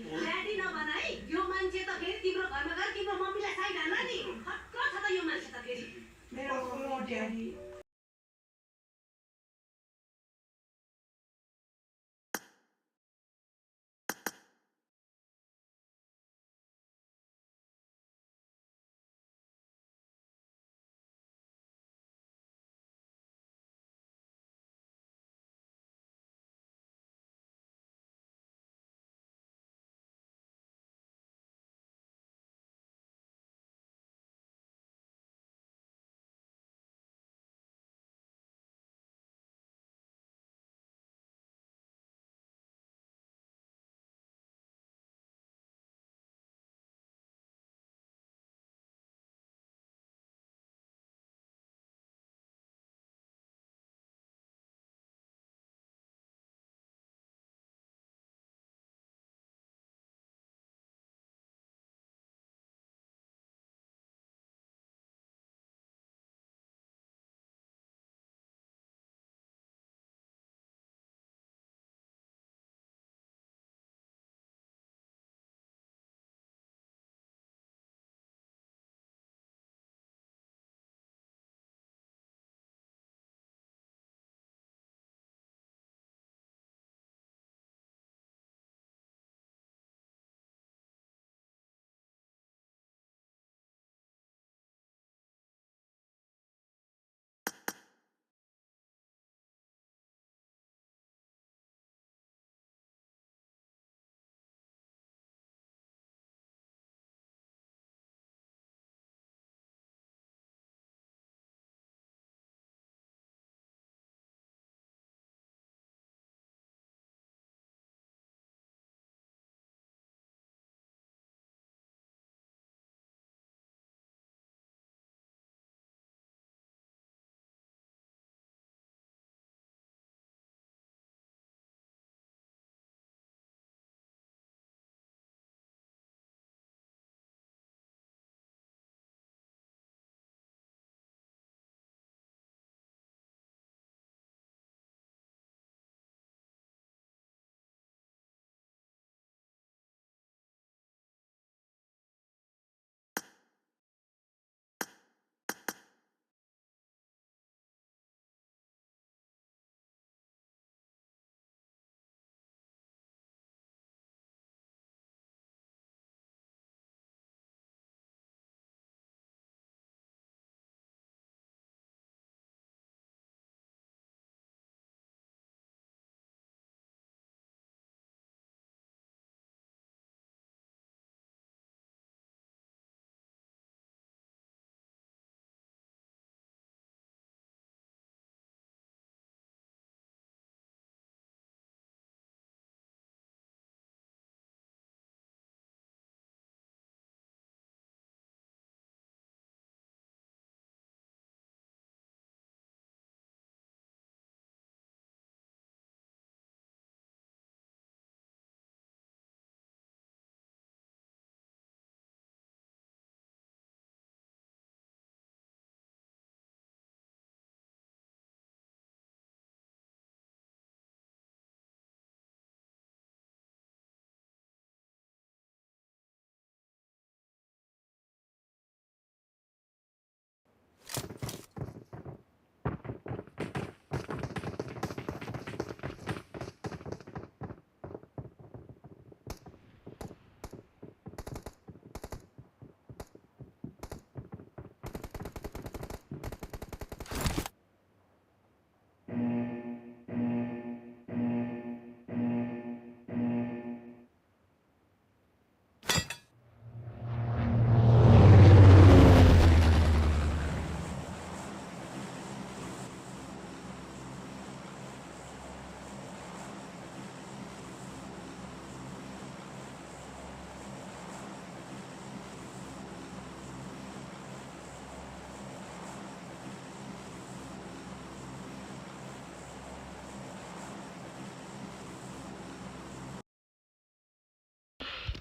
Daddy नभन है यो मान्छे त फेरि तिम्रो घरमा गएर तिम्रो मम्मीलाई साइड हाल्ला नि खतरा छ त यो मान्छे त फेरि मेरो ड्याडी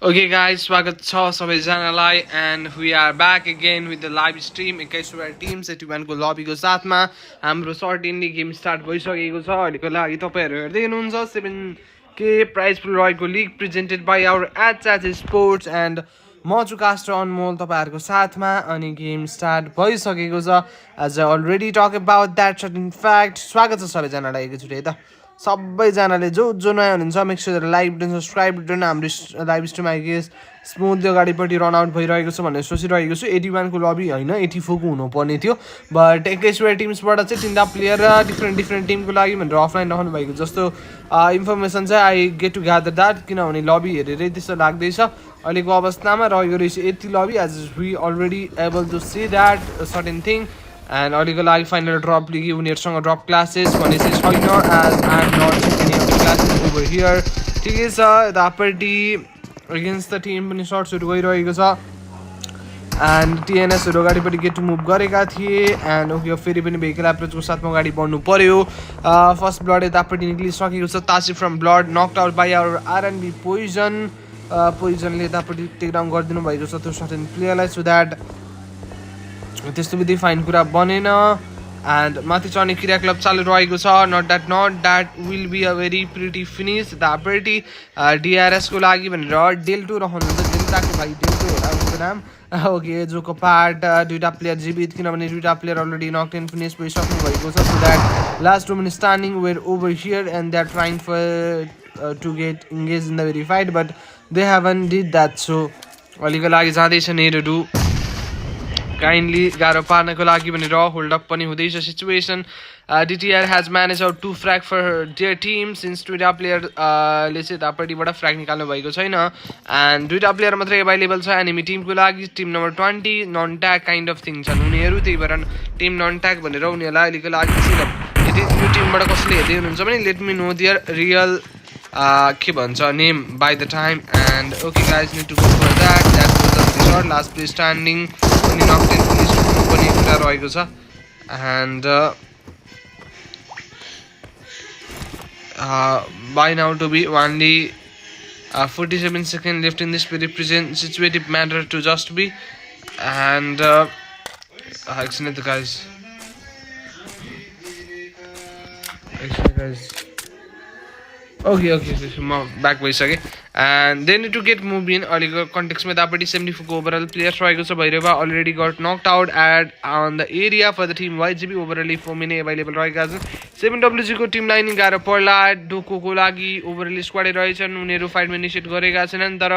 Okay guys, स्वागत छ सबैजनालाई and we are back again with the live stream 21 team 71 को लबीको साथमा हाम्रो सर्ट इन्डी गेम स्टार्ट भइसकेको छ। अहिलेको लागि तपाईँहरू हेर्दै हुनुहुन्छ 7 के प्राइज पुल रहेको league presented by our H sports and म छु कास्टर अनमोल तपाईँहरूको साथमा अनि गेम स्टार्ट भइसकेको छ as I already talk about that short in fact स्वागत छ सबैजनालाई एकैचोटि है त सबैजनाले जो नयाँ हुनुहुन्छ make sure like button subscribe button हाम्रो लाइभ स्ट्रिम आइगेस स्मुथली अगाडिपट्टि रन आउट भइरहेको छ भनेर सोचिरहेको छु 81 को लबी होइन 84 को हुनुपर्ने थियो बट एक्सवेयर टिम्सबाट चाहिँ 3टा प्लेयर डिफ्रेन्ट टिमको लागि भनेर अफलाइन रहनु भएको जस्तो इन्फर्मेसन चाहिँ I get to gather that किनभने लबी हेरेरै त्यस्तो लाग्दैछ अहिलेको अवस्थामा रहेको रहेछ यति lobby as we already able to see that certain thing and अहिलेको लागि फाइनल ड्रप लिगी उनीहरूसँग ड्रप क्लासेस भने चाहिँ छैन as I am not any of the classes over here ठिकै छ यतापट्टि अगेन्स्ट द टिम पनि सर्ट्सहरू गइरहेको छ एन्ड टिएनएसहरू अगाडिपट्टि गेट टु मुभ गरेका थिए एन्ड ओके फेरि पनि भेहिकल एप्रोचको साथमा अगाडि बढ्नु पर्यो फर्स्ट ब्लड यतापट्टि निक्लिसकेको छ तासी from blood knocked out by our RNB पोइजनले यतापट्टि टेकडाउन गरिदिनु भएको छ त्यो सर्टेन प्लेयरलाई सो द्याट त्यस्तो विधि फाइन कुरा बनेन एन्ड माथि चढ्ने क्रियाकलाप चालु रहेको छ not that will be a very pretty finish यतापट्टि डिआरएसको लागि भनेर डेल्टो रहनुहुन्छ डेल्टाको भाइ डेल्टो होला उनको नाम ओके जोको पार्ट दुईवटा प्लेयर जीवित किनभने दुईवटा player already knock ten finish भइसक्नु भएको छ so that last woman standing were over here and they are trying for to get engage in the very fight but they haven did that so अहिलेको लागि जाँदैछ Nehru kindly गाह्रो पार्नको लागि भनेर होल्ड अप पनि हुँदैछ situation DTR has manage out 2 frag for their team since दुईवटा प्लेयरले चाहिँ यतापट्टिबाट फ्र्याग निकाल्नु भएको छैन एन्ड दुईवटा प्लेयर मात्रै एभाइलेबल छ एनिमी टिमको लागि team number 20 none tag kind of thing छन् उनीहरू त्यही भएर टिम नन ट्याग भनेर उनीहरूलाई अहिलेको लागि चाहिँ यदि यो टिमबाट कसले हेर्दै हुनुहुन्छ भने let me know there real के भन्छ name by the time and okay guys need to go for that was the last play standing पनि नक टेन फिनिस पनि कुरा रहेको छ and by now to be only 47 seconds left in this very present situative matter to just be and excellent guys okay म back भइसकेँ and they need to get move in अहिलेको कन्टेक्समा यतापट्टि 74 को ओभरअल प्लेयर्स रहेको छ Bhairawa already got knocked out at on the area for the team वाइजिबी overall 4 मिने एभाइलेबल रहेका छन् 7WG को टिमलाई नि गाह्रो पर्ला डोकोको लागि ओभरअली स्क्वाडै रहेछन् उनीहरू फाइटमा इनिसिएट गरेका छैनन् तर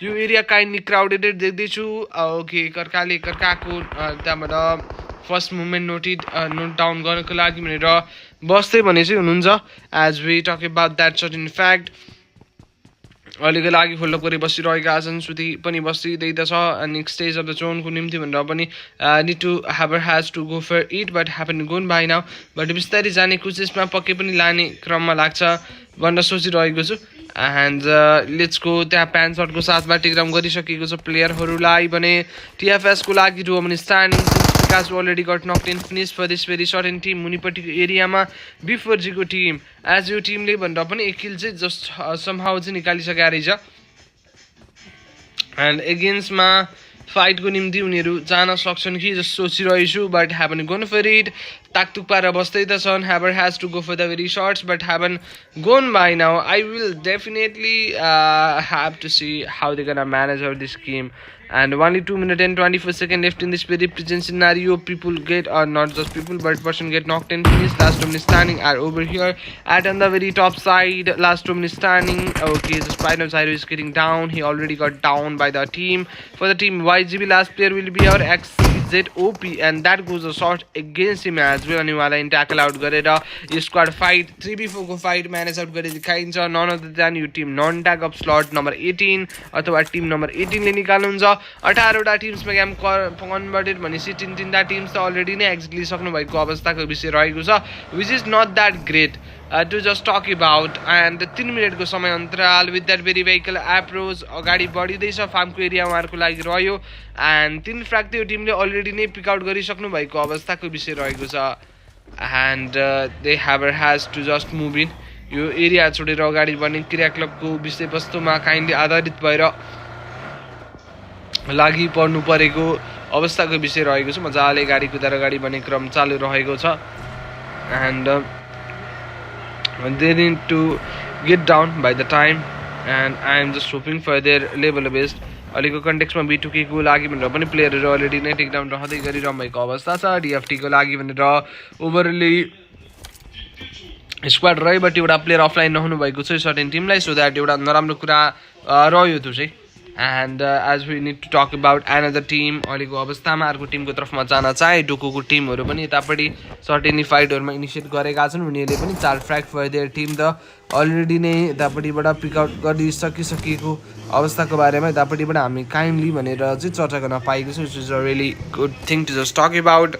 यो एरिया काइन्डली क्राउडेड देख्दैछु ओके कर्काको त्यहाँबाट फर्स्ट मुभमेन्ट नोट डाउन गर्नको लागि भनेर बस्दै भने चाहिँ हुनुहुन्छ as we talk about that short in fact अहिलेको लागि होल्डअप गरी बसिरहेका छन् सुति पनि बसिँदै त छ नेक्स्ट स्टेज अफ द जोनको निम्ति भनेर पनि need to has to go for it but happen gone by now but बिस्तारै जाने कोसिसमा पक्कै पनि लाने क्रममा लाग्छ भनेर सोचिरहेको छु एन्ड लेट्स गो त्यहाँ प्यान सर्टको साथमा टेकडाउन गरिसकेको छ प्लेयरहरूलाई भने टिएफएसको लागि Roman standing Because already got knocked in finish for this very short in team मुनिपट्टिको एरियामा B4G को टिम एज यो टिमले भन्दा पनि एक किल चाहिँ जस्ट समहाउ चाहिँ निकालिसकेका रहेछ एन्ड एगेन्स्टमा फाइटको निम्ति उनीहरू जान सक्छन् कि जस्तो सोचिरहेछु but haven't gone for it ताकतुक पारेर बस्दै त छन् however has to go for the very shirts but haven't gone by now I will definitely have to see how they're gonna manage out this game and only 2 minutes and 24 seconds left in this very present scenario people get or not just people but person get knocked in finish last one is standing are over here at on the very top side last one is standing okay the spider side is getting down he already got down by the team for the team YGB last player will be our XZOP and that goes a shot against him as well अनि उहाँलाई tackle out गरेर यो squad fight 3v4 को fight manage out गरेर देखाइन्छ none of the then यो team none tag of slot number 18 अथवा team number 18 ले निकाल्नुहुन्छ 18 वटा टिम्समा गेम कन्भर्टेड भनेपछि तीनटा टिम्स त अलरेडी नै एक्जिट लिइसक्नु भएको अवस्थाको विषय रहेको छ which is not that great to just talk about and 3 मिनटको समय अन्तराल with that very vehicle approach अगाडि बढिँदैछ फार्मको एरिया उहाँहरूको लागि रह्यो एन्ड 3 फ्र्याग त्यो टिमले अलरेडी नै पिक आउट गरिसक्नु भएको अवस्थाको विषय रहेको छ and they however has to just move in यो एरिया छोडेर अगाडि बढ्ने क्रियाकलापको विषयवस्तुमा काइन्डली आधारित भएर लागि पर्नु परेको अवस्थाको विषय रहेको छ मजाले गाडी कुदाएर अगाडि बढ्ने क्रम चालु रहेको छ and they need to get down by the time, and I am just hoping for their level best. अहिलेको कन्टेक्समा B2K को लागि भनेर पनि प्लेयरहरू अलरेडी नै टेक डाउन रहँदै गरिरहनु भएको अवस्था छ. DFT को लागि भनेर ओभरअली स्क्वाड रह्योबाट एउटा प्लेयर अफलाइन नहुनु भएको छ सर्टेन टिमलाई, सो द्याट एउटा नराम्रो कुरा रह्यो त्यो चाहिँ. And as we need to talk about another team, अहिलेको अवस्थामा अर्को टिमको तर्फमा जान चाहे डोकोको टिमहरू पनि यतापट्टि सर्टेनी फाइटहरूमा इनिसिएट गरेका छन्. उनीहरूले पनि 4 फ्र्याग फर देयर टिम त अलरेडी नै यतापट्टिबाट पिकआउट गरिसकिसकेको अवस्थाको बारेमा यतापट्टिबाट हामी काइन्डली भनेर चाहिँ चर्चा गर्न पाएको छौँ, which is a really good thing to just talk about.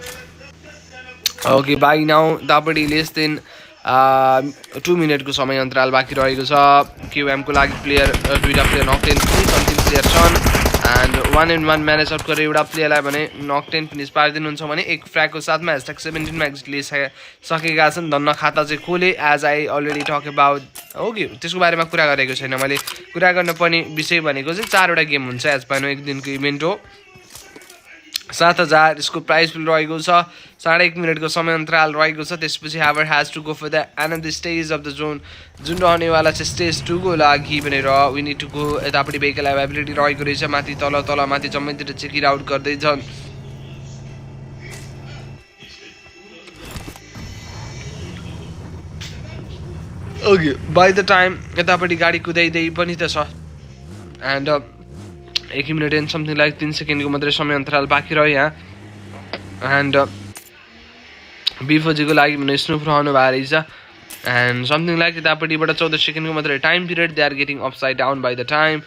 Okay by now यतापट्टि लेस देन 2 मिनटको समय अन्तराल बाँकी रहेको छ. क्युएमको लागि दुईवटा प्लेयर नकटेन कम्ती प्लेयर छन् एन्ड 1-1 म्यानेज आउट गरेर एउटा प्लेयरलाई भने नकटेन फिनिस पारिदिनुहुन्छ भने एक फ्र्यागको साथमा #17 मा एक्जिट लिइसकेका छन्. धन्न खाता चाहिँ खोले as I already talk about. Okay त्यसको बारेमा कुरा गरेको छैन मैले. कुरा गर्नुपर्ने विषय भनेको चाहिँ 4वटा गेम हुन्छ एज पाइनो, एक दिनको इभेन्ट हो. 7,000 यसको प्राइस पुल रहेको छ. 1.5 मिनटको समय अन्तराल रहेको छ. त्यसपछि however has to go for the another stage of the zone, जुन रहनेवाला चाहिँ स्टेज 2 को लागि भनेर वी निड टु गो. यतापट्टि भेहिकल एभाइबिलिटी रहेको रहेछ. माथि तल माथि जम्मैतिर चेक इट आउट गर्दैछन्. ओके बाई द टाइम यतापट्टि गाडी कुदाइदै पनि त छ and 1 minute and something like 3 सेकेन्डको मात्रै समय अन्तराल बाँकी रह्यो यहाँ. एन्ड B4G को लागि भने स्नुप रहनु भएको रहेछ एन्ड समथिङ लाइक यतापट्टिबाट 14 सेकेन्डको मात्रै time period. They are getting upside down by the time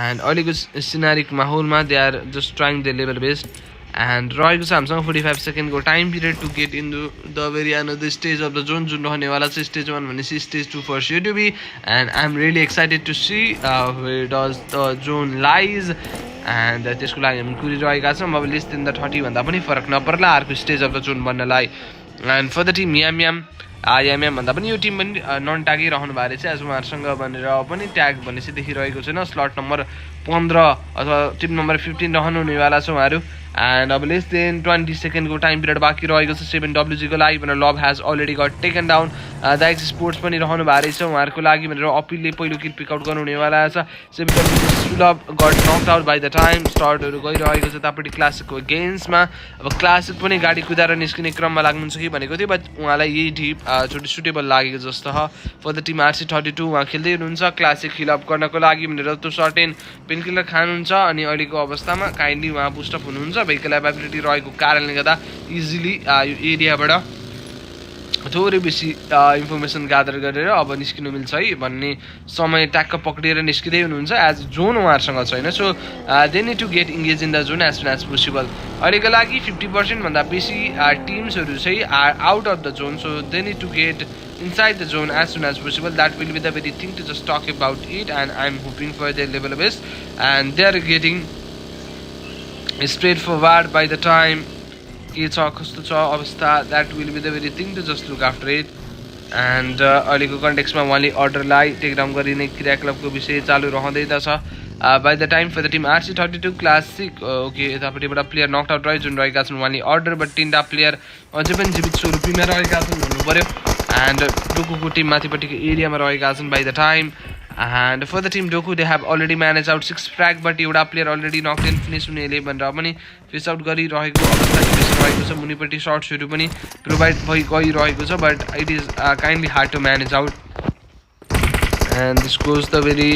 and अहिलेको सिनारिक माहौलमा they are just trying the level best. And रहेको छ हामीसँग 45 सेकेन्डको time period to get in the very another stage of the zone, जुन रहनेवाला चाहिँ स्टेज 1 भनेपछि stage 2 for sure to be. And I am really excited to see where does the John lies. And त्यसको लागि हामी कुरिरहेका छौँ. अब less then the 30 भन्दा पनि फरक नपर्ला अर्को स्टेज अफ द जोन बन्नलाई. एन्ड फर द टिम याम भन्दा पनि यो टिम पनि नन ट्यागै रहनु भएको रहेछ एज उहाँहरूसँग भनेर पनि ट्याग भन्ने चाहिँ देखिरहेको छैन. स्लट नम्बर 15 अथवा टिम नम्बर 15 रहनु हुनेवाला छ उहाँहरू. एन्ड अब लेस देन 20 सेकेन्डको टाइम पिरियड बाँकी रहेको छ 7WG को लागि भनेर Love has already got taken down. दाइक्स स्पोर्ट्स पनि रहनु भएको रहेछ उहाँहरूको लागि भनेर अपिलले पहिलो किल पिकआउट गर्नु हुनेवाला छ. 7WG Love got knock out by the time. स्टार्टहरू गइरहेको छ यतापट्टि क्लासिकको गेम्समा. अब क्लासिक पनि गाडी कुदाएर निस्किने क्रममा लाग्नुहुन्छ कि भनेको थियो, बट उहाँलाई यही ढिप छुट्टी सुटेबल लागेको जस्तो छ. फर द टिम RC32 उहाँ खेल्दै हुनुहुन्छ क्लासिक हिल अप गर्नको लागि भनेर त्यो सर्टेन पेनकिलर खानुहुन्छ. अनि अहिलेको अवस्थामा काइन्डली उहाँ बुस्टअप हुनुहुन्छ. भेहिकल एभाइबिलिटी रहेको कारणले गर्दा इजिली यो एरियाबाट थोरै बेसी इन्फर्मेसन ग्यादर गरेर अब निस्किनु मिल्छ है भन्ने समय ट्याक्क पक्रिएर निस्किँदै हुनुहुन्छ एज जोन उहाँहरूसँग छैन. So they need to get engage in the zone as soon as possible. अहिलेको लागि 50% भन्दा बेसी टिम्सहरू चाहिँ are out of the zone. So they need to get inside the zone as soon as possible. That will be the very thing to just talk about it, and I'm hoping for their level best. And they are getting straightforward by the time के छ कस्तो छ अवस्था. That will be the very thing to just look after it. And अहिलेको कन्टेक्समा उहाँले अर्डरलाई takedown गरिने क्रियाकलापको विषय चालु रहँदै त छ. By the time for the team RC32 classic. Okay यतापट्टिबाट प्लेयर नकड आउट रह्यो जुन रहेका छन् उहाँले अर्डरबाट 3टा प्लेयर अझै पनि जीवित स्वरूपमा रहेका छन् भन्नु पऱ्यो. एन्ड डोकोको टिम माथिपट्टिको एरियामा रहेका छन् by the time. And for the team डोको they have already manage out 6 फ्र्यागबाट एउटा प्लेयर अलरेडी नकटेन फिनिस हुनेले भनेर पनि फिस आउट गरिरहेको अवस्था रहेको छ. मुनिपट्टि सर्ट्सहरू पनि प्रोभाइड गइरहेको छ, but it is kindly hard to manage out. And this goes the very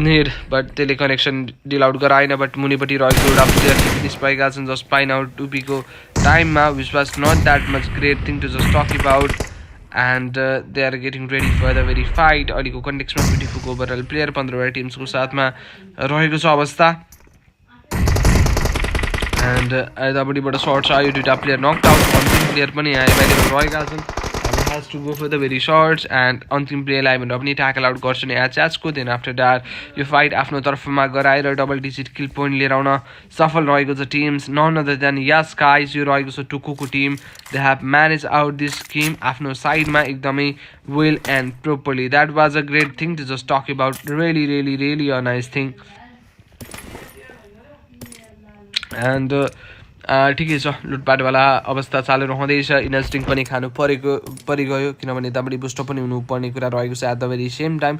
need, but त्यसले कनेक्सन डिल आउट गराएन. बट मुनिपट्टि रहेको एउटा प्लेयर फिनिस पाएका छन् जस्ट पाइन आउट 2P को टाइममा, which was not that much great thing to just talk about. And they are getting ready for the very fight. अहिलेको कन्टेक्समा 24 को ओभरअल प्लेयर 15वटा टिम्सको साथमा रहेको छ अवस्था. एन्ड यतापट्टिबाट सर्ट्स आयो, 2टा प्लेयर नकड आउट. अन्तिम प्लेयर पनि यहाँ एभाइलेबल रहेका छन्. Has to go for the very shots and अन्तिम प्लेयरलाई भनेर पनि ट्याकल आउट गर्छ नि एचको. देन आफ्टर द्याट यो फाइट आफ्नो तर्फमा गराएर डबल डिजिट किल पोइन्ट लिएर आउन सफल रहेको छ टिम्स. नन अदर देन यस गाइज यो रहेको छ टोकोको team. They have manage out this game आफ्नो साइडमा एकदमै well and properly. That was a great thing to just talk about. Really really really a nice thing. And ठिकै छ लुटपाटवाला अवस्था चालु रहँदैछ इनस्टिङ पनि खानु परिगयो किनभने यतापट्टि बुस्टअप पनि हुनुपर्ने कुरा रहेको छ at the very same time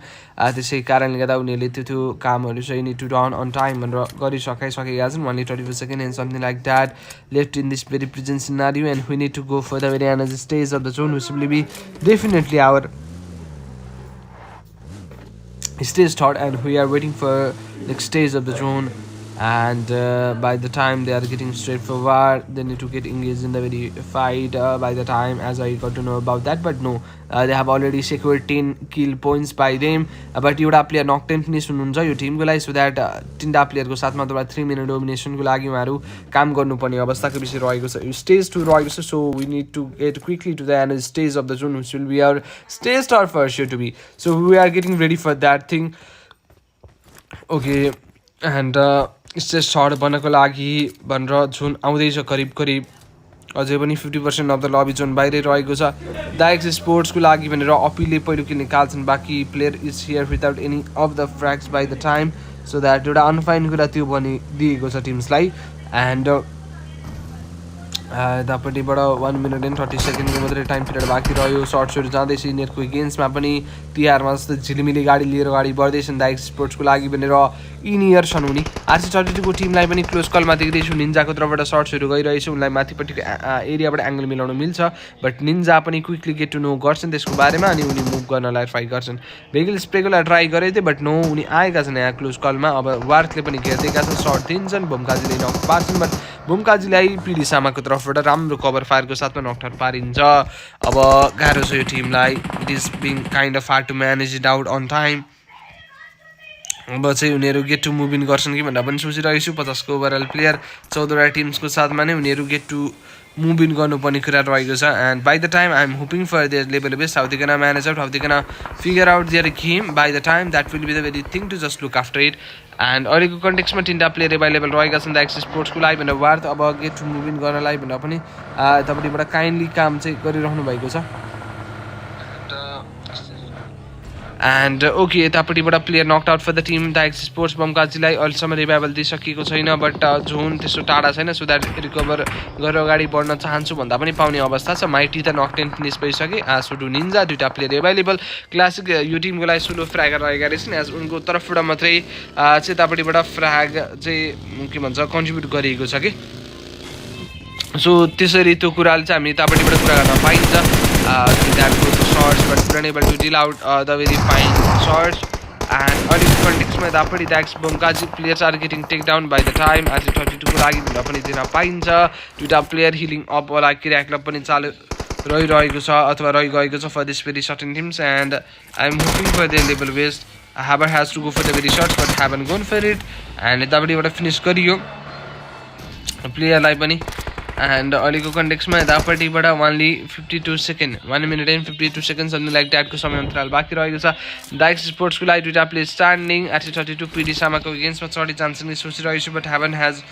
त्यसै कारणले गर्दा उनीहरूले त्यो कामहरू चाहिँ need to run on time भनेर गरिसकेका छन् only 34 second and something like that left in this very present scenario and we need to go for the very energy stage of the zone which will be definitely our stage third and we are waiting for next stage of the zone and by the time they are getting straight forward they need to get engaged in the very fight by the time as I got to know about that but no they have already secured 10 kill points by them but एउटा player नक 10 finish हुनुहुन्छ यो टिमको लागि so that तीनटा प्लेयरको साथमा तपाईँ 3 minute डोमिनेसनको लागि उहाँहरू काम गर्नुपर्ने अवस्थाको विषय रहेको छ यो स्टेज 2 रहेको छ so we need to get quickly to the energy stage of the zone which will be our stage star for sure to be so we are getting ready for that thing okay and stage third बन्नको लागि भनेर जुन आउँदैछ करिब अझै पनि 50% of the लबी John बाहिरै रहेको छ दाइक्स स्पोर्ट्सको लागि भनेर अपिलले पहिलो किल निकाल्छन् बाँकी player is here without any of the frags by the time so that एउटा अनफाइन कुरा त्यो भनिदिएको छ टिम्सलाई एन्ड यतापट्टिबाट 1 मिनट एन्ड 30 सेकेन्डको मात्रै टाइम पिरियड बाँकी रह्यो सर्ट्सहरू जाँदैछ यिनीहरूको गेम्समा पनि तिहारमा जस्तो झिलिमिली गाडी लिएर अगाडि बढ्दैछन् दाइक्स स्पोर्ट्सको लागि भनेर इनियर छन् उनी RC32को टिमलाई पनि क्लोज कलमा देख्दैछु निन्जाको तर्फबाट सर्ट्सहरू गइरहेछ उनलाई माथिपट्टिको एरियाबाट एङ्गल मिलाउन मिल्छ बट निन्जा पनि क्विकली गेट टु नो गर्छन् त्यसको बारेमा अनि उनी मुभ गर्नलाई ट्राई गर्छन् भेहिकल स्प्रेको लागि ट्राई गरेको थिए बट नो उनी आएका छन् यहाँ क्लोज कलमा अब वार्थले पनि घेर्दैका छन् सर्ट दिन्छन् भूमकाजीले नक पार्छन् बट भूमकाजीलाई पिडी सामाको तर्फबाट राम्रो कभर फायरको साथमा नकठर पारिन्छ अब गाह्रो छ यो टिमलाई it is being kind of hard to manage it out on time अब चाहिँ उनीहरू गेट टु मुभ इन गर्छन् कि भनेर पनि सोचिरहेको छु 50को ओभरअल प्लेयर 14वटा टिम्सको साथमा नै उनीहरू गेट टु मुभ इन गर्नुपर्ने कुरा रहेको छ and by the time I am hoping for their level best how they can manage out how they can figure out their game by the time that will be the very thing to just look after it and अहिलेको कन्टेक्समा 3टा player available रहेका छन् the Axis स्पोर्ट्सको लागि भनेर वार्थ अब get to move in गर्नलाई भनेर पनि तपाईँबाट काइन्डली काम चाहिँ गरिरहनु भएको छ एन्ड ओके यतापट्टिबाट player knocked out for the team the Axis sports बमकाजीलाई अहिलेसम्म रिभाइभल दिइसकेको छैन बट जोन त्यस्तो टाढा छैन सो द्याट रिकभर गरेर अगाडि बढ्न चाहन्छु भन्दा पनि पाउने अवस्था छ माइटी त नक 10 फिनिस भइसके सुडु निन्जा 2टा प्लेयर एभाइलेबल क्लासिक यो टिमको लागि सोलो फ्र्यागर रहेका रहेछन् एज उनको तर्फबाट मात्रै चाहिँ यतापट्टिबाट फ्र्याग चाहिँ के भन्छ कन्ट्रिब्युट गरिएको छ कि सो त्यसरी त्यो कुराले चाहिँ हामी यतापट्टिबाट कुरा गर्न पाइन्छ that goes to shots but unable to deal out the very fine shots and early context में दापड़ी दाइक्स बमकाजी players are getting taken down by the time as 32 को लागि भन्दा पनि दिन पाइन्छ 2टा प्लेयर हिलिङ अप वाला क्र्याकलब पनि चालु रहिरहेको छ अथवा रहिगएको छ for this very certain teams and I am hoping for their level best however has to go for the very shots but haven't gone for it and यतापट्टिबाट फिनिस गरियो प्लेयरलाई पनि एन्ड अहिलेको कन्टेक्समा यतापट्टिबाट only 52 second 1 minute and 52 second something like द्याटको समय अन्तराल बाँकी रहेको छ दाइक्स स्पोर्ट्सको लागि 2टा प्लेयर स्ट्यान्डिङ RC32 पिडी सामाको अगेन्स्टमा चढी जान्छन् कि सोचिरहेको छु but haven't has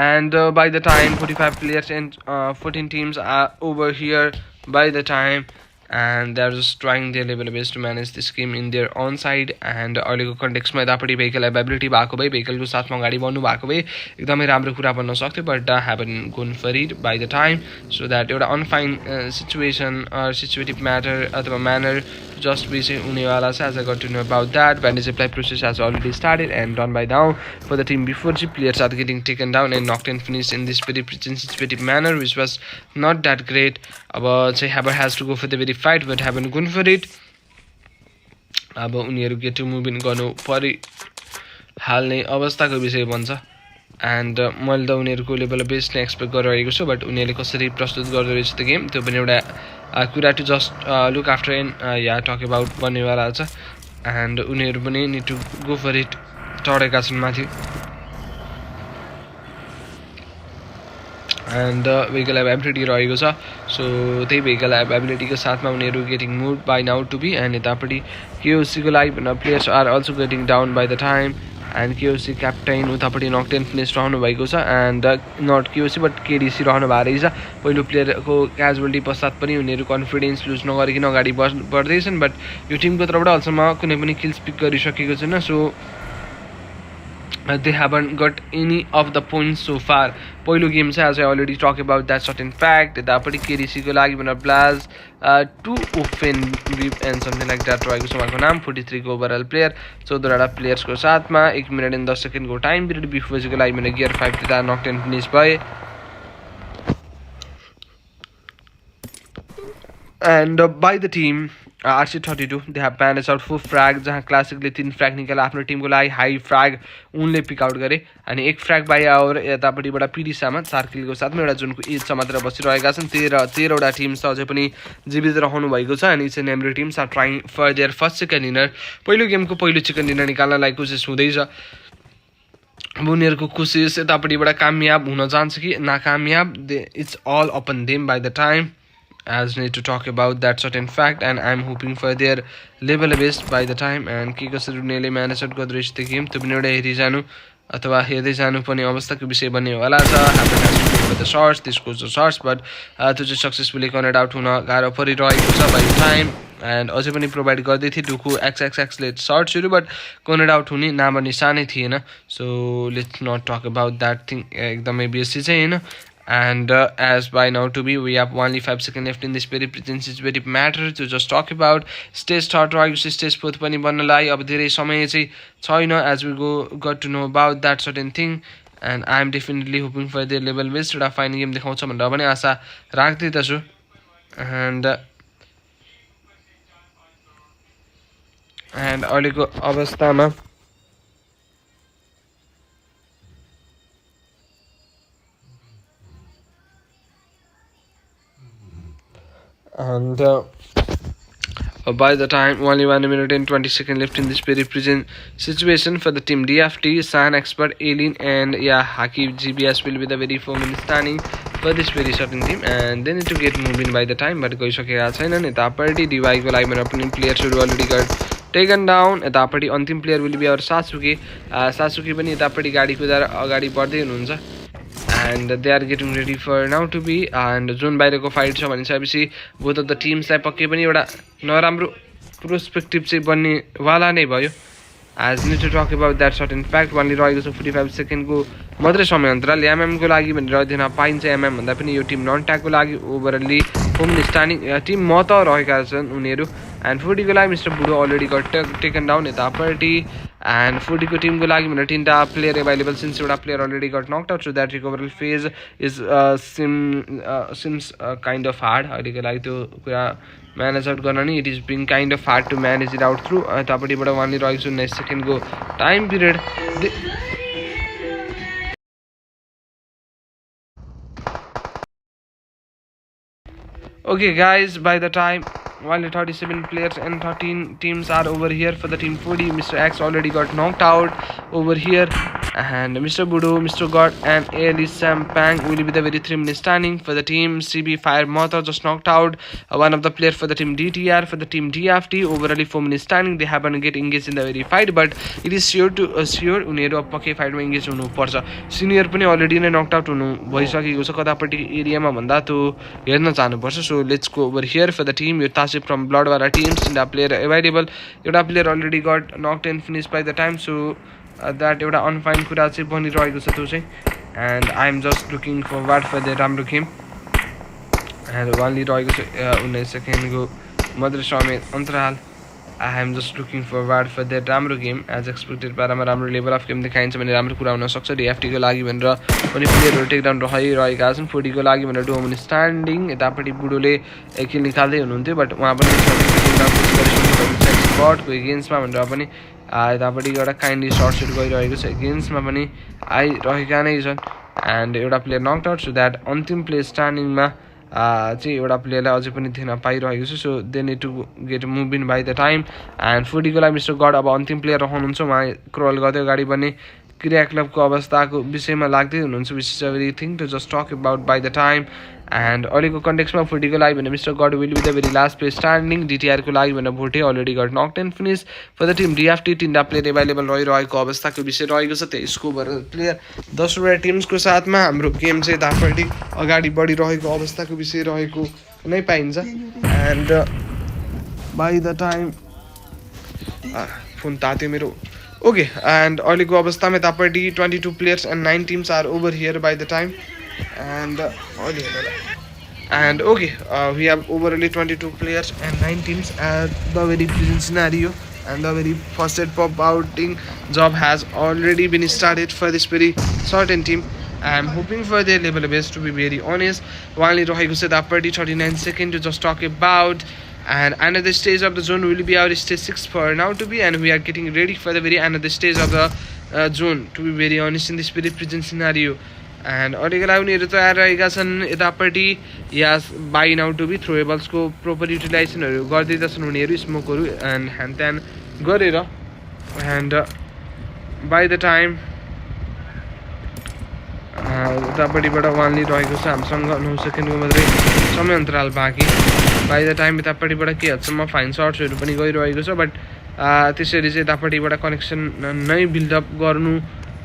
and by the time 45 players and 14 teams are over here by the time and they're just trying their level best to manage this game in their own side and अहिलेको कन्टेक्समा यतापट्टि vehicle availability भएको भए भेहिकलको साथमा अगाडि बढ्नु भएको भए एकदमै राम्रो कुरा बन्न सक्थ्यो but haven't gone for it by the time so that एउटा अनफाइन सिचुएसन सिचुएटिभ म्याटर अथवा म्यानर जस्ट बी चाहिँ हुनेवाला छ as I got to know about that bandage apply process has already started and done by now for the team before चाहिँ players are getting taken down and knocked and finish in this very situative manner which was not that great अब चाहिँ हेभर has to go for the very fight but haven't gone for it अब उनीहरू get to move in गर्नु परिहाल्ने अवस्थाको विषय भन्छ and मैले त उनीहरूको लेभल बेस्ट नै एक्सपेक्ट गरिरहेको छु बट उनीहरूले कसरी प्रस्तुत गर्दो रहेछ त्यो गेम त्यो पनि एउटा कुरा to just look after and या टक अबाउट बन्नेवाला छ एन्ड उनीहरू पनि need to go for it चढेका छन् माथि एन्ड भेहिकल एभाइबिलिटी रहेको छ सो त्यही भेहिकल एभाइबिलिटीको साथमा उनीहरू getting move by now to be and यतापट्टि केओसीको लागि भन्दा players are also getting down by the time and KOC captain उतापट्टि नकटेन फिनिस रहनु भएको छ and not KOC but KDC रहनु भएको रहेछ पहिलो प्लेयरको क्याजुअलिटी पश्चात पनि उनीहरू कन्फिडेन्स लुज नगरिकन अगाडि बढ्दैछन् बट यो टिमको तर्फबाट अहिलेसम्म कुनै पनि किल्स पिक गरिसकेको छैन so they haven't got any of the points so far पहिलो गेम चाहिँ as I already talked about that certain fact यतापट्टि केडिसीको लागि भनेर blaze to often whip and something like that रहेको छ उहाँको नाम 43 को ओभरअल प्लेयर 14वटा प्लेयर्सको साथमा 1 मिनट एन्ड 10 सेकेन्डको टाइम पिरियड बिफोजीको लागि भने गियर 5 तिर नकटेन फिनिस भए and by the team RC32 they have managed out 4 frag जहाँ क्लासिकले 3 फ्र्याग निकाले आफ्नो टिमको लागि हाई फ्र्याग उनले पिक आउट गरे अनि 1 फ्र्याग बाई आवर यतापट्टिबाट पिडिसामा 4 किलको साथमा एउटा जुनको एज छ मात्र बसिरहेका छन् 13वटा टिम्स अझै पनि जीवित रहनु भएको छ अनि it's an every teams are trying for their first chicken dinner पहिलो गेमको पहिलो चिकन डिनर निकाल्नलाई कोसिस हुँदैछ अब उनीहरूको कोसिस यतापट्टिबाट कामयाब हुन जान्छ कि नाकामयाब it's all upon them by the time as need to talk about that certain fact and I'm hoping for their level best by the time and के कसरी उनीहरूले म्यानेज आउट गर्दो रहेछ त्यो गेम त्यो पनि एउटा हेरिजानु अथवा हेर्दै जानुपर्ने अवस्थाको विषय बन्ने होला छ द सर्ट्स त्यसको सर्ट्स बट त्यो चाहिँ सक्सेसफुली कनेक्ट आउट हुन गाह्रो परिरहेको छ बाई टाइम एन्ड अझै पनि प्रोभाइड गर्दै थिए डुकु एक्सएक्सएक्सले सर्ट्सहरू बट कनेक्ट आउट हुने नाम निशानै थिएन so let's not talk about that thing एकदमै बेसी चाहिँ होइन and as by now to be we have only 5 seconds left in this very presence is very matter to just talk about stage third right stage fourth पनि बन्नलाई अब धेरै समय चाहिँ छैन as we got to know about that certain thing and I am definitely hoping for their level best एउटा fine game देखाउँछ भनेर पनि आशा राख्दै त छु and अहिलेको अवस्थामा and by the time only 1 minute and 20 seconds left in this very present situation for the team DFT San expert Alien and yeah Haki GBS will be the very 4 minutes standing for this very certain team and they need to get moving by the time but गइसकेका छैनन् यतापट्टि DY को लागि भने पनि प्लेयर्सहरु already got taken down यतापट्टि अन्तिम player will be our सासुकी पनि यतापट्टि गाडी कुदाएर अगाडि बढ्दै हुनुहुन्छ and they are getting ready for now to be and जुन बाहिरको फाइट छ भनिसकेपछि बोथ अफ द टिम्सलाई पक्कै पनि एउटा नराम्रो प्रोस्पेक्टिभ चाहिँ बन्ने वाला नै भयो as need to talk about that certain fact only रहेको छ 45 सेकेन्डको मात्रै समय अन्तराल एमएमको लागि भनेर दिन पाइन्छ एमएम भन्दा पनि यो टिम नन ट्यागको लागि ओभरअली होम स्ट्यान्डिङ टिम म त रहेका छन् उनीहरू एन्ड 40 को लागि mister Budo already got taken down यतापट्टि एन्ड 40 को टिमको लागि भनेर 3टा प्लेयर एभाइलेबल सिन्स एउटा player already got knocked out so that recovery phase is seems kind of hard अहिलेको लागि त्यो कुरा म्यानेज आउट गर्न नि it is being kind of hard to manage it out through यतापट्टिबाट वानली रहेको छु 19 सेकेन्डको time period Okay guys, by the time only 37 players and 13 teams are over here for the team 40. Mr. X already got knocked out over here and Mr. Budo, Mr. God and Ali Sam Pang will be the very 3 minutes standing for the team CB Fire Motor just knocked out one of the player for the team DTR for the team DFT overally 4 minutes standing they happen to get engaged in the very fight but it is sure to उनीहरु अब पक्कै फाइटमा engage हुनु पर्छ senior पनि already नै knocked out हुनु भइसकेको छ कतापट्टि एरियामा भन्दा त्यो हेर्न जानु पर्छ so let's go over here for the team यो तासे फ्रम ब्लड वाला teams in the player available एउटा player already got knocked and finish by the time so that एउटा अनफाइन कुरा चाहिँ बनिरहेको छ त्यो चाहिँ and I am just looking forward for the राम्रो गेम एन्ड वानली रहेको छ 19 सेकेन्डको मात्रै समय अन्तराल I am just looking forward for that राम्रो गेम एज एक्सपेक्टेड पारामा राम्रो लेभल अफ गेम देखाइन्छ भने राम्रो कुरा हुनसक्छ डिएफटीको लागि भनेर पनि प्लेयरहरू टेकडाउन रहिरहेका छन् 40 को लागि भनेर डोमिन स्ट्यान्डिङ यतापट्टि बुडोले एक किल निकाल्दै हुनुहुन्थ्यो बट उहाँ पनि स्पटको एगेन्स्टमा भनेर पनि यतापट्टि एउटा काइन्डली सर्ट्सहरू गइरहेको छ एगेन्स्टमा पनि आइरहेका नै छन् एन्ड एउटा player knocked out so that अन्तिम प्लेयर स्ट्यान्डिङमा चाहिँ एउटा प्लेयरलाई अझै पनि देख्न पाइरहेको छु so they need to get move in by the time and 40 को लागि मिस्टर गड अब अन्तिम प्लेयर रहनुहुन्छ उहाँ क्रोल गर्दै अगाडि बढ्ने क्रियाकलापको अवस्थाको विषयमा लाग्दै हुनुहुन्छ which is a very thing to just talk about by the time and अहिलेको कन्टेक्समा फुटीको लागि भने mister God will be the very last place standing डिटिआरको लागि भने भोटे already got knock 10 finish for the team DFT 3 player available रहिरहेको अवस्थाको विषय रहेको छ त्यही स्कोर प्लेयर 10 टिम्सको साथमा हाम्रो गेम चाहिँ यतापट्टि अगाडि बढिरहेको अवस्थाको विषय रहेको नै पाइन्छ and by the time phone तात्यो मेरो ओके एन्ड अहिलेको अवस्थामा यतापट्टि 22 players and 9 teams are over here by the time and okay, we have overly 22 players and 9 teams at the very present scenario, and the very first set pop outing job has already been started for this very certain team. I am hoping for their level best, to be very honest. While Rohiko said up 39 seconds to just talk about, and another stage of the zone will be our stage 6 for now to be, and we are getting ready for the very another stage of the zone, to be very honest, in this very present scenario. And अहिलेको लागि उनीहरू तयार रहेका छन् यतापट्टि या by now to be थ्रोएबल्सको proper युटिलाइजेसनहरू गर्दैछन् उनीहरू स्मोकहरू एन्ड ह्यान त्यान गरेर एन्ड बाई द टाइम यतापट्टिबाट वानली रहेको छ हामीसँग 9 सेकेन्डको मात्रै समय अन्तराल बाँकी बाई द टाइम यतापट्टिबाट के हदसम्म फाइन सर्ट्सहरू पनि गइरहेको छ बट त्यसरी चाहिँ यतापट्टिबाट कनेक्सन नै बिल्डअप गर्नु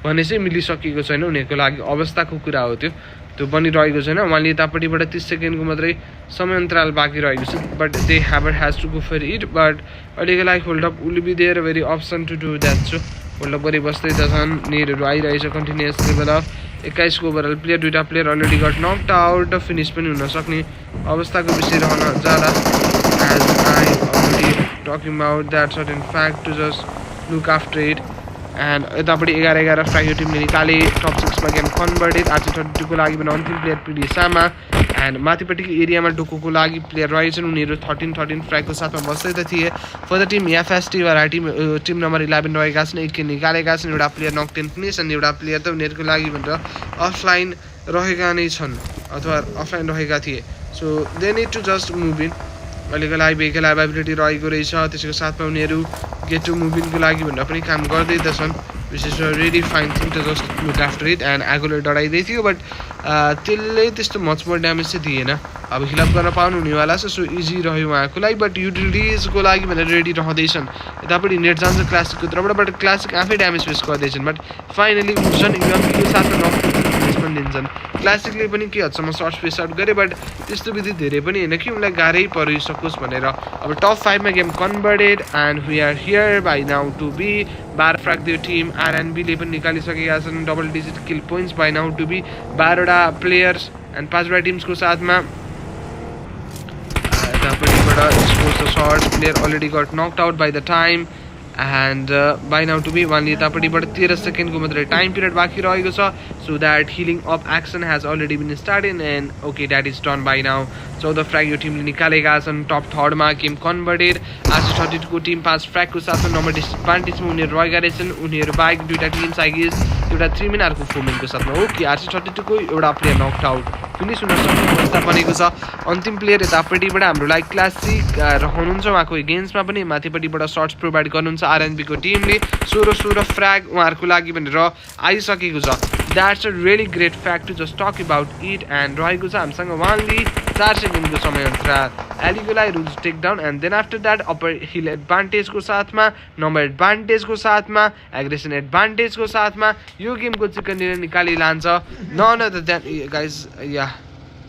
भने चाहिँ मिलिसकेको छैन उनीहरूको लागि अवस्थाको कुरा हो त्यो बनिरहेको छैन उहाँले यतापट्टिबाट 30 सेकेन्डको मात्रै समय अन्तराल बाँकी रहेको छ but they has to go for it but अहिलेको लागि hold up will be their very option to do that छु होल्डअप गरी बस्दै त छन् नेटहरू आइरहेछ कन्टिन्युस लेभल अफ 21 को ओभरअल प्लेयर 2टा player already got knocked out finish पनि हुनसक्ने अवस्थाको विषय रहन जाँदा as I already talking about that certain fact to just look after it and यतापट्टि 11 फ्राइयो टिमले निकाले टप 6मा गेम कन्भर्टेड RC32 को लागि पनि अन्तिम प्लेयर पिडी सामा एन्ड माथिपट्टिको एरियामा डोकोको लागि प्लेयर रहेछन् उनीहरू 13 फ्राइको साथमा बस्दै त थिए फर द टिम एफएसटी वा टिम नम्बर 11 रहेका छन् एक निकालेका छन् एउटा प्लेयर नक 10 फिनिस अनि एउटा प्लेयर त उनीहरूको लागि भनेर अफलाइन रहेका नै छन् अथवा अफलाइन रहेका थिए so they need to just move in अहिलेको लागि भेहिकल एभाइबिलिटी रहेको रहेछ त्यसको साथमा उनीहरू गेट टु मुभिङको लागि भनेर पनि काम गर्दै त छन् which is a really fine thing to just look after it and आगोले डराइदै थियो बट त्यसले त्यस्तो मच मोर ड्यामेज चाहिँ दिएन अब खिलाफ गर्न पाउनु हुनेवाला छ सो इजी रह्यो उहाँको लागि बट युटिलिटिजको लागि भनेर रेडी रहँदैछन् यतापट्टि नेट जान्छ क्लासिकको तर्फबाट बट क्लासिक आफै ड्यामेज फेस गर्दैछन् बट फाइनली उठ्छन् युएमपीको साथमा नक पनि दिन्छन् क्लासिकले पनि के हदसम्म सर्ट फेस आउट गरे बट त्यस्तो विधि धेरै पनि होइन कि उनलाई गाह्रै परिसकोस् भनेर अब टप 5मा game converted and we are here by now to be 12 frag त्यो टिम आरएनबीले पनि निकालिसकेका छन् double digit kill points by now to be 12वटा प्लेयर्स एन्ड 5वटा टिम्सको साथमा यतापट्टिबाट scores shorts player already got knocked out by the time and by now to be वानले यतापट्टिबाट 13 सेकेन्डको मात्रै टाइम पिरियड बाँकी रहेको छ so that healing up action has already been started and okay that is done by now 14 frag यो टिमले निकालेका छन् टप 3मा गेम कन्भर्टेड RC32 को टिम 5 फ्र्यागको साथमा नम्बर डिसएडभान्टेजमा उनीहरू रहेका रहेछन् उनीहरू बाहेक 2टा टिम्स आइगेस एउटा 3 मिन अर्को 4 मिनको साथमा ओके RC32 को एउटा प्लेयर नक्ड आउट फिनिस हुन सक्ने अवस्था बनेको छ अन्तिम प्लेयर यतापट्टिबाट हाम्रो लागि क्लासिक रहनुहुन्छ उहाँको एगेन्स्टमा पनि माथिपट्टिबाट सर्ट्स प्रोभाइड गर्नुहुन्छ आरएनबीको टिमले 16 फ्र्याग उहाँहरूको लागि भनेर आइसकेको छ that's a really great fact to just talk about it and रहेको छ हामीसँग वानली 4 सेकेन्डको समय अन्तराल एलीको लागि rules take down and then after that upper hill एडभान्टेजको साथमा नम्बर एडभान्टेजको साथमा एग्रेसन एडभान्टेजको साथमा यो गेमको चिकन डिनर निकाली लान्छ नन अदर देन गाइज या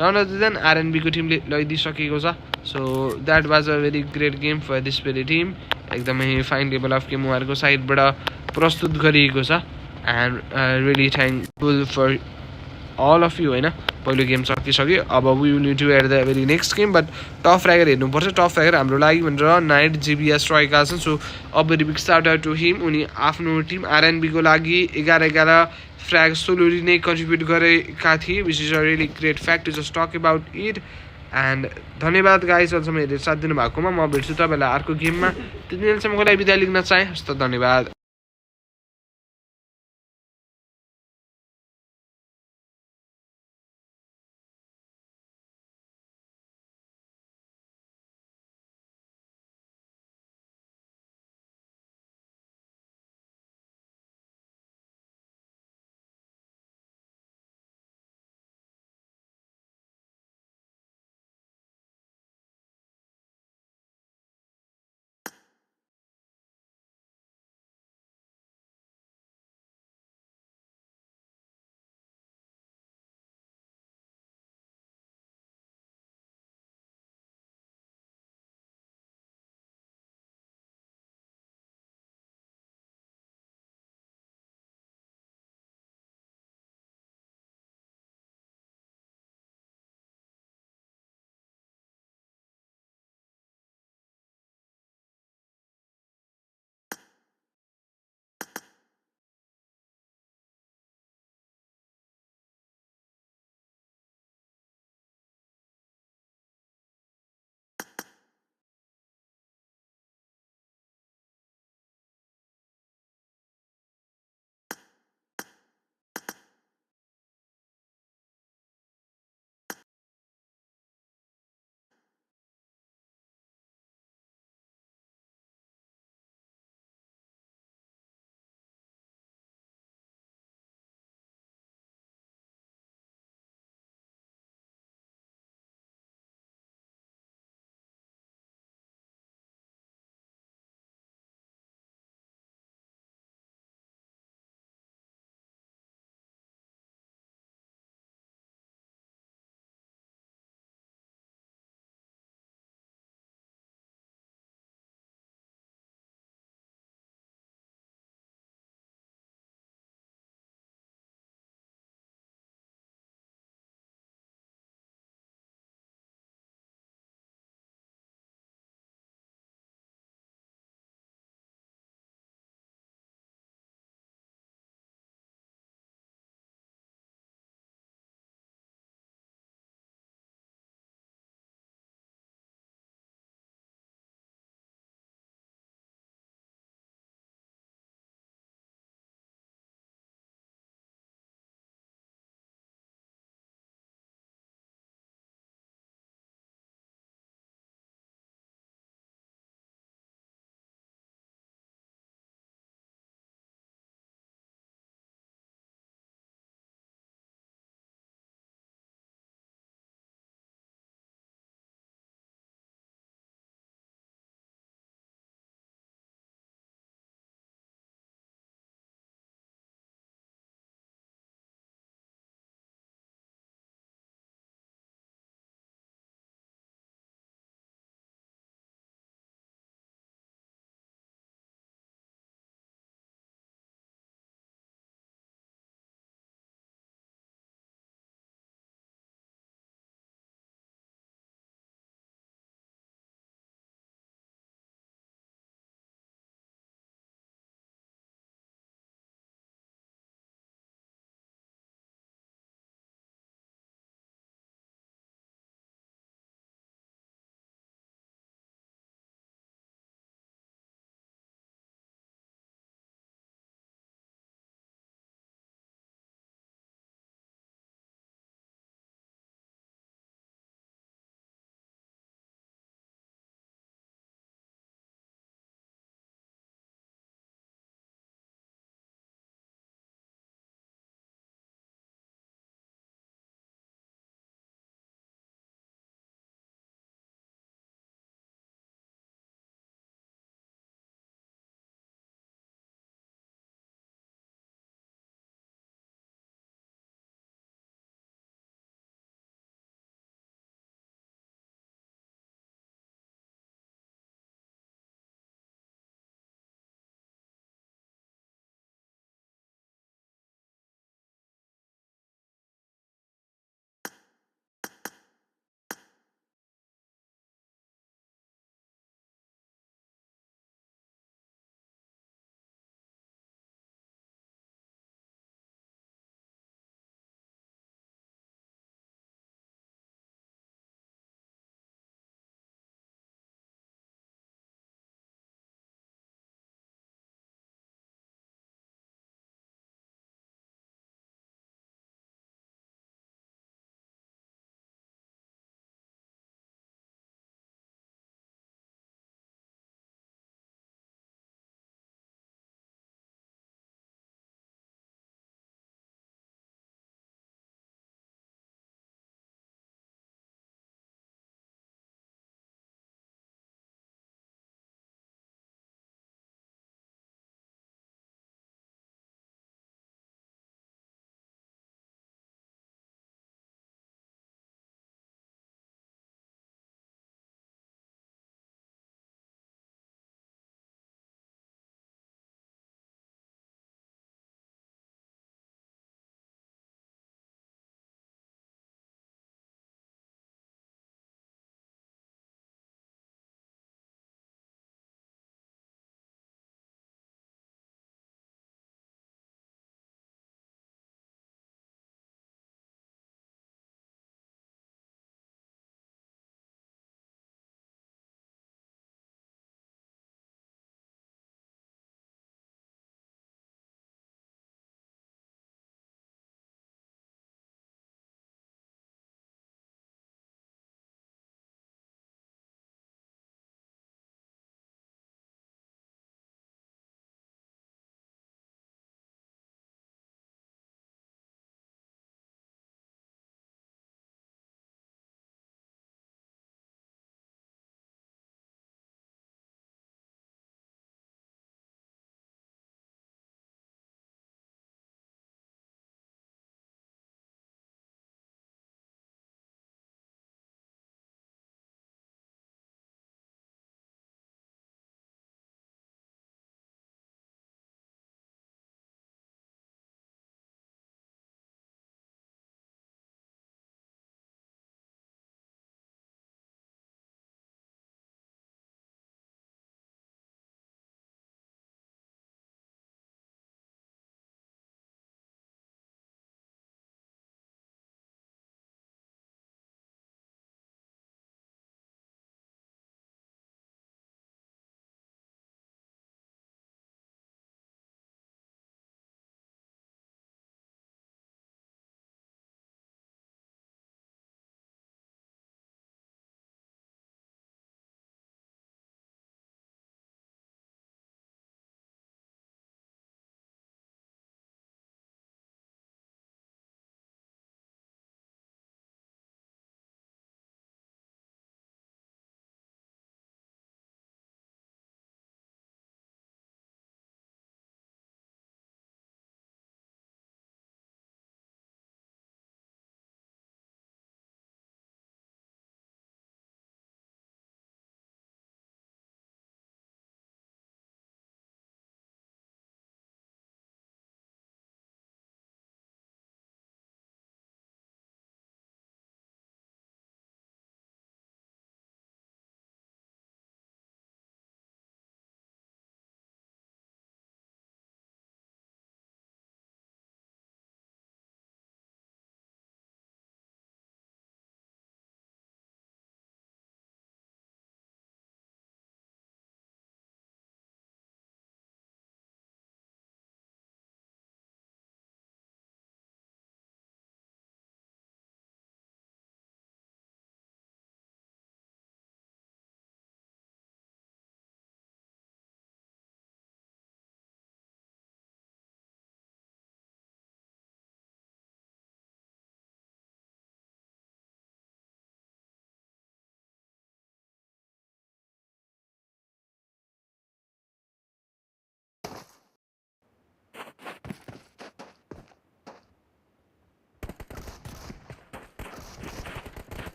नन अदर देन आरएनबीको टिमले लैदिइसकेको छ so that was a very great game for this very team एकदमै फाइन लेभल अफ गेम उहाँहरूको साइडबाट प्रस्तुत गरिएको छ and really thankful for all of you होइन पहिलो गेम सकिसक्यो अब we will need to at the very next game but top fragger हेर्नुपर्छ टप फ्र्यागर हाम्रो लागि भनेर नाइट जिबिएस रहेका छन् सो अब very big shout out to him उनी आफ्नो टिम आरएनबीको लागि 11 फ्र्याग सोलोली नै कन्ट्रिब्युट गरेका थिए which is a really great fact to just talk about it and धन्यवाद गाइस अझसम्म हेरेर साथ दिनुभएकोमा म भेट्छु तपाईँलाई अर्को गेममा त्यति बेलासम्मको लागि बिदा लिन चाहे हस्त धन्यवाद।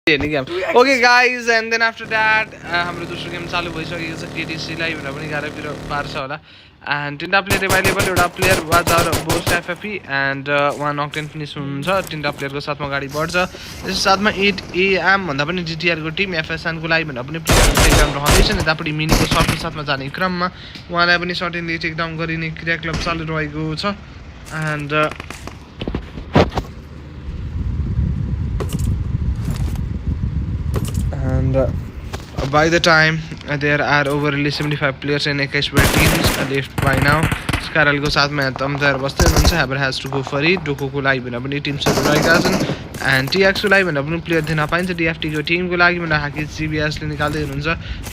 Okay guys, and then after that हाम्रो दोस्रो गेम चालु भइसकेको छ केटीसीलाई भनेर पनि गाह्रो पार्छ होला एन्ड तिनवटा प्लेयर एभाइलेबल एउटा player was our boost FFE and उहाँ नकटेन फिनिस हुनुहुन्छ तिनवटा प्लेयरको साथमा अगाडि बढ्छ त्यसको साथमा 8 AM भन्दा पनि जिटिआरको टिम एफएसएनको लागि भनेर पनि प्लेयर टेकडाउन रहँदैछन् यतापट्टि मिनीको सर्टको साथमा जाने क्रममा उहाँलाई पनि सर्टेनली टेकडाउन गरिने क्रिया क्लब चालु रहेको छ and by the time there are overly 75 players in Ekashwar teams left by now. Skaralko साथमा तमदार बस्दै हुनुहुन्छ Haber has to go for it. डोकोको लागि भनेर पनि टिम्सहरू रहेका छन् एन्ड टिएक्सको लागि भनेर पनि प्लेयर दिन पाइन्छ डिएफटीको टिमको लागि भनेर हाकिज सिबिएसले निकाल्दै हुनुहुन्छ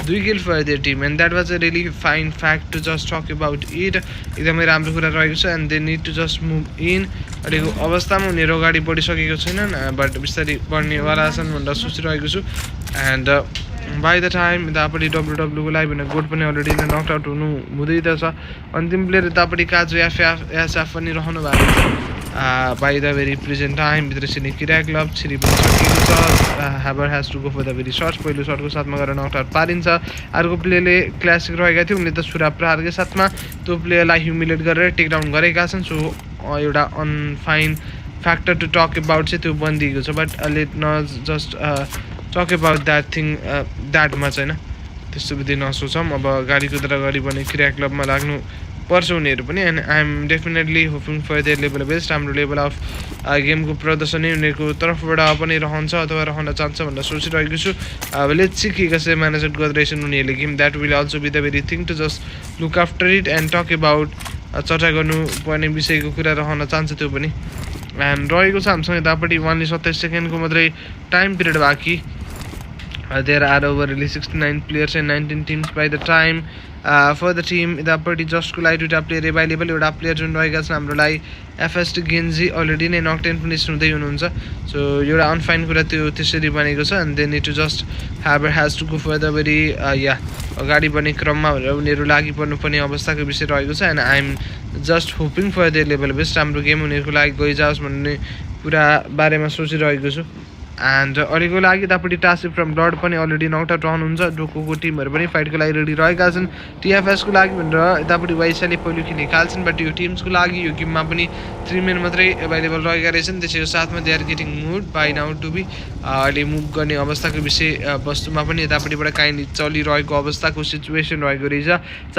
2 kill for their team and that was a really fine fact to just talk about it एकदमै राम्रो कुरा रहेको छ and they need to just move in अहिलेको अवस्थामा उनीहरू अगाडि बढिसकेको छैनन् बट बिस्तारै बढ्नेवाला छन् भनेर सोचिरहेको छु एन्ड by the time यतापट्टि डब्लुडब्लु को लागि भनेर गोड पनि अलरेडी नक आउट हुँदै त छ अन्तिम प्लेयर यतापट्टि काजु एसएफ पनि रहनु भएको छ by the very present time भित्र छिर्ने क्रिया क्लब छिरि पनि सकिएको छ Haber has to go for the very short पहिलो सर्टको साथमा गरेर नक आउट पारिन्छ अर्को प्लेयरले क्लासिक रहेका थियो उनले त सुरा प्रहारकै साथमा त्यो प्लेयरलाई ह्युमिलेट गरेर टेकडाउन गरेका छन् सो एउटा unfine factor to talk about चाहिँ त्यो बनिदिएको छ but let not just talk about that thing that much होइन त्यस्तो विधि नसोचौँ अब गाडी कुदेर अगाडि बढ्ने क्रिया क्लबमा लाग्नु पर्छ उनीहरू पनि and I am definitely hoping for their level best हाम्रो लेभल अफ गेमको प्रदर्शनै उनीहरूको तर्फबाट पनि रहन्छ अथवा रहन चाहन्छ भनेर सोचिरहेको छु लेट्स सी के कसरी म्यानेज गर्दैछन् उनीहरूले game that will also be the very thing to just look after it and talk about चर्चा गर्नुपर्ने विषयको कुरा रहन चाहन्छ त्यो पनि एन्ड रहेको छ हामीसँग यतापट्टि 127 सेकेन्डको मात्रै टाइम पिरियड बाँकी there are overly 69 players and 19 teams by the time for the team यतापट्टि जस्टको लागि दुईवटा प्लेयर एभाइलेबल एउटा प्लेयर जुन रहेका छन् हाम्रो लागि एफएसटी गेन्जी अलरेडी नै नकटेन फिनिस हुँदै हुनुहुन्छ सो एउटा अनफाइन कुरा त्यो त्यसरी बनेको छ and they need to just Haber has to go for the very अगाडि बढ्ने क्रममा भनेर उनीहरू लागि पर्नुपर्ने अवस्थाको विषय रहेको छ and I am just hoping for their level best हाम्रो गेम उनीहरूको लागि गइजाओस् भन्ने कुरा बारेमा सोचिरहेको छु एन्ड अहिलेको लागि यतापट्टि टासी फ्रम ब्लड पनि अलरेडी नक आउट रहनुहुन्छ डोकोको टिमहरू पनि फाइटको लागि रेडी रहेका छन् टिएफएसको लागि भनेर यतापट्टि वाइसाले पहिलो खेल निकाल्छन् बट यो टिम्सको लागि यो गेममा पनि 3 मेन मात्रै एभाइलेबल रहेका रहेछन् त्यसैको साथमा they are getting moved by now to be अहिले मुभ गर्ने अवस्थाको विषय वस्तुमा पनि यतापट्टिबाट काइन्डली चलिरहेको अवस्थाको सिचुएसन रहेको रहेछ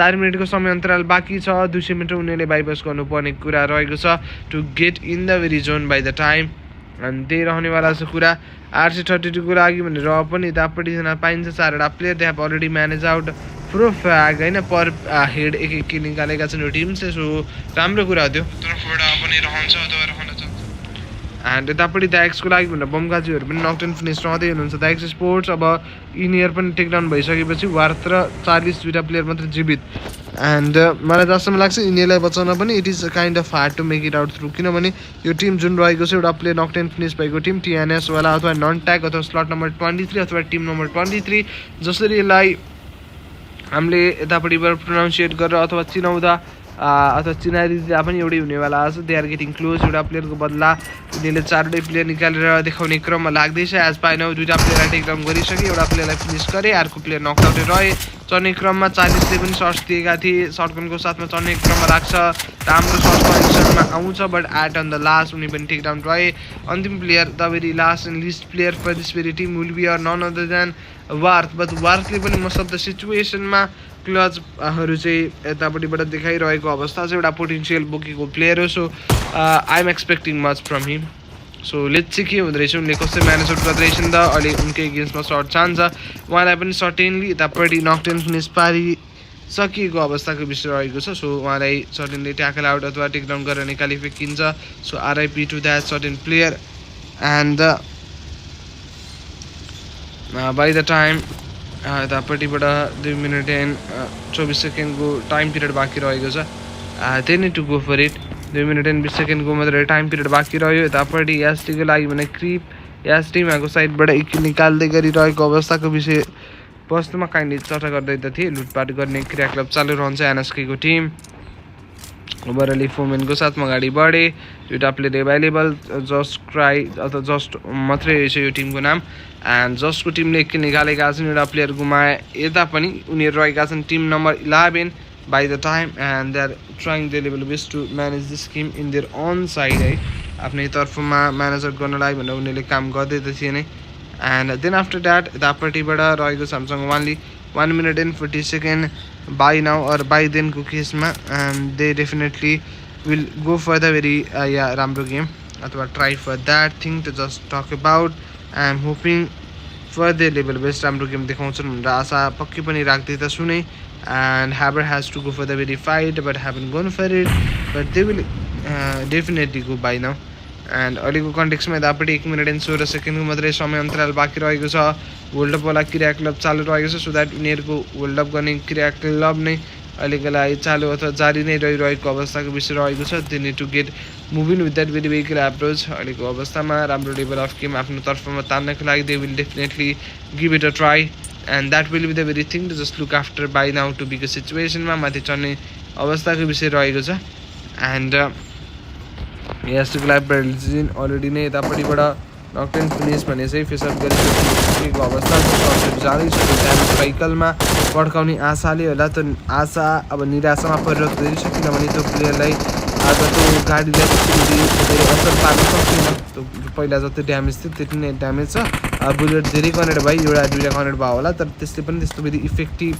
4 मिनटको समय अन्तराल बाँकी छ 200 मिटर उनीहरूले बाइपास गर्नुपर्ने कुरा रहेको छ to get in the very zone by the time अनि त्यही रहनेवाला छ कुरा RC32 को लागि भनेर पनि यतापट्टि जना पाइन्छ 4वटा player they have already manage out pro frag होइन पर हेड एक किल निकालेका छन् यो टिमले सो राम्रो कुरा हो त्यो तर्फबाट पनि रहन्छ अथवा रहन चाहन्छ एन्ड यतापट्टि दाइक्सको लागि भनेर बमकाजीहरू पनि नकटेन फिनिस रहँदै हुनुहुन्छ दाइक्स स्पोर्ट्स अब इनियर पनि टेकडाउन भइसकेपछि वार्थ र 40 दुईवटा प्लेयर मात्र जीवित एन्ड मलाई जसम्म लाग्छ यिनीहरूलाई बचाउन पनि it is kind of hard to make it out through किनभने यो टिम जुन रहेको छ एउटा प्लेयर नकटेन फिनिस भएको टिम टिएनएस वाला अथवा नन ट्याग अथवा स्लट नम्बर 23 अथवा टिम नम्बर 23 जसरी यसलाई हामीले यतापट्टिबाट प्रोनाउन्सिएट गरेर अथवा चिनाउँदा अथवा चिनारिदिँदा पनि एउटै हुनेवाला छ दे आर गेटिङ क्लोज एउटा प्लेयरको बदला उनीहरूले 4वटै प्लेयर निकालेर देखाउने क्रममा लाग्दैछ एज पाइ नाउ दुईवटा प्लेयरलाई टेकडाउन गरिसके एउटा प्लेयरलाई फिनिस गरे अर्को प्लेयर नकआउटै रहे चढ्ने क्रममा 40ले पनि सर्ट्स दिएका थिए सर्टगनको साथमा चढ्ने क्रममा लाग्छ राम्रो सर्ट कन्डिसनमा आउँछ but at on the last उनी पनि टेकडाउन रहे अन्तिम player the very last and list player for this very team will be none other than Warth but वार्थले पनि मोस्ट अफ द सिचुएसनमा क्लचहरू चाहिँ यतापट्टिबाट देखाइरहेको अवस्था छ एउटा पोटेन्सियल बोकेको प्लेयर हो so I am expecting much from him so let's see के हुँदो रहेछ उनले कसरी म्यानेज आउट गर्दैछन् त अहिले उनकै एगेन्स्टमा सर्ट चाहन्छ उहाँलाई पनि सर्टेनली यतापट्टि नकटेन फिनिस पारिसकिएको अवस्थाको विषय रहेको छ सो उहाँलाई सर्टेनली ट्याकल आउट अथवा टेकडाउन गरेर निकाली फेकिन्छ so RIP to that certain player and by the time यतापट्टिबाट 2 मिनट एन्ड 24 सेकेन्डको टाइम पिरियड बाँकी रहेको छ they need to go for it 2 minute and 20 सेकेन्डको मात्रै टाइम पिरियड बाँकी रह्यो यतापट्टि एसटीको लागि भने क्रिप एसटीमाको साइडबाट एक निकाल्दै गरिरहेको अवस्थाको विषय वस्तुमा काइन्डली चर्चा गर्दै त थिए लुटपाट गर्ने क्रियाकलाप चालु रहन्छ एनएसकेको टिम ओभरअली फोमेनको साथमा अगाडि बढे दुईवटा प्लेयर एभाइलेबल जस्ट क्राई अथवा जस्ट मात्रै रहेछ यो टिमको नाम एन्ड जसको टिमले किन निकालेका छन् एउटा प्लेयर गुमाए यता पनि उनीहरू रहेका छन् team number 11 by the time and they are trying the level best to manage this game in their on side है आफ्नै तर्फमा म्यानेजर गर्नलाई भनेर उनीहरूले काम गर्दै त थिए नै एन्ड देन आफ्टर द्याट यतापट्टिबाट रहेको छ हामीसँग only 1 minute and 40 seconds by now or by then को केसमा and they definitely will go for the very या राम्रो गेम अथवा try for that thing to just talk about I am hoping for the level best राम्रो game देखाउँछन् भनेर आशा पक्कै पनि राख्दै त छु नै and ह्याबर has to go for the very fight but haven't gone for it but they will definitely go by now and अहिलेको कन्टेक्समा यतापट्टि 1 minute and 16 सेकेन्डको मात्रै समय अन्तराल बाँकी रहेको छ वर्ल्ड कपवाला क्रियाकलाप चालु रहेको छ सो द्याट उनीहरूको वर्ल्ड कप गर्ने क्रियाकलाप नै अहिलेको लागि चालु अथवा जारी नै रहिरहेको अवस्थाको विषय रहेको छ they need to get moving with that very vehicle approach अहिलेको अवस्थामा राम्रो लेभल अफ गेम आफ्नो तर्फमा तान्नको लागि they will definitely give it a try and that will be the very thing to just look after by now to बिको सिचुएसनमा माथि चढ्ने अवस्थाको विषय रहेको छ एन्ड यस टु क्लाइब ब्राजिल अलरेडी नै यतापट्टिबाट नकटेन फिनिस भने चाहिँ फेसअप गरिसकेको अवस्था छ जाँदैछ ड्यामेज साइकलमा पड्काउने आशाले होला त आशा अब निराशामा परिणत गरिसक्यो किनभने त्यो प्लेयरलाई आज त्यो गाडीलाई धेरै असर पार्न सक्दैन त्यो पहिला जति ड्यामेज थियो त्यति नै ड्यामेज छ बुलेट धेरै कनेक्ट भयो एउटा दुईवटा कनेक्ट भयो होला तर त्यसले पनि त्यस्तो फेरि इफेक्टिभ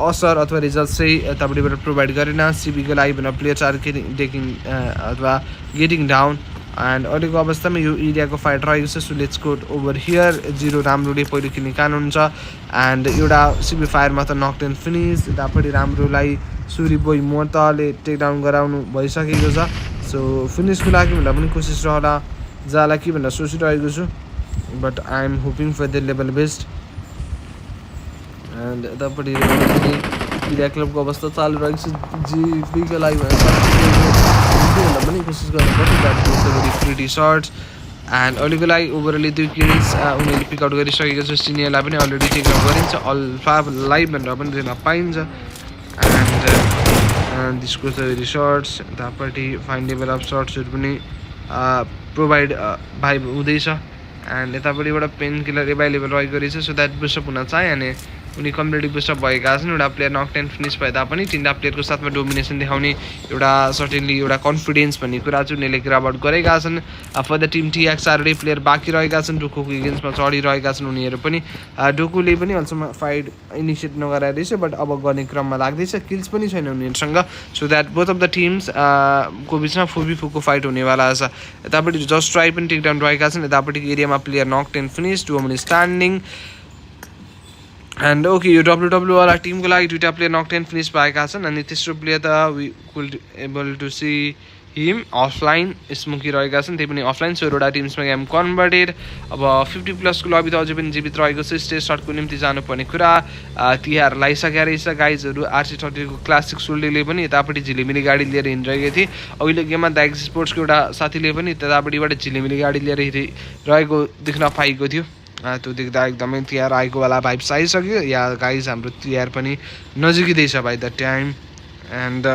असर अथवा रिजल्ट चाहिँ यतापट्टिबाट प्रोभाइड गरेन सिबीको लागि भनेर प्लेयर्स आर अथवा गेटिङ डाउन एन्ड अहिलेको अवस्थामा यो एरियाको फाइट रहेको छ so let's go over here 0 राम्रोले पहिलो किन्ने कानुन हुन्छ एन्ड एउटा सिबी फायरमा त नकटेन फिनिस यतापट्टि राम्रोलाई सुरी बोई मोर्ताले टेक डाउन गराउनु भइसकेको छ सो फिनिसको लागि भन्दा पनि कोसिस रहला जाला कि भनेर सोचिरहेको छु but I am hoping for the level best and यतापट्टि क्रिया क्लबको अवस्था चालु रहेको छ जिपीको लागि भन्दा पनि कोसिस गर्नुपर्छ that very pretty shots and अहिलेको लागि ओभरअली 2 किल्स उनीहरूले पिकआउट गरिसकेको छ सिनियरलाई पनि अलरेडी टेक डाउन गरिन्छ अल्फा लाइभ भनेर पनि देख्न पाइन्छ एन्ड दिसको छ भेरी सर्ट्स यतापट्टि फाइन लेभल अफ सर्ट्सहरू पनि प्रोभाइड हुँदैछ एन्ड यतापट्टिबाट पेन किलर एभाइलेबल रहेको रहेछ सो द्याट बुस्टअप हुन चाहे अनि उनी कम्प्लिटली बुस्टअप भएका छन् एउटा प्लेयर नकटेन फिनिस भए तापनि तिनवटा प्लेयरको साथमा डोमिनेसन देखाउने एउटा सर्टेनली एउटा कन्फिडेन्स भन्ने कुरा चाहिँ उनीहरूले ग्राब आउट गरेका छन् फर द टिम टिएक्स आरडे प्लेयर बाँकी रहेका छन् डोकोको एगेन्स्टमा चढिरहेका छन् उनीहरू पनि डोकोले पनि अहिलेसम्म फाइट इनिसिएट नगराइरहेछ बट अब गर्ने क्रममा लाग्दैछ किल्स पनि छैन उनीहरूसँग so that both of the teams को बिचमा फुको फाइट हुनेवाला छ यतापट्टि जस्ट ट्राई पनि टेक डाउन रहेका छन् यतापट्टिको एरियामा player नकटेन finish 2 minute standing and okay यो डब्लुडब्लुवाला टिमको लागि दुईवटा प्लेयर नकटेन फिनिस भएका छन् अनि तेस्रो प्लेयर त we could able to see him offline स्मुकी रहेका छन् त्यही पनि अफलाइन सो एउटा टिम्समा गेम कन्भर्टेड अब 50+ को लबी त अझै पनि जीवित रहेको छ स्टेज सर्टको निम्ति जानुपर्ने कुरा तिहार लगाइसकेको रहेछ गाइजहरू RC30 को क्लासिक सोल्डीले पनि यतापट्टि झिलिमिली गाडी लिएर हिँडिरहेको थिए अहिले गेममा दाइक स्पोर्ट्सको एउटा साथीले पनि त्यतापट्टिबाट झिलिमिली गाडी लिएर हिँडिरहेको देख्न पाएको थियो त्यो देख्दा एकदमै तिहार आएको वाला भाइब्स आइसक्यो या गाइज हाम्रो तिहार पनि नजिकै by the time and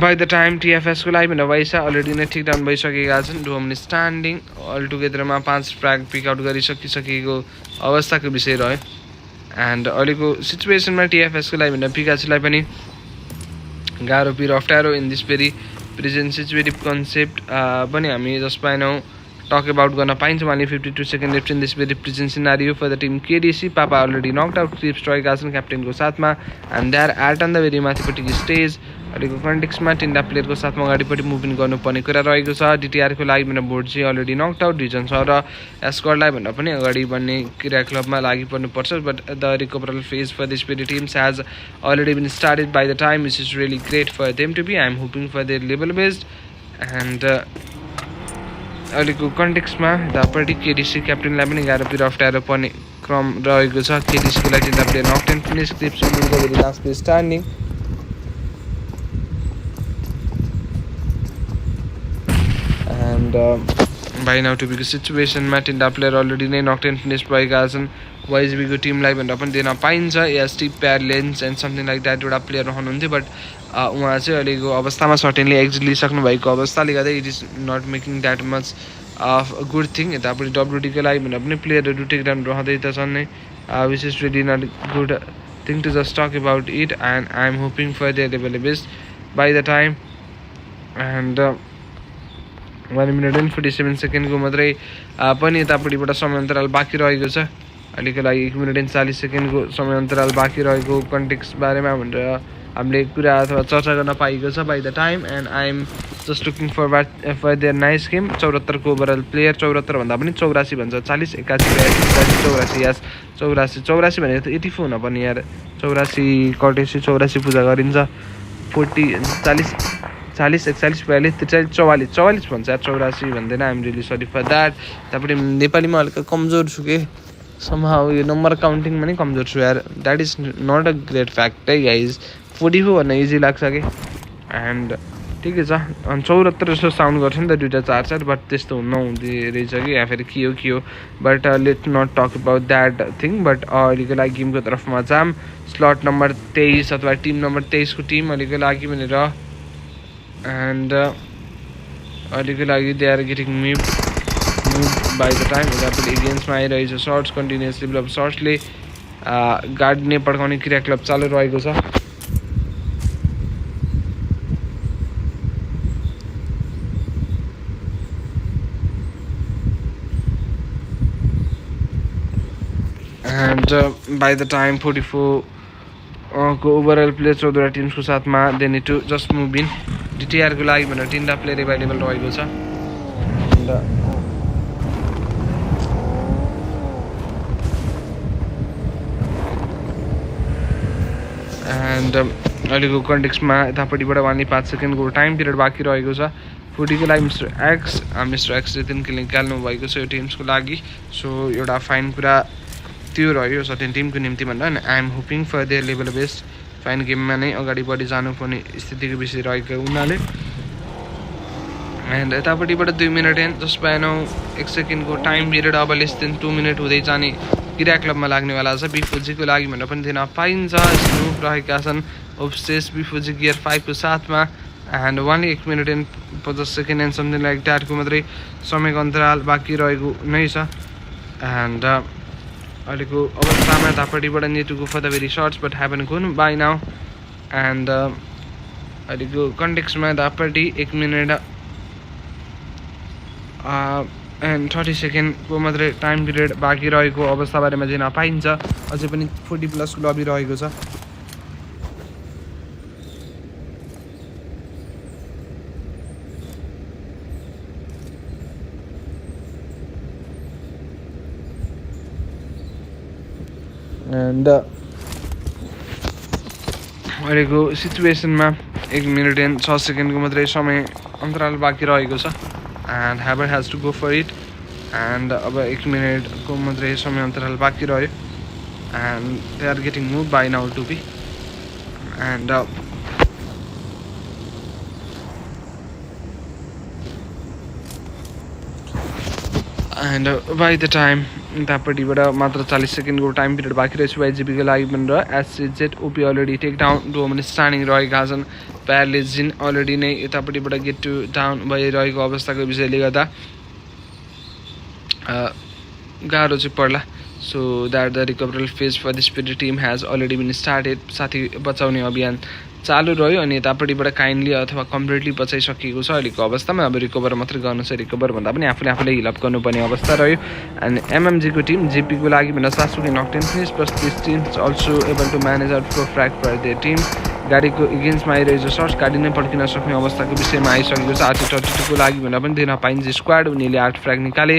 by the time टिएफएसको लागि भनेर भइसक्यो अलरेडी नै ठिक डाउन भइसकेका छन् डोमनी स्ट्यान्डिङ अल टुगेदरमा 5 फ्र्याग पिकआउट गरिसकिसकेको अवस्थाको विषय रह्यो एन्ड अहिलेको सिचुएसनमा टिएफएसको लागि भनेर पिकाचुलाई पनि गाह्रो पिर अप्ठ्यारो in this very present situative concept पनि हामी जस्ट पाएनौँ टक अबाउट गर्न पाइन्छ उहाँले 52 second left in this very present scenario for the team KDC Papa already knocked out clips रहेका छन् क्याप्टेनको साथमा and they are at on the very माथिपट्टिको स्टेज अहिलेको कन्टेक्समा तिनवटा प्लेयरको साथमा अगाडिपट्टि मुभिङ गर्नुपर्ने कुरा रहेको छ डिटिआरको लागि भनेर बोर्ड चाहिँ अलरेडी नकड आउट डिजन छ र एस्कर्डलाई भनेर पनि अगाडि बढ्ने क्रियाकलापमा लागि पर्नुपर्छ but the recovery phase for this very teams has already been started by the time which is really great for them to be I am hoping for their level based and अहिलेको कन्टेक्समा यतापट्टि केडिसी क्याप्टेनलाई पनि गाह्रो पिर अप्ठ्यारो पर्ने क्रम रहेको छ केडिसीको लागि तिनवटा player नकटेन finish clips last player standing and by now to be सिचुएसनमा तिनवटा प्लेयर अलरेडी नै नकटेन फिनिस भएका छन् वाइजिबीको टिमलाई भनेर पनि दिन पाइन्छ या स्टिभ प्यार lens and something like that एउटा प्लेयर रहनुहुन्थ्यो बट उहाँ चाहिँ अहिलेको अवस्थामा सर्टेनली एक्जिट लिइसक्नु भएको अवस्थाले गर्दा it is not making that much of good thing यतापट्टि डब्लुडीको लागि भनेर पनि प्लेयरहरू टेकडाउन रहँदै त छन् नै which is really not good thing to just talk about it and I am hoping for their level best by the time and 1 minute and 47 सेकेन्डको मात्रै पनि यतापट्टिबाट समय अन्तराल बाँकी रहेको छ अहिलेको लागि 1 minute and 40 सेकेन्डको समय अन्तराल बाँकी रहेको कन्टेक्स्ट बारेमा भनेर हामीले कुरा अथवा चर्चा गर्न पाएको छ by the time and I am just looking for their nice game 74 को ओभरअल प्लेयर 74 भन्दा पनि 84 भन्छ 40 81 82 84 यास 84 भनेको त 84 हुन पर्ने यार 84 कटेसी 84 पूजा गरिन्छ 40 40 41 42 43 44 44 भन्छ यार 84 भन्दैन I'm really sorry for that त्यहाँपट्टि नेपालीमा हल्का कमजोर छु के समहाउ यो नम्बर काउन्टिङमा नै कमजोर छु यार that is not a great fact है गाइज 44 भन्न इजी लाग्छ कि एन्ड ठिकै छ अनि 74 जस्तो साउन्ड गर्छ नि त दुइटा 4 बट त्यस्तो नहुँदै रहेछ कि या फेरि के हो but let not talk about that thing but अहिलेको लागि गेमको तर्फमा जाम स्लट नम्बर 23 अथवा टिम नम्बर 23 को टिम अहिलेको लागि भनेर एन्ड अहिलेको लागि they are getting move by the time यतापट्टि एगेन्स्टमा आइरहेछ सर्ट्स कन्टिन्युसली अब सर्ट्सले गार्डने पड्काउने क्रियाकलाप चालु रहेको छ एन्ड बाई द टाइम 44 को ओभरअल प्लेयर 14 टिम्सको साथमा they need to just move in डिटिआरको लागि भनेर 3टा प्लेयर एभाइलेबल रहेको छ एन्ड अहिलेको कन्टेक्स्टमा यतापट्टिबाट उहाँले 5 सेकेन्डको टाइम पिरियड बाँकी रहेको छ 40 को लागि मिस्टर एक्सले 3 किल निकाल्नु भएको छ यो टिम्सको लागि सो एउटा फाइन कुरा त्यो रह्यो सर्टेन टिमको निम्ति भन्दा I am hoping for their level best fine गेममा नै अगाडि बढी जानुपर्ने स्थितिको विषय रहेको हुनाले एन्ड यतापट्टिबाट 2 minute and just by now 1 सेकेन्डको टाइम पिरियड अब लेस देन 2 मिनट हुँदै जाने क्रियाकलापमा लाग्नेवाला छ बिफोजीको लागि भनेर पनि दिन पाइन्छ स्मुथ रहेका छन् ओब्सेस बिफोजी गियर 5 को साथमा एन्ड उहाँले 1 minute and 50 second and something like द्याटको मात्रै समयको अन्तराल बाँकी रहेको नै छ एन्ड अहिलेको अवस्थामा यतापट्टिबाट need to go for the very shirts but ह्यापन गुन बाई नाउ एन्ड अहिलेको कन्टेक्स्टमा यतापट्टि 1 मिनट एन्ड 30 सेकेन्डको मात्रै टाइम पिरियड बाँकी रहेको अवस्थाबारेमा दिन पाइन्छ अझै पनि 40+ लबी रहेको छ एन्ड अहिलेको सिचुएसनमा 1 मिनट एन्ड 6 सेकेन्डको मात्रै समय अन्तराल बाँकी रहेको छ and ह्याभर has to go for it and अब 1 मिनटको मात्रै समय अन्तराल बाँकी रह्यो and they are getting move by now to be and and by the time यतापट्टिबाट मात्र 40 सेकेन्डको टाइम पिरियड बाँकी रहेछ वाइजिबीको लागि भनेर SZ OP already take down domain standing रहेका छन् प्यारले जिन अलरेडी नै यतापट्टिबाट गेट टु डाउन भइरहेको अवस्थाको विषयले गर्दा गाह्रो चाहिँ पर्ला so that the recovery phase for this period team has already been started साथी बचाउने अभियान चालु रह्यो अनि यतापट्टिबाट काइन्डली अथवा कम्प्लिटली बचाइसकेको छ अहिलेको अवस्थामा अब रिकभर मात्रै गर्नु छ रिकभर भन्दा पनि आफूले हिलअप गर्नुपर्ने अवस्था रह्यो एन्ड एमएमजीको टिम जेपीको लागि भनेर Sasuke knocked and finish plus this teams also able to manage out for frag for their team गाडीको इगेन्स्टमा आइरहेको सर्ट्स गाडी नै पड्किन सक्ने अवस्थाको विषयमा आइसकेको छ RT32 को लागि भनेर पनि दिन पाइन्छ स्क्वाड उनीहरूले 8 फ्र्याग निकाले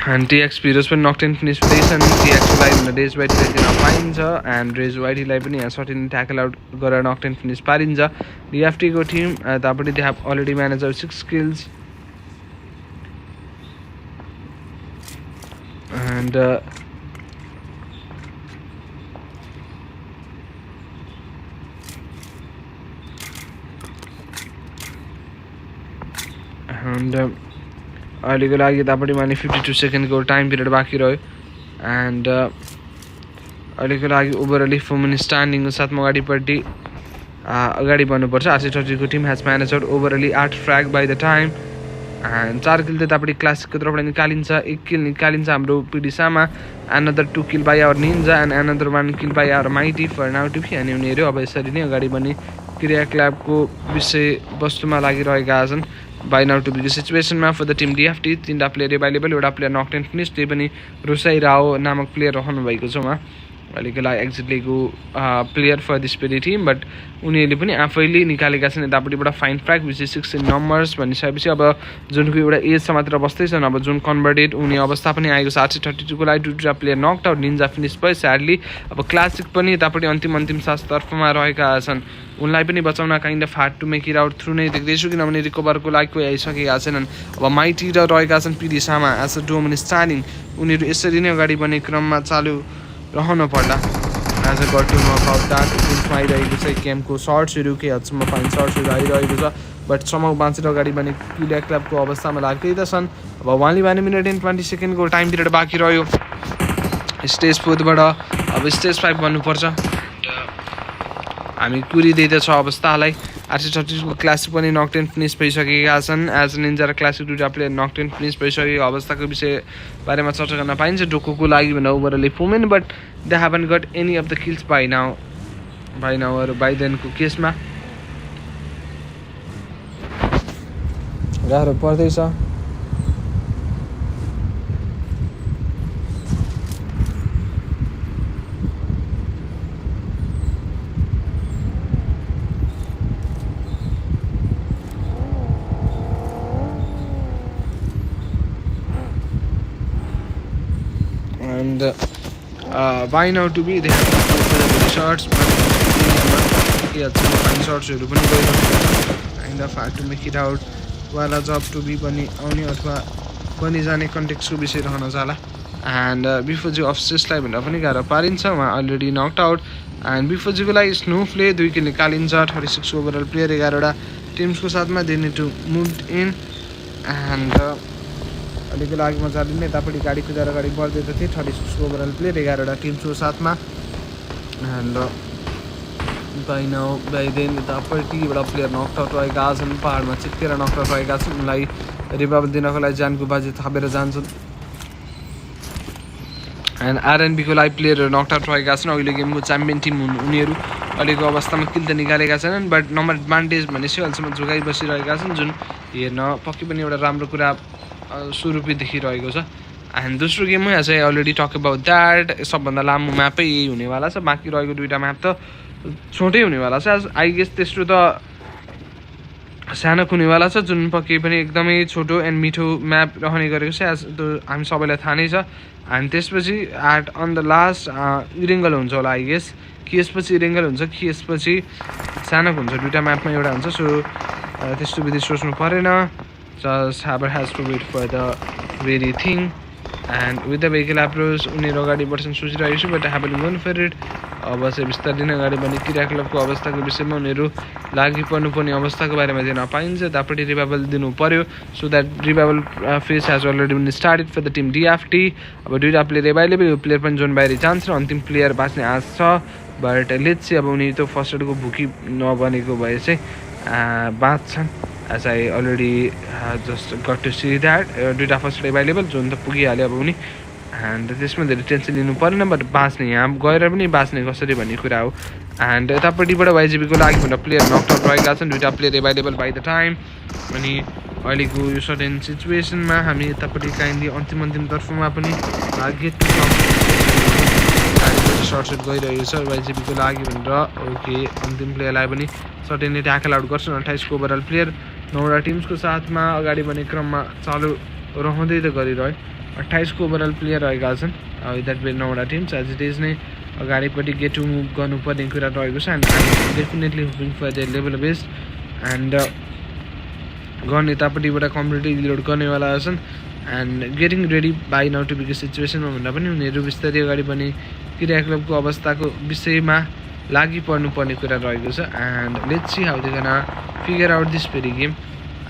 एन्ड टिएक्सपी रोज पनि नक्टेन फिनिस हुँदैछन् टिएक्सलाई भनेर रेज वाइटीलाई दिन पाइन्छ एन्ड रेज वाइटीलाई पनि यहाँ सर्टेन ट्याकल आउट गरेर नक्टेन फिनिस पारिन्छ डिएफटीको टिम यतापट्टि they have already manage out 6 kills and and अहिलेको लागि यतापट्टि माने 52 सेकेन्डको टाइम पिरियड बाँकी रह्यो एन्ड अहिलेको लागि ओभरअली वुमेन स्ट्यान्डिङको साथमा अगाडि बढ्नुपर्छ RC30 को team has manager overall 8 frag by the time and 4 kill त यतापट्टि क्लासिकको तर्फबाट निकालिन्छ 1 किल निकालिन्छ हाम्रो पिडिसामा another 2 kill by our ninja and another 1 kill by our mighty for now टिपी अनि उनीहरू अब यसरी नै अगाडि बढ्ने क्रियाकलापको विषयवस्तुमा लागिरहेका छन् बाई नाउ टु बी सिचुएसनमा for the team DFT 3 player available एउटा प्लेयर नक एन्ड फिनिस त्यही पनि रुसाई राओ नामक प्लेयर रहनु भएको छ उहाँ अहिलेको लागि एक्जिट लिएको player for this very team but उनीहरूले पनि आफैले निकालेका छन् यतापट्टिबाट fine frag which is 6 in numbers भनिसकेपछि अब जुनको एउटा एज मात्र बस्दैछन् अब जुन कन्भर्टेड हुने अवस्था पनि आएको छ RC32 को लागि 2 player knocked out ninja finish भयो स्याडली अब क्लासिक पनि यतापट्टि अन्तिम सासतर्फमा रहेका छन् उनलाई पनि बचाउन kind of hard to make it out through नै देख्दैछु किनभने रिकभरको लागि कोही आइसकेका छैनन् अब माइटी र रहेका छन् पिडिसामा एज अ डोमिन स्ट्यान्डिङ उनीहरू यसरी नै अगाडि बढ्ने क्रममा चालु रहन पर्ला as a got to know about that जुन आइरहेको छ गेमको सर्ट्सहरू केही हदसम्म फाइन सर्ट्सहरू आइरहेको छ बट समौ बाँचेर अगाडि बढ्ने क्लियर क्लबको अवस्थामा लाग्दै त छन् अब 1 मिनट एन्ड 20 सेकेन्डको टाइम पिरियड बाँकी रह्यो स्टेज 4बाट अब स्टेज 5 बन्नुपर्छ हामी कुरिँदै छ अवस्थालाई RC30 को क्लासिक पनि नक एन्ड फिनिस भइसकेका छन् एज निन्जा र classic 2 player knock and finish भइसकेको अवस्थाको विषय बारेमा चर्चा गर्न पाइन्छ डोकोको लागि भन्दा overall women but they haven't got any of the kills by now or by देनको केसमा गाह्रो पर्दैछ and by now to be they have the shots but yeah fine shotsहरू पनि गइरहेको kind of hard to make it out वाला जब to be पनि आउने अथवा पनि जाने कन्टेक्स्टको विषय रहन जाला एन्ड बिफोजी अफसेसलाई भन्दा पनि गाह्रो पारिन्छ उहाँ अलरेडी नक्ड आउट एन्ड बिफोजीको लागि स्नोफले 2 किल निकालिन्छ 36 ओभरअल प्लेयर 11वटा टिम्सको साथमा they need to move in and अहिलेको लागि मजाले नै यतापट्टि गाडी कुदाएर अगाडि बढ्दै त थिए 36 ओभरअल प्लेयर 11वटा टिम्सको साथमा एन्ड बाई देन यतापट्टि एउटा प्लेयर नक्ड आउट रहेका छन् पहाडमा चिप्केर नक्ड आउट रहेका छन् उनलाई रिभाइभल दिनको लागि जानको बाजी थापेर जान्छन् एन्ड RNB को लागि प्लेयरहरू नक्ड आउट रहेका छन् अघिल्लो गेमको च्याम्पियन टिम हुन् उनीहरू अहिलेको अवस्थामा किल त निकालेका छैनन् बट नम्बर एडभान्टेज भनेपछि अहिलेसम्म जोगाइ बसिरहेका छन् जुन हेर्न पक्कै पनि एउटा राम्रो कुरा स्वरूपी देखिरहेको छ एन्ड दोस्रो गेममै as I already talk about that सबभन्दा लामो म्यापै यही हुनेवाला छ बाँकी रहेको 2टा म्याप त छोटै हुनेवाला छ एज आई गेस तेस्रो त सानो हुनेवाला छ जुन पक्कै पनि एकदमै छोटो एन्ड मिठो म्याप रहने गरेको छ एज हामी सबैलाई थाहा नै छ एन्ड त्यसपछि एट अन द लास्ट इरेङ्गल हुन्छ होला आई गेस कि यसपछि इरेङ्गल हुन्छ कि यसपछि सानो हुन्छ 2टा म्यापमा एउटा हुन्छ सो त्यस्तो विधि सोच्नु परेन just Haber has to wait for the very thing and with the vehicle approach उनीहरू अगाडि बढ्छन् सोचिरहेको छु but Haber going for it अब चाहिँ बिस्तारै नै अगाडि बढ्ने क्रियाकलापको अवस्थाको विषयमा उनीहरू लागि पर्नुपर्ने अवस्थाको बारेमा दिन पाइन्छ त्यहाँपट्टि रिभाइभल दिनु पर्यो so that revival phase has already been started for the team DFT अब 2टा प्लेयर एभाइलेबल यो प्लेयर पनि जोन बाहिर जान्छ र अन्तिम प्लेयर बाँच्ने आश छ बट लेट्स सी अब उनीहरू त फर्स्ट एडको भुकी नबनेको भए चाहिँ बाँच्छन् as I already just got to see that 2टा फर्स्ट एभाइलेबल जुन त पुगिहाल्यो अब उनी एन्ड त्यसमा धेरै टेन्सन लिनु परेन बट बाँच्ने यहाँ गएर पनि बाँच्ने कसरी भन्ने कुरा हो एन्ड यतापट्टिबाट YGB को लागि भनेर प्लेयर नक्ड आउट रहेका छन् 2टा player available by the time अनि अहिलेको यो सर्टेन सिचुएसनमा हामी यतापट्टि काइन्डली अन्तिम तर्फमा पनि गेट सर्ट गइरहेको छ YGB को लागि भनेर ओके अन्तिम प्लेयरलाई पनि सर्टेनली ट्याकल आउट गर्छन् 28 को ओभरअल प्लेयर 9वटा टिम्सको साथमा अगाडि बढ्ने क्रममा चालु रहँदै त गरिरह्यो 28 को ओभरअल प्लेयर रहेका छन् द्याट बे 9वटा टिम्स एज इट इज नै अगाडिपट्टि गेट टु मुभ गर्नुपर्ने कुरा रहेको छ and definitely hoping for the level best and gun यतापट्टिबाट कम्प्लिटली रिलोड गर्नेवाला छन् and getting ready by now to big सिचुएसनमा भन्दा पनि उनीहरू बिस्तारै अगाडि बढ्ने क्रियाकलापको अवस्थाको विषयमा लागि पर्नुपर्ने कुरा रहेको छ and let's see how they gonna figure out this very game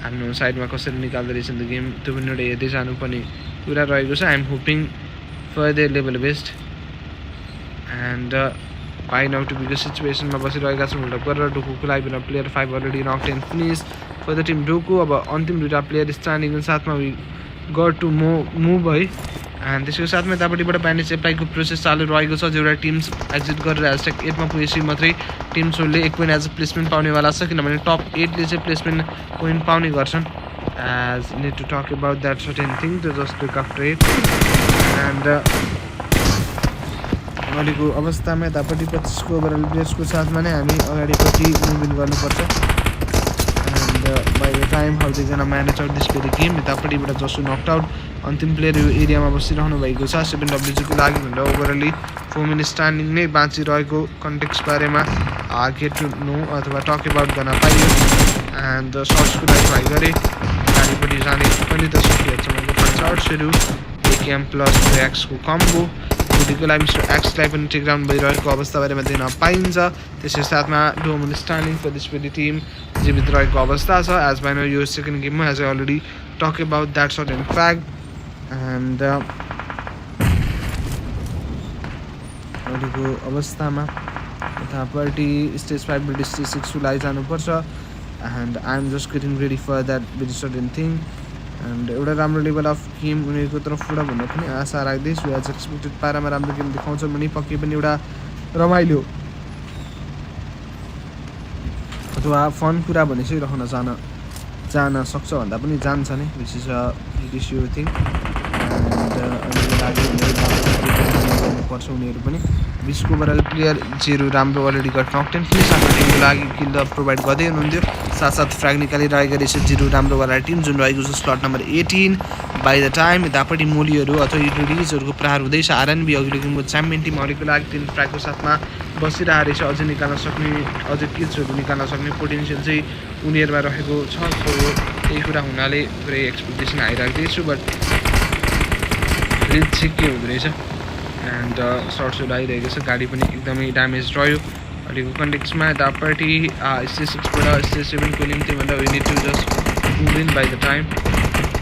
आफ्नो साइडमा कसरी निकाल्दै रहेछन् त गेम त्यो पनि एउटा हेर्दै जानुपर्ने कुरा रहेको छ. I'm hoping for the level best and by now to बिको सिचुएसनमा बसिरहेका छौँ. होल्डअप गरेर डोकुको लागि player 5 already knock 10 finish for the team डोकु. अब अन्तिम दुईवटा प्लेयर स्ट्यान्डिङको साथमा वी गट टु मुभ है. एन्ड त्यसको साथमा यतापट्टिबाट ब्यान्डेज एप्लाईको प्रोसेस चालु रहेको छ. एउटा टिम्स एक्जिट गरेर ह्यासट्याग 8मा पुगेपछि मात्रै टिम्सहरूले 1 पोइन्ट एज अ प्लेसमेन्ट पाउनेवाला छ, किनभने टप 8ले चाहिँ प्लेसमेन्ट पोइन्ट पाउने गर्छन्. As need to talk about that certain thing to just look after it. And अहिलेको अवस्थामा यतापट्टि 25 ओभरअल प्लेयर्सको साथमा नै हामी अगाडिपट्टि मुभमेन्ट गर्नुपर्छ. And by the time how they gonna manage out this very game. यतापट्टिबाट जसो नक्ड आउट अन्तिम प्लेयर यो एरियामा बसिरहनु भएको छ 7WG को लागि भनेर ओभरअली 4 मिनट स्ट्यान्डिङ नै बाँचिरहेको कन्टेक्स्ट बारेमा गेट टु नो अथवा टक अबाउट गर्न पाइयो. एन्ड सर्ट्सको लागि ट्राई गरेँ, गाडीपट्टि जाने पनि त सकिएको छ. मैले 5 सर्ट्सहरू एकेएम प्लस एक्सको कम्बो को लागि मिस्टर एक्सलाई पनि टेक डाउन भइरहेको अवस्था बारेमा दिन पाइन्छ. त्यसै साथमा domain standing for this very team जीवित रहेको अवस्था छ. एज बाई नो यो सेकेन्ड गेममा as I already talk about that short and fact. And अहिलेको अवस्थामा यतापट्टि स्टेज 5बाट स्टेज 6 को लागि जानुपर्छ. And I am just getting ready for that very certain thing. And एउटा राम्रो लेभल अफ गेम उनीहरूको तर्फबाट भन्ने पनि आशा राख्दैछु. एज एक्सपेक्टेड पारामा राम्रो गेम देखाउँछ भने पक्कै पनि एउटा रमाइलो अथवा फन कुरा भने चाहिँ रहन जान सक्छ भन्दा पनि जान्छ नै, which is a very sure thing. And अहिलेको लागि गर्नुपर्छ उनीहरू पनि. 20 ओभरअल प्लेयर 0 राम्रो अलरेडी गट नक 10 फिनिस आफ्नो टिमको लागि किल द प्रोभाइड गर्दै हुनुहुन्थ्यो. साथसाथ फ्र्याग निकालिरहेको रहेछ 0 राम्रोवाला टिम जुन रहेको छ slot number 18. By the time यतापट्टि मोलीहरू अथवा युटिलिटिजहरूको प्रहार हुँदैछ. आरएनबी अघिल्लो गेमको च्याम्पियन टिम अहिलेको लागि 3 फ्र्यागको साथमा बसिरहेको रहेछ. अझै निकाल्न सक्ने अझै किल्सहरू निकाल्न सक्ने पोटेन्सियल चाहिँ उनीहरूमा रहेको छ. सो त्यही कुरा हुनाले पुरै एक्सपेक्टेसन हाइराख्दैछु, बट रिच चाहिँ के हुँदो रहेछ. एन्ड सर्ट्सहरू आइरहेको छ, गाडी पनि एकदमै ड्यामेज रह्यो अहिलेको कन्टेक्समा. यतापट्टि स्टेज 6बाट स्टेज 7को निम्ति भन्दा we need to just move in by the time.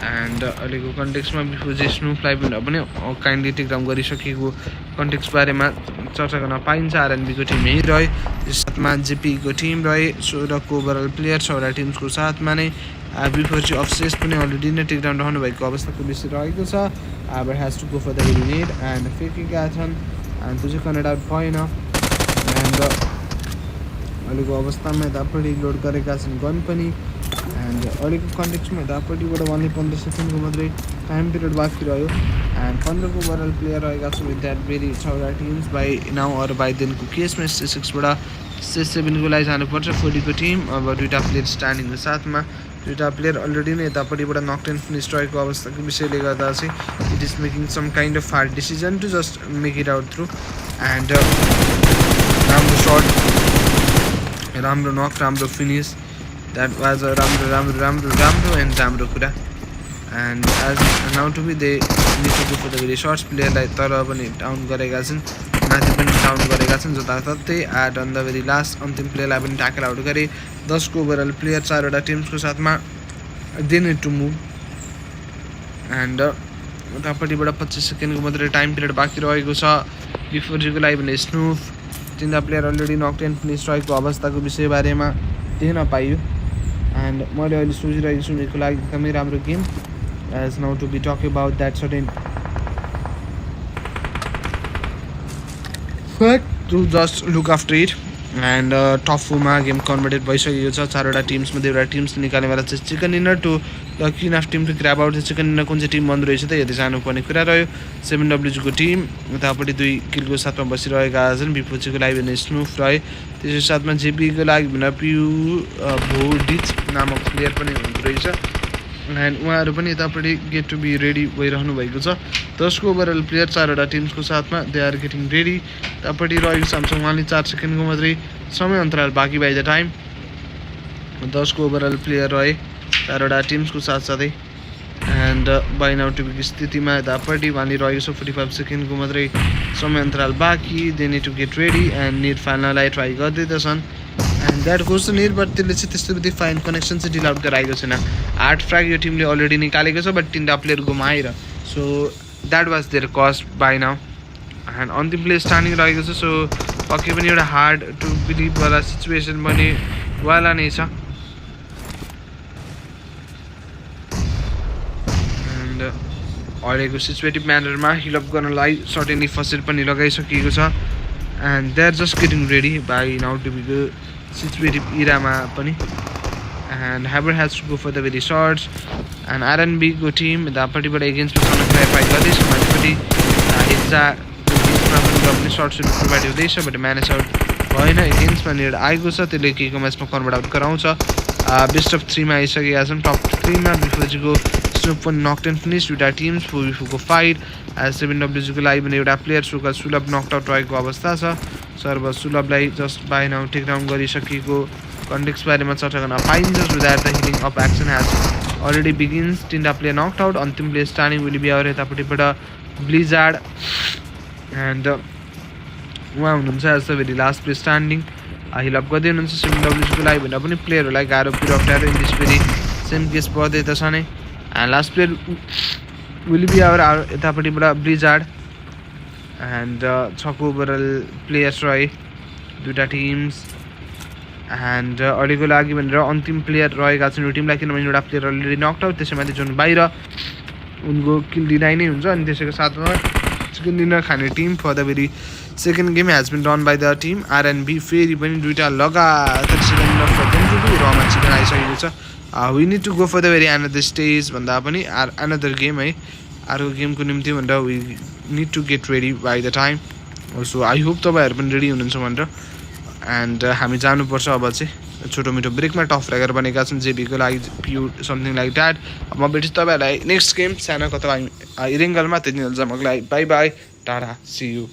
And अहिलेको कन्टेक्समा बिफोर जे स्नुफलाई पनि काइन्डली टेक डाउन गरिसकेको कन्टेक्स्ट बारेमा चर्चा गर्न पाइन्छ. आरएनबीको टिम यही रह्यो, त्यस साथमा जेपीको टिम रहे 16 ओभरअल प्लेयर 6 टिम्सको साथमा नै. बिफोर चाहिँ अफसेस पनि अलरेडी नै टेक डाउन रहनु भएको अवस्थाको विषय रहेको छ. But has to go for the eliminate and फेकेका छन् एन्ड त्यो चाहिँ कनेक्ट आउट भएन. एन्ड अहिलेको अवस्थामा यतापट्टि लोड गरेका छन् गन पनि. एन्ड अहिलेको कन्टेक्समा यतापट्टिबाट 15 सेकेन्डको मात्रै टाइम पिरियड बाँकी रह्यो. एन्ड 15 ओभरअल प्लेयर रहेका छन् with that very 6 teams. By now or by देनको केसमा स्टेज 6बाट स्टेज 7को लागि जानुपर्छ 40को टिम. अब 2टा प्लेयर स्ट्यान्डिङको साथमा 2टा प्लेयर अलरेडी नै यतापट्टिबाट नक 10 फिनिस रहेको अवस्थाको विषयले गर्दा चाहिँ it is making some kind of hard decision to just make it out through. And राम्रो सर्ट, राम्रो नक, राम्रो फिनिस, द्याट वाज अ राम्रो एन्ड राम्रो कुरा. And as now to be they need to go for the very shots. प्लेयरलाई तर पनि down गरेका छन्, माथि पनि डाउन गरेका छन् जताततै. At on the very last अन्तिम प्लेयरलाई पनि ट्याकल आउट गरे. 10 ओभरअल प्लेयर 4 टिम्सको साथमा they need to move. And उतापट्टिबाट 25 सेकेन्डको मात्रै टाइम पिरियड बाँकी रहेको छ बिफोर जीको लागि भने snuff 3 player already knock 10 finish रहेको अवस्थाको विषय बारेमा देख्न पाइयो. एन्ड मैले अहिले सोचिरहेको छु उनीहरूको लागि एकदमै राम्रो game. As now to be talk about that certain to just look after it. And top 4मा गेम कन्भर्टेड भइसकेको छ. 4 टिम्समध्ये एउटा टिम्स निकाल्नेवाला चाहिँ chicken dinner to the queen of team to grab out. Chicken dinner कुन चाहिँ team बन्द रहेछ त हेर्दै जानुपर्ने कुरा रह्यो. 7WGको टिम उतापट्टि 2 किलको साथमा बसिरहेका छन्. बिपोचीको लागि भने स्नुफ रहे, त्यसको साथमा जेपीको लागि भने पियु भोडिच नामक प्लेयर पनि हुँदो रहेछ. एन्ड उहाँहरू पनि यतापट्टि गेट टु बी रेडी भइरहनु भएको छ. 10 ओभरअल प्लेयर 4 टिम्सको साथमा दे आर गेटिङ रेडी. यतापट्टि रहेको सामसँग उहाँले 4 सेकेन्डको मात्रै समय अन्तराल बाँकी by the time. 10 overall player रहे 4 टिम्सको साथसाथै. एन्ड बाई नाउ टिपीको स्थितिमा यतापट्टि उहाँले रहेको छ 45 सेकेन्डको मात्रै समय अन्तराल बाँकी. They need to get ready and need फाल्नलाई ट्राई गर्दैछन्. And that goes to near but त्यसले चाहिँ त्यस्तो बित्तिकै फाइन कनेक्सन चाहिँ डिल आउट गराएको छैन 8 फ्र्याग यो टिमले अलरेडी निकालेको छ बट 3टा प्लेयर गुमाएर so that was their cost by now and अन्तिम प्लेयर स्ट्यान्डिङ रहेको छ सो पक्कै पनि एउटा हार्ड टु बिलिभवाला सिचुएसन बनेवाला नै छ एन्ड अहिलेको सिचुएटिभ म्यानरमा हिलअप गर्नलाई सर्टेनली फर्स्ट पनि लगाइसकिएको छ and they are just getting ready by now to be the situative इरामा पनि and Haber has to go for the very shots and आरएनबीको टिम यतापट्टिबाट एगेन्स्टमा फाइट गर्दैछ माथिपट्टि हिज्जा हिजमा पनि सर्ट्सहरू प्रोभाइड हुँदैछ बट म्यानेज आउट भएन एगेन्स्टमा निर आएको छ त्यसले केको म्याचमा कन्भर्ट आउट गराउँछ बेस्ट अफ 3मा आइसकेका छन् टप 3मा बिफोरजीको स्नुप पनि नक्ट एन्ड फिनिस दुईवटा टिम्स बिफोरको फाइट 7डब्लुजीको लागि पनि एउटा प्लेयर सुलभ नक्ट आउट रहेको अवस्था छ सर्व सुलभलाई just by now take down गरिसकेको कन्टेक्स बारेमा चर्चा गर्न पाइन्छ so that the healing of action has already begins 3टा प्लेयर नक्ट आउट अन्तिम player starting will be our यतापट्टिबाट ब्लिजार्ड एन्ड उहाँ हुनुहुन्छ as the very last player standing heal up गर्दै हुनुहुन्छ 7डब्लुजीको लागि भनेर पनि प्लेयरहरूलाई गाह्रो पिर अप्ठ्यारो इन दिस फेरि सेम केस पर्दै त छ नै and last player will be our यतापट्टिबाट ब्लिजार्ड एन्ड 6को ओभरअल प्लेयर्स रहे दुईवटा टिम्स एन्ड अहिलेको लागि भनेर अन्तिम प्लेयर रहेका छन् यो टिमलाई किनभने एउटा प्लेयर अलरेडी नक्ट आउट त्यसैमाथि जुन बाहिर उनको किल डिनाइ नै हुन्छ अनि त्यसैको साथमा चिकन डिनर खाने team for the very second game has been run by the team RNB फेरि पनि दुईवटा लगातार चिकन डिनर रमा चिकन आइसकेको छ we need to go for the very another stage भन्दा पनि एनदर गेम है अर्को गेमको निम्ति भनेर we need to get ready by the time so I hope तपाईँहरू पनि रेडी हुनुहुन्छ भनेर एन्ड हामी जानुपर्छ अब चाहिँ छोटो मिठो ब्रेकमा टफ फ्र्यागर बनेका छन् जेबीको लागि पियु समथिङ लाइक द्याट म भेट्छु तपाईँहरूलाई नेक्स्ट गेम सानो कता इरेङ्गलमा त्यति बेलासम्मको लागि bye bye tata see you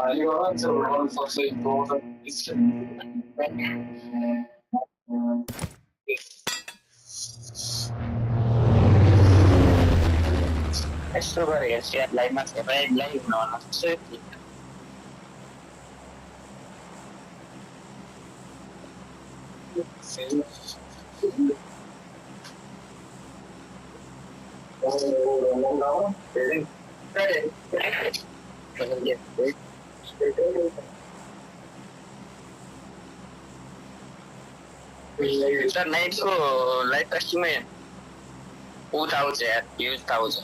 sir नाइटको लाइभ कास्टिङमै ऊ त आउँछ यार भ्युज त आउँछ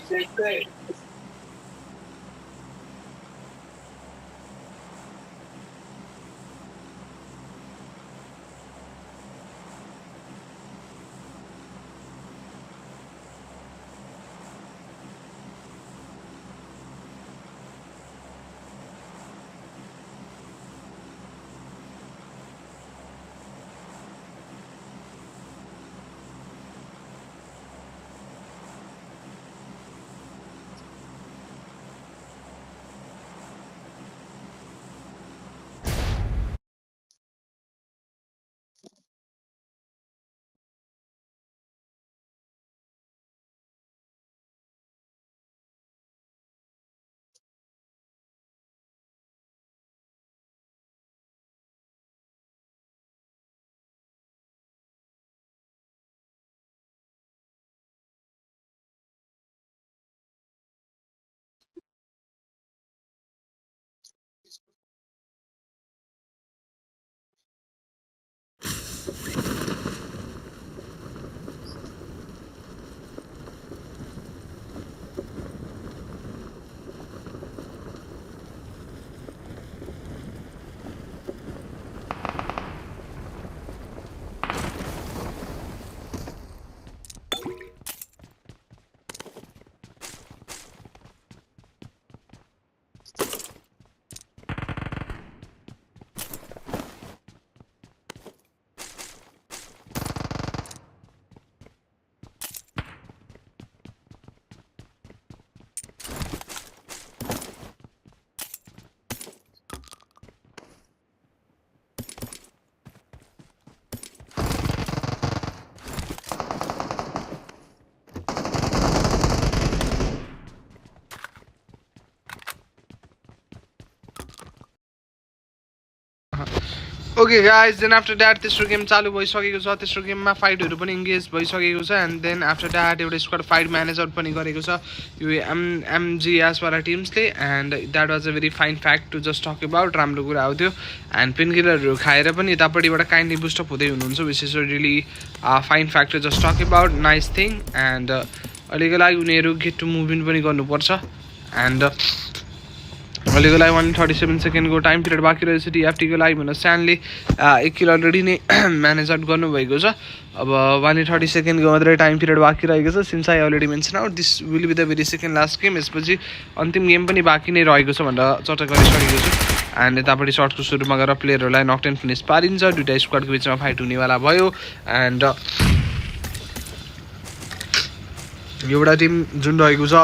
Okay guys, then after that तेस्रो गेम चालु भइसकेको छ. तेस्रो गेममा फाइटहरू पनि इन्गेज भइसकेको छ. एन्ड देन आफ्टर द्याट एउटा स्क्वाड फाइट म्यानेज आउट पनि गरेको छ यो एमजिएसवाला टिम्सले. And that was a very fine fact to just talk about. राम्रो कुरा हो त्यो. एन्ड पेनकिलरहरू खाएर पनि यतापट्टिबाट काइन्डली बुस्टअप हुँदै हुनुहुन्छ, which is really fine fact to just talk about. Nice thing. And अहिलेको लागि उनीहरू गेट टु मुभ इन पनि गर्नुपर्छ. एन्ड अहिलेको लागि 137 सेकेन्डको टाइम पिरियड बाँकी रहेछ टिएफटीको लागि भनेर स्यानले 1 किल अलरेडी नै म्यानेज आउट गर्नुभएको छ. अब 130 सेकेन्डको मात्रै टाइम पिरियड बाँकी रहेको छ. Since I already mention out this will be the very second last game. यसपछि अन्तिम गेम पनि बाँकी नै रहेको छ भनेर चर्चा गरिसकेको छु. एन्ड यतापट्टि सर्टको सुरुमा गएर प्लेयरहरूलाई नकटेन फिनिस पारिन्छ. दुइटा स्क्वाडको बिचमा फाइट हुनेवाला भयो. एन्ड एउटा टिम जुन रहेको छ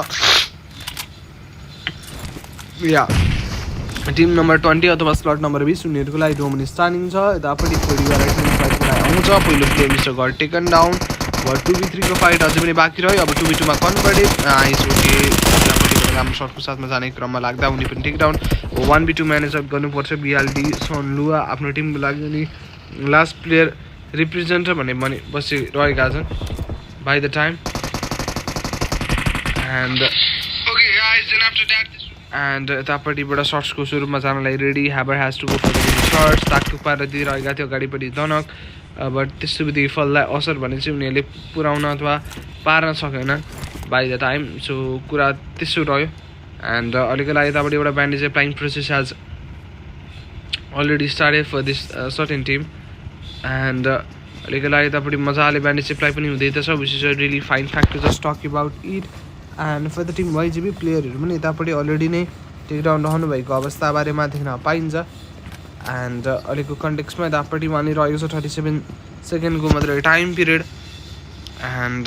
या टिम नम्बर 20 अथवा स्लट नम्बर 20 उनीहरूको लागि डोमिन स्टार्निङ छ. यतापट्टि खोरीवाला टिम फाइटको लागि आउँछ. पहिलो player mister got taken down. 2v3 को फाइट अझै पनि बाँकी रह्यो. अब 2v2 मा कन्भर्टेड आइस ओके. यतापट्टिबाट राम्रो सर्टको साथमा जाने क्रममा लाग्दा उनी पनि take down. 1v2 manage out गर्नुपर्छ. बिआलडी सोनलुवा आफ्नो टिमको लागि अनि लास्ट प्लेयर रिप्रेजेन्टर भन्ने बसिरहेका छन् by the time. And okay guys then after that and यतापट्टिबाट सर्ट्सको सुरुमा जानलाई ready. Haber has to go for the shots. ताकतुक पारेर दिइरहेका थियो अगाडिपट्टि दनक. बट त्यस्तो बित्तिकै फललाई असर भने चाहिँ उनीहरूले पुऱ्याउन अथवा पार्न सकेन बाई द टाइम. सो कुरा त्यसो रह्यो. एन्ड अहिलेको लागि यतापट्टि एउटा bandage applying process has already started for this certain team. And अहिलेको लागि यतापट्टि मजाले ब्यान्डेज एप्लाई पनि हुँदैछ, which is a really fine fact to just talk about it. And for the team वाइजिबी प्लेयरहरू पनि यतापट्टि अलरेडी नै टेकडाउन रहनु भएको अवस्थाबारेमा देख्न पाइन्छ. एन्ड अहिलेको कन्टेक्समा यतापट्टि वहाँनिर रहेको छ 37 सेकेन्डको मात्रै टाइम पिरियड. एन्ड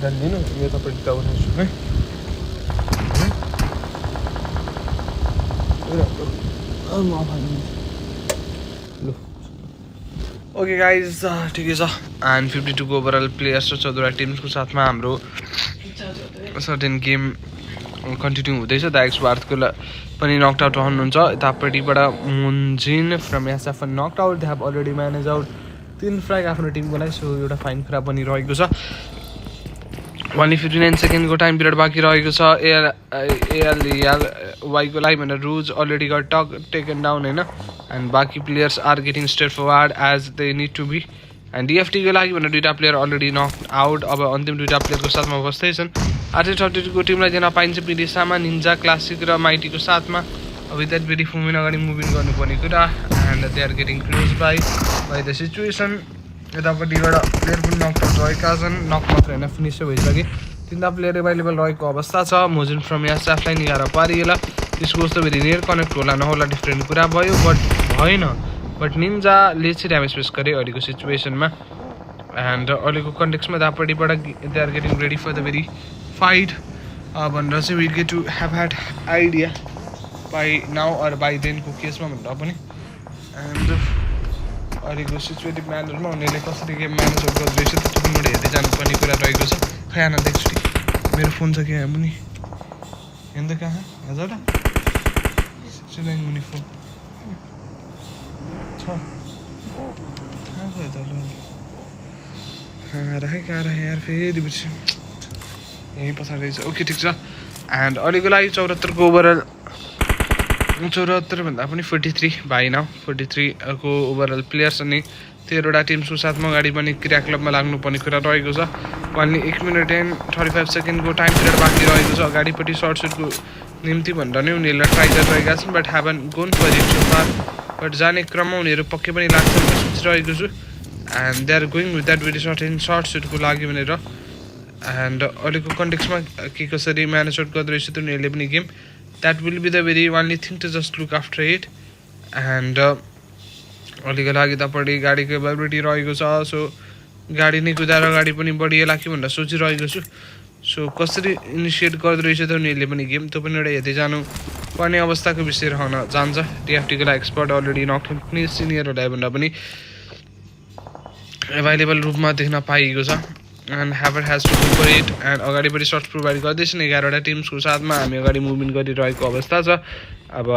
यतापट्टि लिनु यतापट्टि त उठाउँछु है ल ओके गाइज ठिकै छ एन्ड 52 को ओभरअल प्लेयर्स छ 14 टिम्सको साथमा हाम्रो सर्टेन गेम कन्टिन्यू हुँदैछ द एक्सवार्थको पनि नकड आउट रहनुहुन्छ यतापट्टिबाट मुन्जिन from SF knocked out they have already manage out 3 frag आफ्नो टिमको लागि सो एउटा फाइन कुरा पनि रहेको छ 59 सेकेन्डको टाइम पिरियड बाँकी रहेको छ वाईको लागि भनेर रुज अलरेडी गट टेकन डाउन होइन एन्ड बाँकी players are getting straight forward as they need to be and डिएफटीको लागि भनेर 2टा प्लेयर अलरेडी नक आउट अब अन्तिम 2टा प्लेयरको साथमा बस्दैछन् आर32को टिमलाई दिन पाइन्छ पिडिसामा निन्जा क्लासिक र माइटीको साथमा विथ द्याट भेरी फुमिन अगाडि मुभिङ गर्नुपर्ने कुरा and they are getting close by the situation यतापट्टिबाट प्लेयर पनि नक आउट रहेका छन् नक मात्र होइन फिनिसै भइसके 3टा प्लेयर एभाइलेबल रहेको अवस्था छ मोजिन फ्रम एसएफलाई निगाएर पारिएला त्यसको जस्तो फेरि नियर कनेक्ट होला नहोला डिफ्रेन्ट कुरा भयो बट भएन बट निन्जाले चाहिँ ड्यामेज फेस गरे अहिलेको सिचुएसनमा एन्ड अहिलेको कन्टेक्समा यतापट्टिबाट they are getting ready for the very fight भनेर चाहिँ we get to have had idea by now or by देनको केसमा भन्दा पनि एन्ड अहिलेको सिचुएटिभ म्यानरमा उनीहरूले कसरी गेम म्यानेज गर्दैछ त्यो पनि मैले हेर्दै जानुपर्ने कुरा रहेको छ खै आनन्द एकचोटि मेरो फोन छ कि यहाँ पनि हेर्दा कहाँ हजुर सिलाइन मुनि फोन छ कहाँ गयो त ल राखेँ कहाँ राखेँ यार फेरि बिर्स्यो यहीँ पछाडि रहेछ ओके ठिक छ एन्ड अहिलेको लागि 74को ओभरअल 74 भन्दा पनि 43 भाइ नाउ 43 को ओभरअल प्लेयर्स अनि 13वटा टिम्सको साथमा अगाडि पनि क्रिया क्लबमा लाग्नुपर्ने कुरा रहेको छ वानली 1 मिनट एन्ड 35 सेकेन्डको टाइम पिरियड बाँकी रहेको छ अगाडिपट्टि सर्ट सुटको निम्ति भनेर नै उनीहरूलाई ट्राई गरिरहेका छन् but haven't gone for it so far but जाने क्रममा उनीहरू पक्कै पनि लाग्छ भनेर सोचिरहेको छु and they are going with that very shot and shot सुटको लागि भनेर एन्ड अहिलेको कन्टेक्समा के कसरी म्यानेज आउट गर्दो रहेछ त उनीहरूले पनि game that will be the very only thing to just look after it and अहिलेको लागि तपाईँले गाडीको एभाइलिटी रहेको छ सो गाडी नै कुदाएर अगाडि पनि बढिएला कि भनेर सोचिरहेको छु सो कसरी इनिसिएट गर्दो रहेछ त उनीहरूले पनि गेम त्यो पनि एउटा हेर्दै जानु पर्ने अवस्थाको विषय रहन जान्छ डिएफटीको लागि एक्सपर्ट अलरेडी नक्ने सिनियरहरूलाई भन्दा पनि एभाइलेबल रूपमा देख्न पाइएको छ and ह्याभर has to go for it and अगाडिपट्टि सर्ट प्रोभाइड गर्दैछन् 11वटा टिम्सको साथमा हामी अगाडि मुभमेन्ट गरिरहेको अवस्था छ अब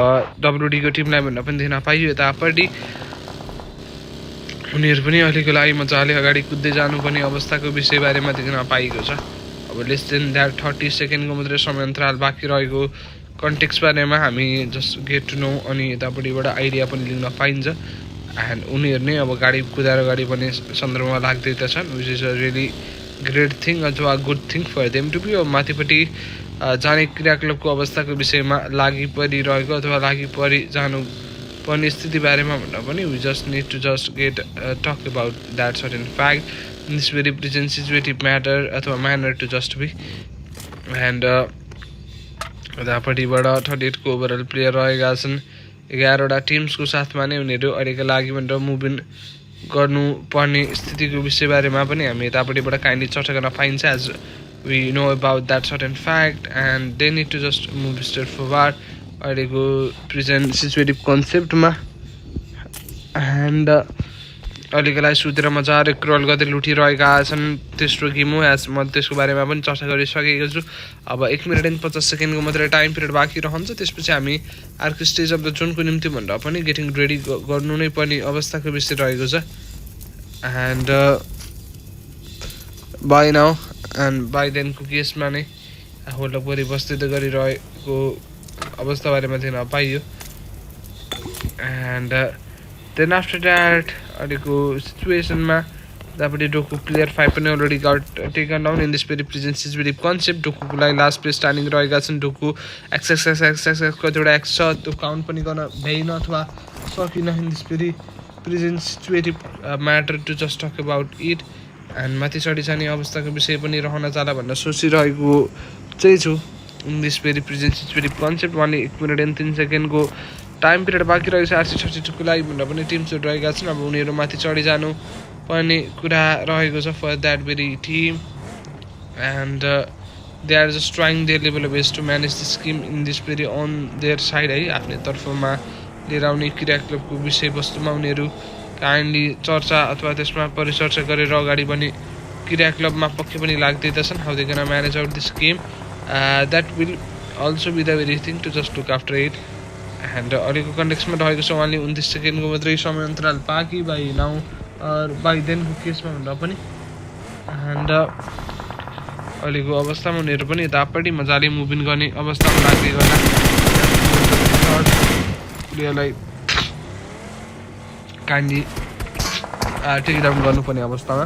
डब्लुडीको टिमलाई भन्दा पनि देख्न पाइयो यतापट्टि उनीहरू पनि अहिलेको लागि मजाले अगाडि कुद्दै जानुपर्ने अवस्थाको विषयबारेमा देख्न पाइएको छ अब लेस देन द्याट 30 सेकेन्डको मात्रै समय अन्तराल बाँकी रहेको कन्टेक्स्ट बारेमा हामी जस्ट गेट टु नो अनि यतापट्टिबाट आइडिया पनि लिन पाइन्छ एन्ड उनीहरू नै अब गाडी कुदाएर अगाडि पनि सन्दर्भमा लाग्दै त छन् which is a really great thing अथवा good thing for them to be अब माथिपट्टि जाने क्रियाकलापको अवस्थाको विषयमा लागि परिरहेको अथवा लागि परि जानु पर्ने स्थिति बारेमा भन्दा पनि we just need to just get talk about that certain fact this very present situative matter अथवा manner to just be and यतापट्टिबाट 38को ओभरअल प्लेयर रहेका छन् 11वटा टिम्सको साथमा नै उनीहरू अहिलेको लागि भनेर मुभमेन्ट गर्नुपर्ने स्थितिको विषयबारेमा पनि हामी यतापट्टिबाट काइन्डली चर्चा गर्न पाइन्छ as we know about that certain fact and they need to just move straight forward अहिलेको प्रेजेन्ट सिचुएटिभ कन्सेप्टमा एन्ड अहिलेको लागि सुतेर मजाले क्रल गर्दै लुटिरहेका छन् तेस्रो गेम हो एज म त्यसको बारेमा पनि चर्चा गरिसकेको छु अब 1 मिनट एन्ड 50 सेकेन्डको मात्रै टाइम पिरियड बाँकी रहन्छ त्यसपछि हामी अर्को स्टेज अफ द जोनको निम्ति भनेर पनि गेटिङ रेडी गर्नु नै पर्ने अवस्थाको विषय रहेको छ and by now and by देनको केसमा नै होल्ड परि बस्दै त गरिरहेको अवस्था बारेमा देख्न पाइयो एन्ड देन आफ्टर द्याट अहिलेको सिचुएसनमा यतापट्टि डोकु प्लेयर 5 पनि already got taken down in this very present situative concept डोकुको लागि लास्ट प्लेस स्ट्यान्डिङ रहेका छन् डोकु एक्स कतिवटा एक्स छ त्यो काउन्ट पनि गर्न भ्याइन अथवा सकिन in this very present situative matter to just talk about it and माथि चढी जाने अवस्थाको विषय पनि रहन जाला भनेर सोचिरहेको चाहिँ छु in this very present situative concept only 1 minute and 3 सेकेन्डको टाइम पिरियड बाँकी रहेको छ आरसी32को लागि भनेर पनि टिम्सहरू रहेका छन् अब उनीहरू माथि चढी जानु पर्ने कुरा रहेको छ for that very team and they are just trying their level best to manage this game in this very on their side है आफ्नै तर्फमा लिएर आउने क्रिया क्लबको विषयवस्तुमा उनीहरू काइन्डली चर्चा अथवा त्यसमा परिचर्चा गरेर अगाडि बढ्ने क्रिया क्लबमा पक्कै पनि लाग्दैछन् how they can manage out this game that will also be the very thing to just look after it and अहिलेको कन्टेक्समा रहेको छ उहाँले 29 सेकेन्डको मात्रै समय अन्तराल बाँकी बाई नाउ बाई देनको केसमा भन्दा पनि एन्ड अहिलेको अवस्थामा उनीहरू पनि यतापट्टि मजाले मुभिङ गर्ने अवस्थामा लाग्दै गर्दा प्लेयरलाई काइन्डली टेक डाउन गर्नुपर्ने अवस्थामा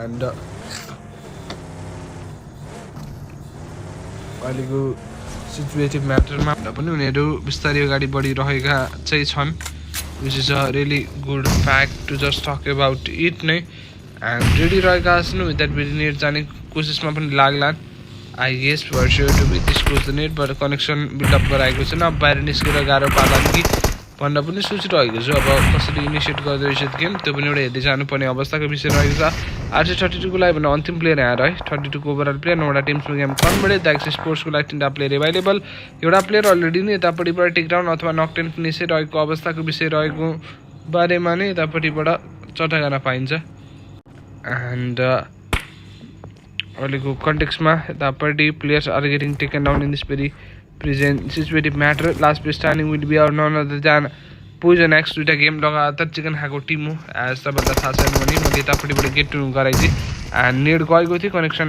एन्ड अहिलेको सिचुएटिभ म्याटरमा भन्दा पनि उनीहरू बिस्तारै अगाडि बढिरहेका चाहिँ छन् which is a really good fact to just talk about it नै एन्ड रेडी रहेका छन् विथ द्याट बिट नेट जाने कोसिसमा पनि लाग्लान् I guess for sure to be this close the net but connection build up गराएको छैन अब बाहिर निस्केर गाह्रो पार्लान् कि भन्न पनि सोचिरहेको छु अब कसरी इनिसिएट गर्दो रहेछ गेम त्यो पनि एउटा हेर्दै जानुपर्ने अवस्थाको विषय रहेको छ RC32 को लागि भने अन्तिम प्लेयर यहाँ है 32 को ओभरअल प्लेयर 9वटा टिम्सको गेम कन्भर्टेड दाइक्स स्पोर्ट्सको लागि 3टा प्लेयर एभाइलेबल एउटा प्लेयर अलरेडी नै यतापट्टिबाट टेकडाउन अथवा नकटेन फिनिसै रहेको अवस्थाको विषय रहेको बारेमा नै यतापट्टिबाट चर्चा गर्न पाइन्छ एन्ड अहिलेको कन्टेक्समा यतापट्टि players are getting taken down in this very present situative matter last place standing will be our none other than Poison X 2टा गेम लगातार चिकन खाएको टिम हो एज तपाईँलाई थाहा छैन भने मैले यतापट्टिबाट गेट टु गराइदिएँ एन्ड नेट गएको थियो कनेक्सन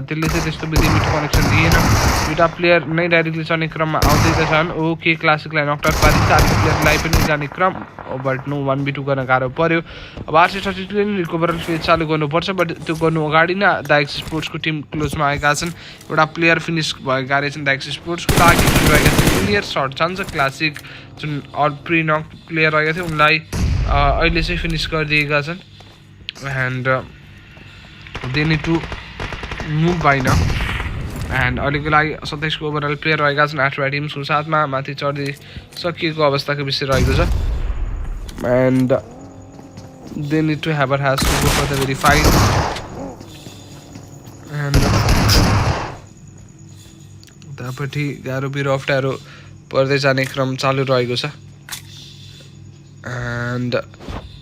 त्यसले चाहिँ त्यस्तो विधि मिठो कनेक्सन दिएन 2टा प्लेयर नै डाइरेक्टली चल्ने क्रममा आउँदै त छन् ओके क्लासिकलाई नकआउट पारिन्छ अर्को प्लेयरलाई पनि जाने क्रम बट नो 1v2 गर्न गाह्रो पर्यो अब RC32ले नि रिकभरल फेज चालु गर्नुपर्छ बट त्यो गर्नु अगाडि नै दाइक्स स्पोर्ट्सको टिम क्लोजमा आएका छन् एउटा प्लेयर फिनिस भएका रहेछन् दाइक्स स्पोर्ट्सको लागि जुन रहेका छन् क्लियर सर्ट चान्छ क्लासिक जुन प्रि नक प्लेयर रहेका थियो उनलाई अहिले चाहिँ फिनिस गरिदिएका छन् and they need to move by now and अहिलेको लागि 27 को ओभरअल प्लेयर रहेका छन् 8वटा टिम्सको साथमा माथि चढ्दै सकिएको अवस्थाको विषय रहेको छ and they need to have has to go for the very fight and उतापट्टि गाह्रो बिरो अप्ठ्यारो पर्दै जाने क्रम चालु रहेको छ एन्ड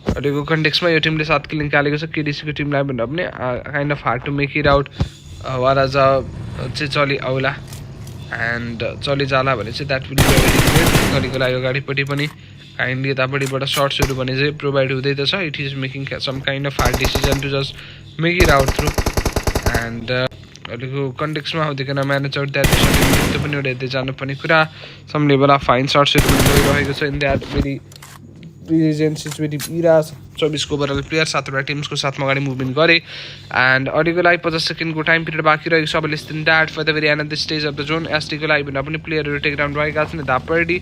अहिलेको कन्टेक्समा यो टिमले 7 किल निकालेको छ केडिसीको टिमलाई भन्दा पनि kind of hard to make it out वाराज चाहिँ चलि आउला एन्ड चलि जाला भने चाहिँ that will be very great अहिलेको लागि अगाडिपट्टि पनि काइन्डली यतापट्टिबाट सर्ट्सहरू भने चाहिँ प्रोभाइड हुँदै त छ it is making some kind of hard decision to just make it out through and अहिलेको कन्टेक्समा आउँदैन म्यानेज आउट द्याट त्यो पनि एउटा हेर्दै जानुपर्ने कुरा सम लेभल अफ फाइन सर्ट्सहरू पनि गइरहेको छ इन द्याट भेरी प्रेजेन्ट सिचुएटिभ इरा 24 को ओभरअल प्लेयर 7वटा टिम्सको साथमा अगाडि मुभमेन्ट गरे एन्ड अहिलेको लागि 50 सेकेन्डको टाइम पिरियड बाँकी रहेको छ अब less than that for the very and the stage of the zone एसटीको लागि भन्दा पनि प्लेयरहरू टेकडाउन रहेका छन् यतापट्टि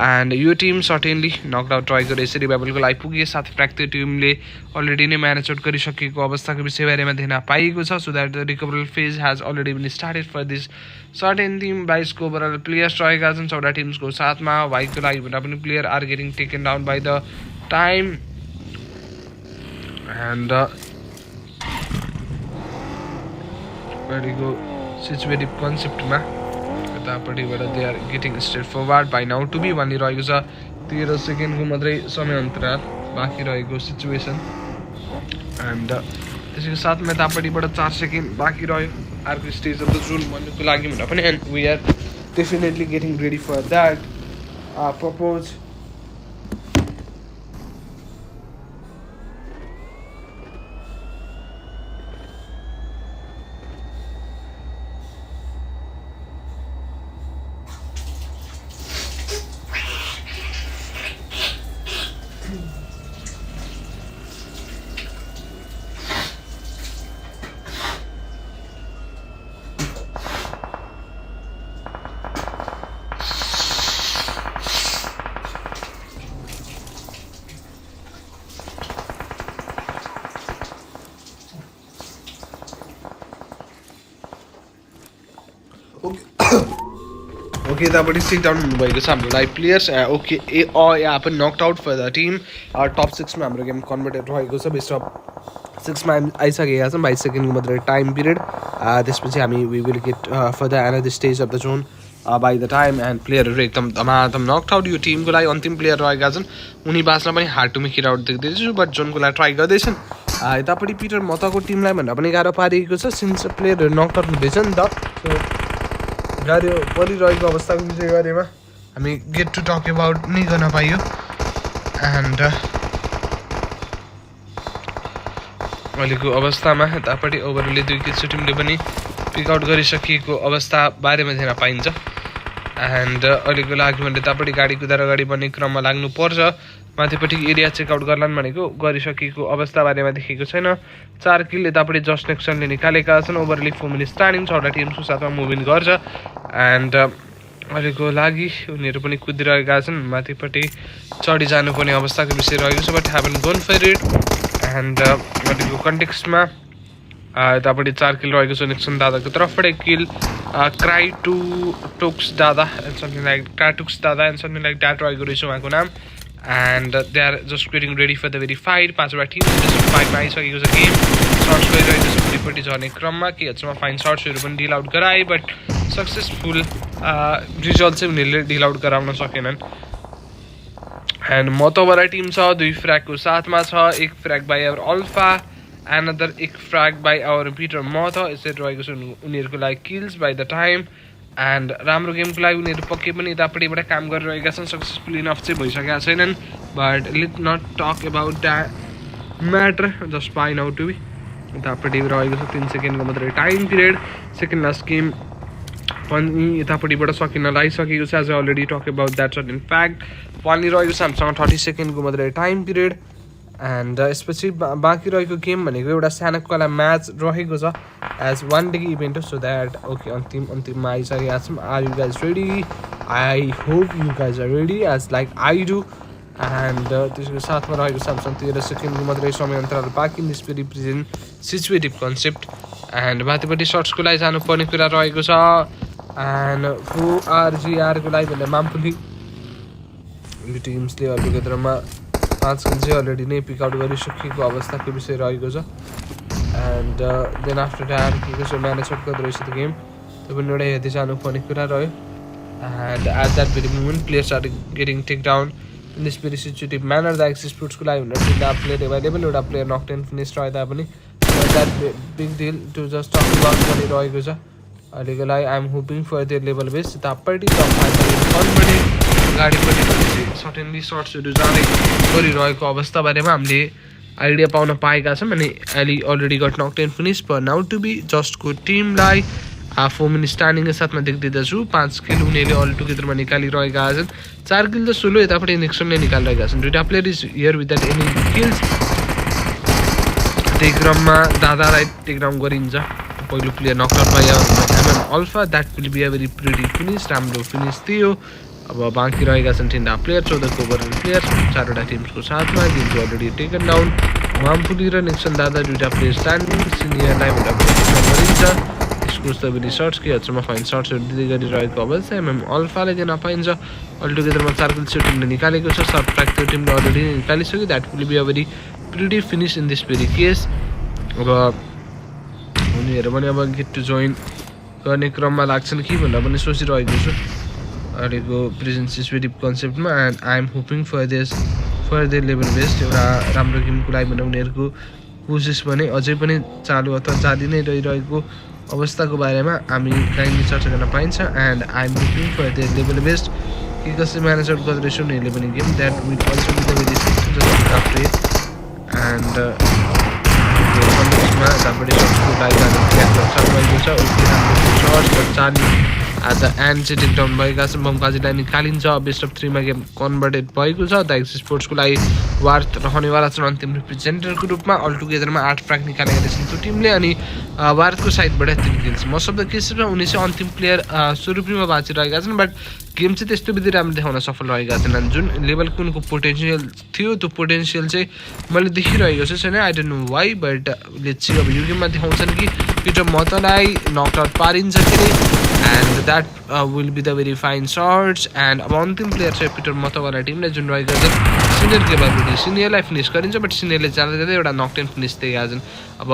एन्ड यो टिम सर्टेनली नकआउट रहेको रहेछ रिभाइभलको लागि पुगे साथ फ्याक्ट टिमले अलरेडी नै म्यानेज आउट गरिसकेको अवस्थाको विषयबारेमा ध्यान पाइएको छ so that the recovery phase has already been started for this certain team 22 को ओभरअल प्लेयर्स रहेका छन् 14 टिम्सको साथमा वाइको लागि भन्दा पनि player are getting taken down by the time and अहिलेको सिचुएटिभ कन्सेप्टमा यतापट्टिबाट they are getting straight forward by now to be भनिरहेको छ 13 सेकेन्डको मात्रै समय अन्तराल बाँकी रहेको सिचुएसन एन्ड त्यसको साथमा यतापट्टिबाट 4 सेकेन्ड बाँकी रह्यो अर्को स्टेज अफ द जोन भन्नुको लागि भन्दा पनि and we are definitely getting ready for that propose okay यतापट्टि टेक डाउन हुनुभएको छ हाम्रो लाइभ प्लेयर्स ओके यहाँ पनि knocked out for the team top 6मा हाम्रो गेम कन्भर्टेड रहेको छ बेस्ट अफ 6मा आइसकेका छौँ 22 सेकेन्डको मात्रै टाइम पिरियड त्यसपछि हामी we will get for the another stage of the zone by the time and प्लेयरहरू एकदम धमाधम नकड आउट यो टिमको लागि अन्तिम प्लेयर रहेका छन् उनी बाँच्न पनि hard to make it out देख्दैछु बट जोनको लागि ट्राई गर्दैछन् यतापट्टि पिटर मतको टिमलाई भन्दा पनि गाह्रो पारिएको छ सिन्स प्लेयरहरू नकड आउट हुँदैछ नि त सो गाह्रो परिरहेको अवस्थाको विषय बारेमा हामी गेट टु टक एबाउट नै गर्न पाइयो एन्ड अहिलेको अवस्थामा यतापट्टि ओभरले 2 किल्स टिमले पनि पिकआउट गरिसकेको अवस्था बारेमा देख्न पाइन्छ एन्ड अहिलेको लागि भने यतापट्टि गाडी कुदाएर अगाडि बढ्ने क्रममा लाग्नुपर्छ माथिपट्टि एरिया चेकआउट गर्लान् भनेको गरिसकेको अवस्था बारेमा देखेको छैन 4 किल यतापट्टि जस्ट नेक्सनले निकालेका छन् ओभरली 4 मिनट स्टार्टिङ 6वटा टिमको साथमा मुभिङ गर्छ एन्ड अहिलेको लागि उनीहरू पनि कुदिरहेका छन् माथिपट्टि चढी जानुपर्ने अवस्थाको विषय रहेको छ but haven't gone for it and अहिलेको कन्टेक्स्टमा यतापट्टि 4 किल रहेको छ नेक्सन दादाको तर्फबाट 1 किल क्राई टु टोक्स दादा एन्ड समथिङ लाइक टाटुक्स दादा एन्ड समथिङ लाइक द्याट रहेको रहेछ उहाँको नाम and they are just getting ready for the very fight 5वटा टिम फाइटमा आइसकेको छ गेम सर्ट्स गरिरहेको छ भोलिपट्टि झर्ने क्रममा के हदसम्म फाइन सर्ट्सहरू पनि डिल आउट गराए बट सक्सेसफुल रिजल्ट चाहिँ उनीहरूले डिल आउट गराउन सकेनन् एन्ड मतोवाला टिम छ 2 फ्र्यागको साथमा छ 1 frag by our Alpha another 1 frag by our Peter मथ यसरी रहेको छ उनीहरूको लागि kills by the time and राम्रो गेमको लागि उनीहरू पक्कै पनि यतापट्टिबाट काम गरिरहेका छन् सक्सेसफुल इनफ चाहिँ भइसकेका छैनन् but let not talk about that matter just by now to be यतापट्टि रहेको छ 3 सेकेन्डको मात्रै time period second last game पनि यतापट्टिबाट सकिन लागिसकेको छ as already talk about that short in fact पनि रहेको छ हामीसँग 30 सेकेन्डको मात्रै टाइम पिरियड एन्ड यसपछि बाँकी रहेको गेम भनेको एउटा सानोकोला म्याच रहेको छ एज 1 डे इभेन्ट हो सो द्याट ओके अन्तिममा आइसकेका छौँ are you guys ready I hope you guys are ready as like I do and त्यसको साथमा रहेको छ हामीसँग 13 सेकेन्डको मात्रै समय अन्तराल बाँकी दिस रिप्रेजेन्ट सिचुएटिभ कन्सेप्ट एन्ड माथिपट्टि सर्ट्सको लागि जानुपर्ने कुरा रहेको छ एन्ड फोआरजिआरको लागि भन्दा मामपुली यो टिम्सले अहिलेको क्षेत्रमा 5 किल चाहिँ अलरेडी नै पिकआउट गरिसकेको अवस्थाको विषय रहेको छ एन्ड देन आफ्टर द्याट के कसो म्यानेज आउट गर्दो रहेछ त्यो गेम त्यो पनि एउटा हेर्दै जानुपर्ने कुरा रह्यो and at that very moment players are getting take down in this very situative manner the Axis स्पोर्ट्सको लागि भनेर एउटा प्लेयर एभाइलेबल एउटा प्लेयर नकटेन फिनिस रहे तापनि that big deal to just talk about गरिरहेको छ अहिलेको लागि I'm hoping for their level base यतापट्टि टपपट्टि गाडीपट्टि सर्टेनली सर्ट्सहरू जाँदै गरिरहेको अवस्था बारेमा हामीले आइडिया पाउन पाएका छौँ अनि अहिले already got knocked and finish for now to be जस्टको टिमलाई 4 मिनट स्ट्यान्डिङको साथमा देख्दैछु 5 किल उनीहरूले अल टुगेदरमा निकालिरहेका छन् 4 किल त सोलो यतापट्टि नेक्सनले निकालिरहेका छन् दुईवटा player is here with that any kills त्यही क्रममा दादालाई टेकडाउन गरिन्छ पहिलो प्लेयर नकआउट भयो MM alpha that will be a very pretty finish राम्रो फिनिस थियो अब बाँकी रहेका छन् 3 प्लेयर 14 को ओभरअल प्लेयर 4वटा टिम्सको साथमा गेमको अलरेडी टेकन डाउन मामपुली र नेक्सन दादा 2वटा प्लेयर स्ट्यान्डिङ सिनियरलाई गरिन्छ स्कोर्स त भेरी सर्ट्स के हदसम्म फाइन सर्ट्सहरू दिँदै गरिरहेको अवस्था एमएम अल्फाले दिन पाइन्छ अल टुगेदरमा 4 किल त्यो टिमले निकालेको छ सर्ट ट्र्याक त्यो टिमले अलरेडी निकालिसक्यो that will be a very pretty finish in this very case अब उनीहरू पनि अब गेट टु जोइन गर्ने क्रममा लाग्छन् कि भनेर पनि सोचिरहेको छु अहिलेको प्रेजेन्ट सिचुएटिभ कन्सेप्टमा and I am hoping for their level best एउटा राम्रो गेमको लागि भने उनीहरूको कोसिस भने अझै पनि चालु अथवा जारी नै रहिरहेको अवस्थाको बारेमा हामी काइन्डली चर्चा गर्न पाइन्छ and I am hoping for their level best के कसरी म्यानेज आउट गर्दो रहेछ उनीहरूले पनि game that will also be the very just after and यतापट्टि सर्ट्सको लागि सर्ट्स चाली एट द एन्ड चाहिँ टेक डाउन भएका छन् बमकाजीलाई निकालिन्छ बेस्ट अफ 3मा गेम कन्भर्टेड भएको छ द एक्सिस स्पोर्ट्सको लागि वार्थ रहनेवाला छन् अन्तिम रिप्रेजेन्टेटिभको रूपमा अल टुगेदरमा 8 फ्र्याग निकालेका छन् त्यो टिमले अनि वार्थको साइडबाट 3 किल्स मोस्ट अफ द केसेसमा उनी चाहिँ अन्तिम प्लेयर स्वरूपमा बाँचिरहेका छन् बट गेम चाहिँ त्यस्तो विधि राम्रो देखाउन सफल रहेका छैनन् जुन लेभलको उनको पोटेन्सियल थियो त्यो पोटेन्सियल चाहिँ मैले देखिरहेको चाहिँ छैन I don't know why but let's see अब यो गेममा देखाउँछन् कि पिटर महतोलाई नकआउट पारिन्छ कि and that will be the very fine shots and अब अन्तिम प्लेयर चाहिँ पिटर महतोवाला टिमले जुन रहेका छन् सिनियर केपाबिलिटी सिनियरलाई फिनिस गरिन्छ बट सिनियरले जाँदा जाँदै एउटा नकटेन फिनिस दिएका छन् अब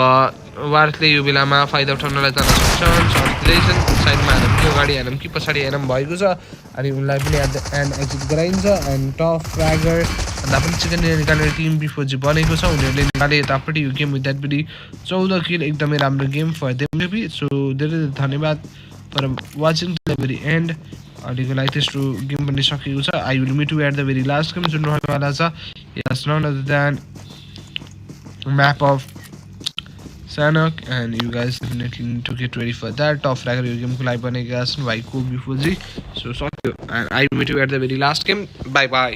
वार्थले यो बेलामा फाइदा उठाउनलाई जान सक्छन् सर्टिलेसन साइडमा हानौँ कि अगाडि हानौँ कि पछाडि हानौँ भएको छ अनि उनलाई पनि एट द एन्ड एक्जिट गराइन्छ एन्ड टप फ्र्यागर भन्दा पनि सेकेन्ड निकाल्ने टिम बिफोर चाहिँ बनेको छ उनीहरूले निकाले यतापट्टि यो गेम विथ द्याट पनि 14 किल एकदमै राम्रो game for them maybe so धेरै धेरै धन्यवाद for watching the very and अहिलेको लागि त्यस्तो गेम पनि सकेको छ I will meet you at the very last game जुन रहेवाला छ यस none other than map of Sanok and you guys definitely need to get ready for that. Top fragger your game को लागि बनेका छन् भाइको बिफोजी सो सक्यो and I meet you at the very last game. Bye bye.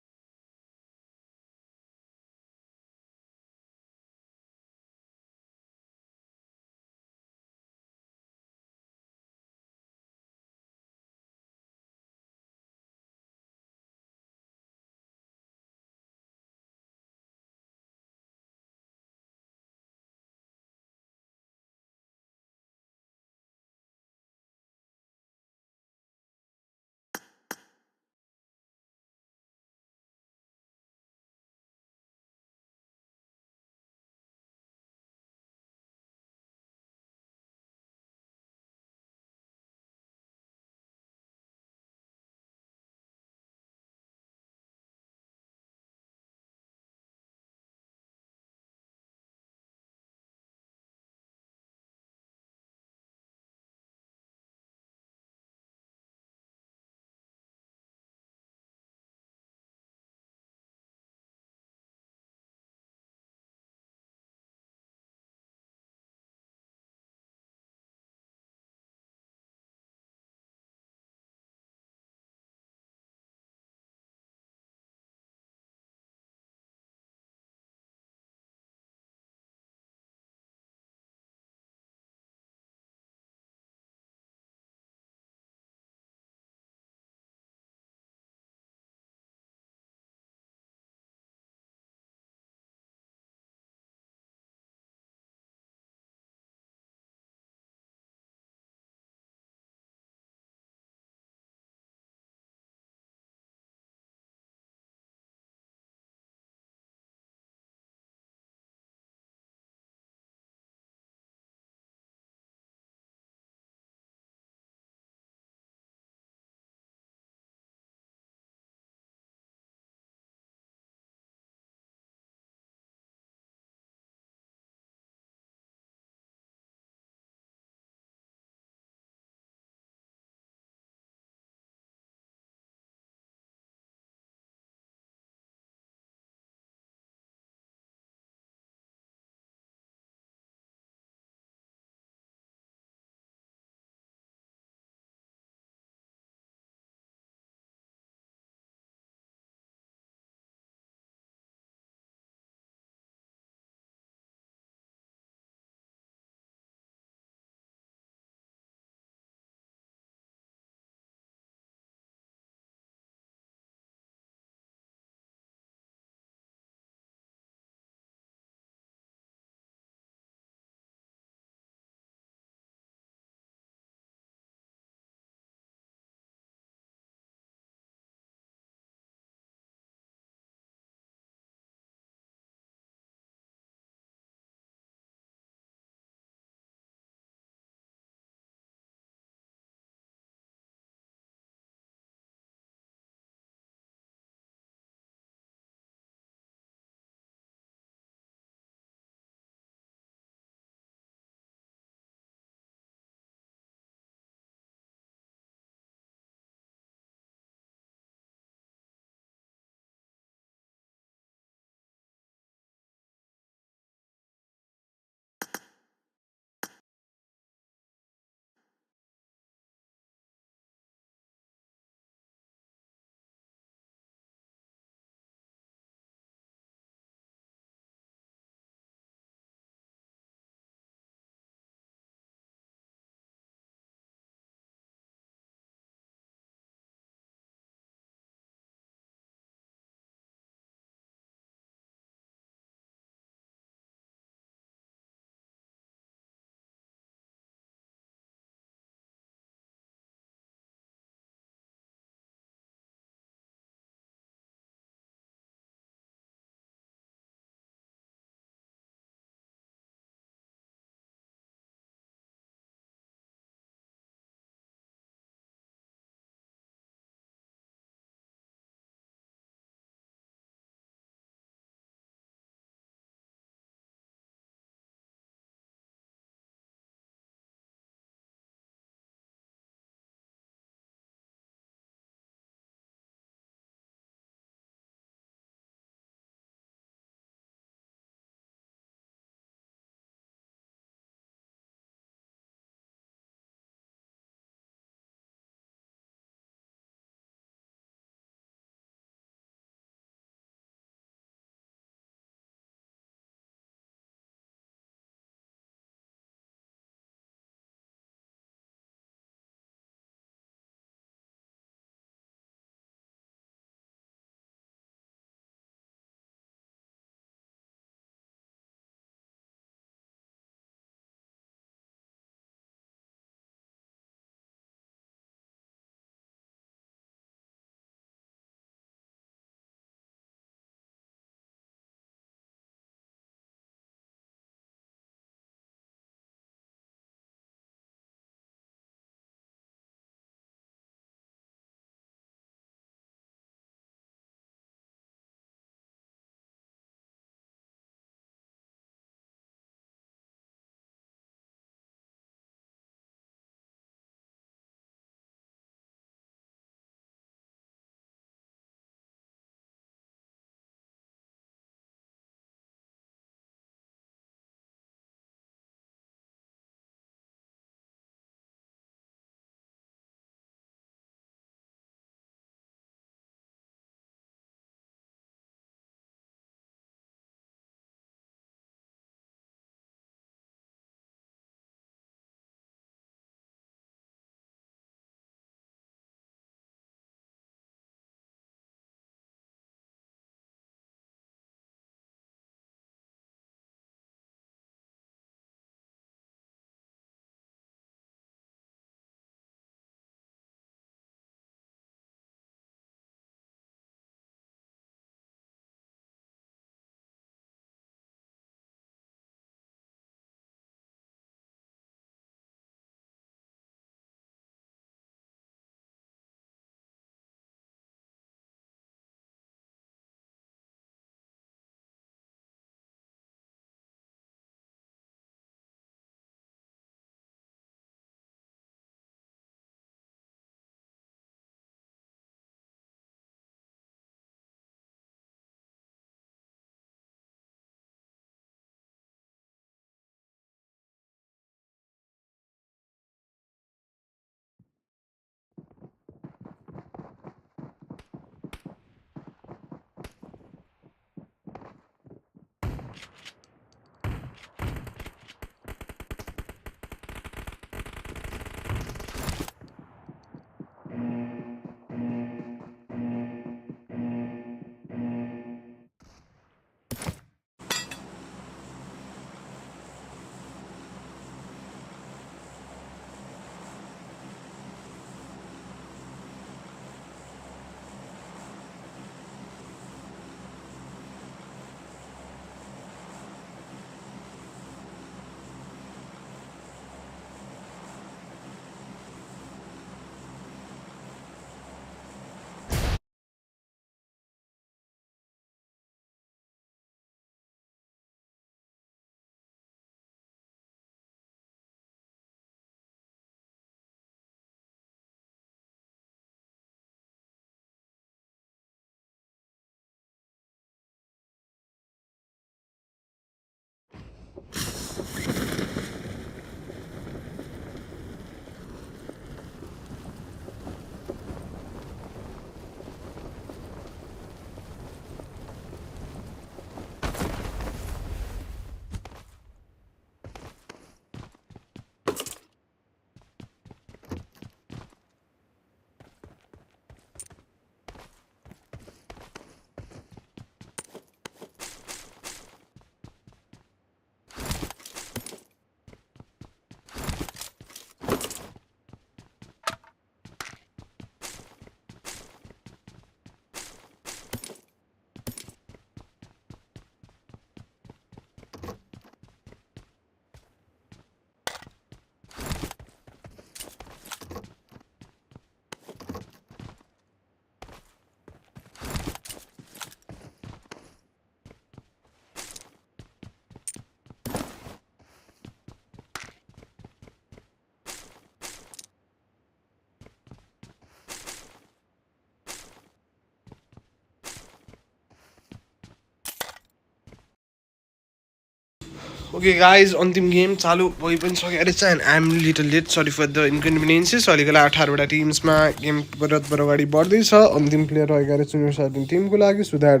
Okay guys अन्तिम game चालु भइ पनि सकेको रहेछ and I am little late sorry for the inconveniences अहिलेको लागि 18वटा टिम्समा गेम बराबर अगाडि बढ्दैछ अन्तिम प्लेयर रहेको रहेछ जुनियर सर्टिन टिमको लागि सो द्याट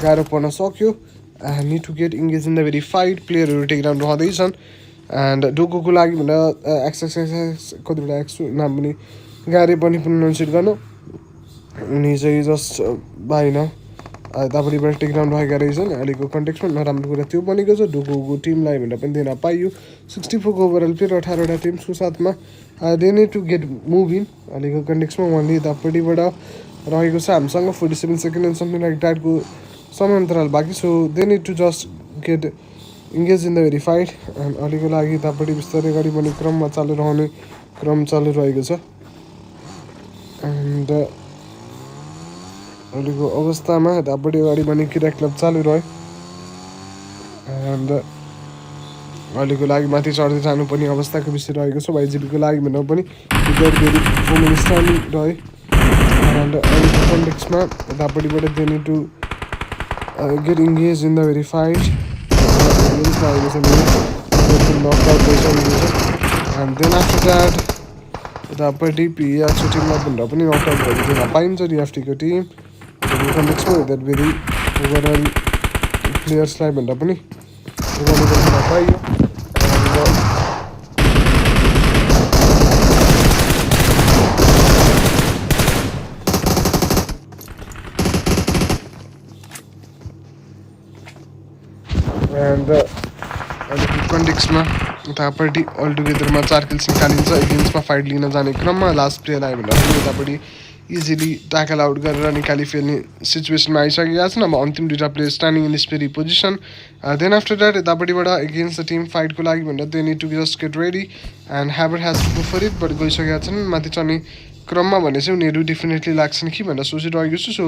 गाह्रो पर्न सक्यो need to get engage in the very fight प्लेयरहरू टेकडाउन रहँदैछन् एन्ड डोकोको लागि भनेर एक्सएक्सएक्स कतिवटा एक्स नाम पनि गाह्रै पनि प्रोनाउन्सिएट गर्नु उनी चाहिँ जस्ट भएन यतापट्टिबाट टेकडाउन रहेका रहेछन् अहिलेको कन्टेक्समा नराम्रो कुरा त्यो बनेको छ डोकोको टिमलाई भनेर पनि दिन पाइयो 64को ओभरअल प्लेयर 18वटा टिम्सको साथमा they need to get move in अहिलेको कन्टेक्समा उहाँले यतापट्टिबाट रहेको छ हामीसँग 47 सेकेन्ड एन्ड समथिङ लाइक द्याटको समयअन्तराल बाँकी so they need to just get engage in the very fight and अहिलेको लागि यतापट्टि बिस्तारै अगाडि बढ्ने क्रममा चालु रहने क्रम चालु रहेको छ एन्ड अहिलेको अवस्थामा यतापट्टि अगाडि बढ्ने क्रिया क्लब चालु रह्यो एन्ड अहिलेको लागि माथि चढ्दै जानुपर्ने अवस्थाको विषय रहेको छ वाइजिपीको लागि भन्दा पनि फेरि स्ट्यान्डिङ रह्यो एन्ड अहिलेको कन्टेक्समा यतापट्टिबाट they need to get engage in the very fight and then after that यतापट्टि पिएचको टिमलाई भनेर पनि नकआउट भएको पाइन्छ डिएफटीको टिम कन्टेक्समा द्याट भेरी ओभरअल प्लेयर्सलाई भन्दा पनि पाइयो एन्ड अहिलेको कन्टेक्समा यतापट्टि अल टुगेदरमा 4 किल्स निकालिन्छ एगेन्स्टमा फाइट लिन जाने क्रममा लास्ट प्लेयर आयो भन्दा पनि यतापट्टि इजिली ट्याकल आउट गरेर निकाली फेर्ने सिचुएसनमा आइसकेका छन् अब अन्तिम 2टा player standing in this very position then after that यतापट्टिबाट एगेन्स्ट द टिम फाइटको लागि भनेर they need to just get ready and ह्याबर has to go for it but गइसकेका छन् माथि चढ्ने क्रममा भने चाहिँ उनीहरू डेफिनेटली लाग्छन् कि भनेर सोचिरहेको छु so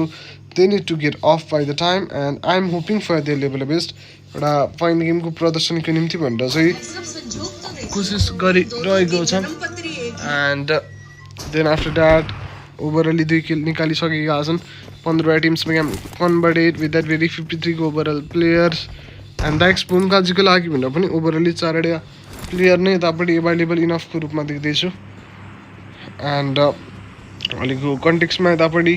they need to get off by the time and I am hoping for their level best एउटा फाइन गेमको प्रदर्शनको निम्ति भनेर चाहिँ कोसिस गरिरहेको छ and then after that overall 2 kill निकालिसकेका छन् 15 टिम्समा game converted with that very 53को ओभरअल प्लेयर्स एन्ड द्याक्स पुनकाजीको लागि भनेर पनि ओभरअली 4वटा प्लेयर नै यतापट्टि एभाइलेबल इनफको रूपमा देख्दैछु एन्ड अहिलेको कन्टेक्समा यतापट्टि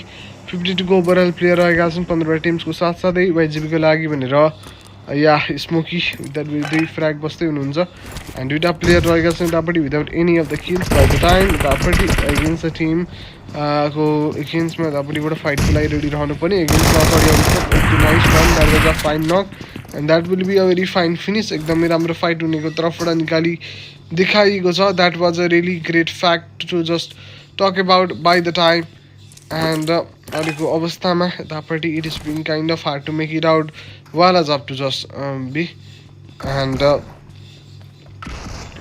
52को ओभरअल प्लेयर रहेका छन् 15 टिम्सको साथसाथै वाइजिपीको लागि भनेर या स्मोकी विथ द्याट 2 फ्र्याग बस्दै हुनुहुन्छ एन्ड 2टा प्लेयर रहेका छन् यतापट्टि without any of the kills by the time यतापट्टि एगेन्स्ट द टिम को एगेन्स्टमा यतापट्टिबाट फाइटको लागि रेडी रहनु पर्ने एगेन्स्टमा nice run that was a fine knock and that will be a very fine finish एकदमै राम्रो फाइट हुनेको तर्फबाट निकाली देखाइएको छ that was a really great fact to just talk about by the time and अहिलेको अवस्थामा यतापट्टि it is being kind of hard to make it out wall as up to just be and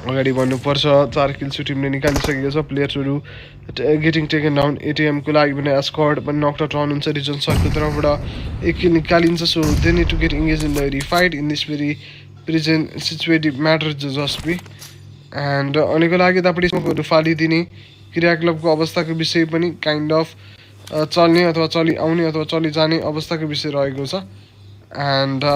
अगाडि बढ्नुपर्छ 4 kills टिमले निकालिसकेको छ प्लेयर्सहरू getting taken down एटिएमको लागि भने स्क्वाड पनि नक आउट रहनुहुन्छ रिजन सरको तर्फबाट 1 किल निकालिन्छ so they need to get engage in the very fight in this very present situative matter just be and अहिलेको लागि यतापट्टि स्मोकहरू फालिदिने क्रियाकलापको अवस्थाको विषय पनि काइन्ड अफ चल्ने अथवा चलि आउने अथवा चलि जाने अवस्थाको विषय रहेको छ एन्ड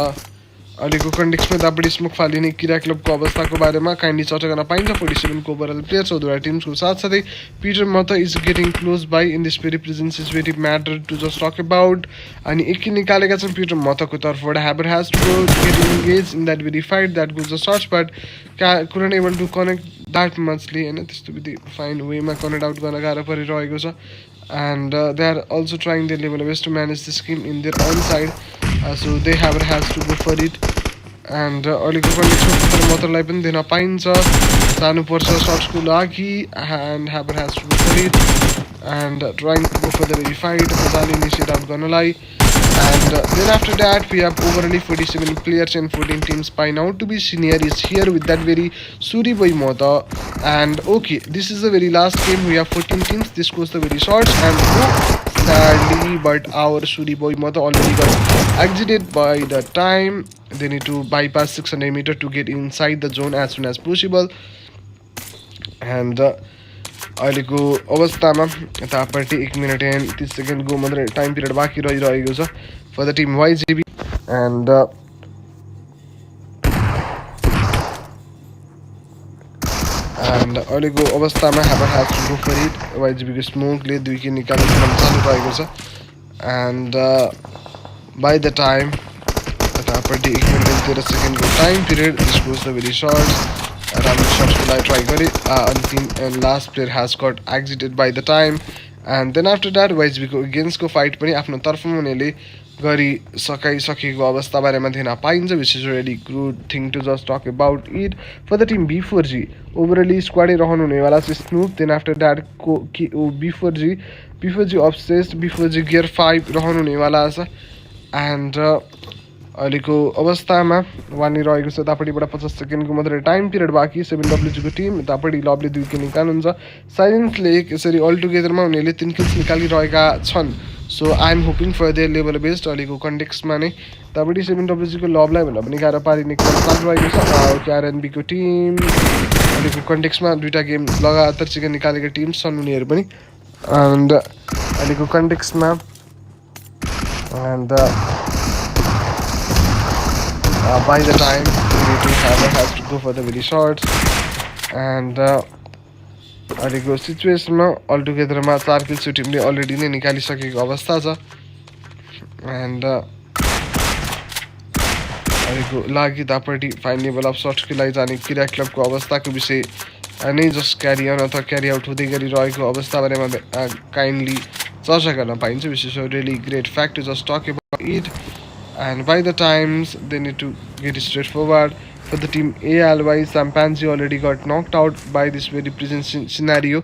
अहिलेको कन्टेक्समा यतापट्टि स्मोक फालिने क्रियाकलापको अवस्थाको बारेमा काइन्डली चर्चा गर्न पाइन्छ 47को ओभरअल प्लेयर 14 टिम्सको साथसाथै पिटर मत is getting close by in this very present situative matter to just talk about अनि 1 किल निकालेका छन् पिटर मतको तर्फबाट Habar has to get engage in that very fight that goes the search but couldn't able to connect that मचले होइन त्यस्तो विधि फाइन वेमा कनेक्ट आउट गर्न गाह्रो परिरहेको छ and they are also trying their level best to manage this game in their own side so they has to go for it and अहिलेको कन्डिसनमा मतलाई पनि दिन पाइन्छ जानुपर्छ सर्ट्सको लागि and Haber has to go for it and trying to go for the very fight मजाले initiate out गर्नलाई and then after that we have overally 47 players and 14 teams by now to be senior is here with that very Suri Boy Mota and okay this is the very last game we have 14 teams this goes the very short and sadly but our Suri Boy Mota already got exited by the time they need to bypass 600 meter to get inside the zone as soon as possible and अहिलेको अवस्थामा यतापट्टि 1 minute and 30 सेकेन्डको मात्रै time period बाँकी रहिरहेको छ for the team YGB and and अहिलेको अवस्थामा Habar has to go for it वाइजिबीको स्मोकले 2 किल निकाल्ने क्रम चालु रहेको छ एन्ड बाई द टाइम यतापट्टि 1 मिनट 13 सेकेन्डको time period this was the very short राम्रो सर्ट्सको लागि ट्राई गरे अन्तिम and last player has got exited by the time and then after that वाइजिबीको अगेन्स्टको फाइट पनि आफ्नो तर्फमा उनीहरूले गरिसकेको अवस्था बारेमा देख्न पाइन्छ which is ready good thing to just talk about it for the team B4G overall स्क्वाडै रहनु हुनेवाला छ स्नुप then after that B4G obsessed B4G gear 5 रहनु हुनेवाला छ एन्ड अहिलेको अवस्थामा वानी रहेको छ यतापट्टिबाट 50 सेकेन्डको मात्रै टाइम पिरियड बाँकी 7WGको टिम यतापट्टि लभले 2 किल निकाल्नुहुन्छ साइलेन्सले यसरी अल टुगेदरमा उनीहरूले 3 किल्स निकालिरहेका छन् so I am hoping for their level based अहिलेको कन्टेक्स्टमा नै यतापट्टि 7WGको लभलाई भन्दा पनि गाह्रो पारिने क्रम चालु रहेको छ KRNBको टिम अहिलेको कन्टेक्स्टमा 2टा गेम लगातार चिकन निकालेका टिम छन् उनीहरू पनि एन्ड अहिलेको कन्टेक्स्टमा and by the time you need to have to go for the very shots and अहिलेको सिचुएसनमा अल टुगेदरमा 4 किल्स टिमले अलरेडी नै निकालिसकेको अवस्था छ एन्ड अहिलेको लागि यतापट्टि फाइन लेभल अफ सर्ट्सको लागि जाने किरा क्लबको अवस्थाको विषय नै जस्ट क्यारी अन अथवा क्यारी आउट हुँदै गरिरहेको अवस्था बारेमा काइन्डली चर्चा गर्न पाइन्छ which is a really great fact to just talk about it and by the times they need to get straightforward for the team ALY Sampanji already got knocked out by this very prison scenario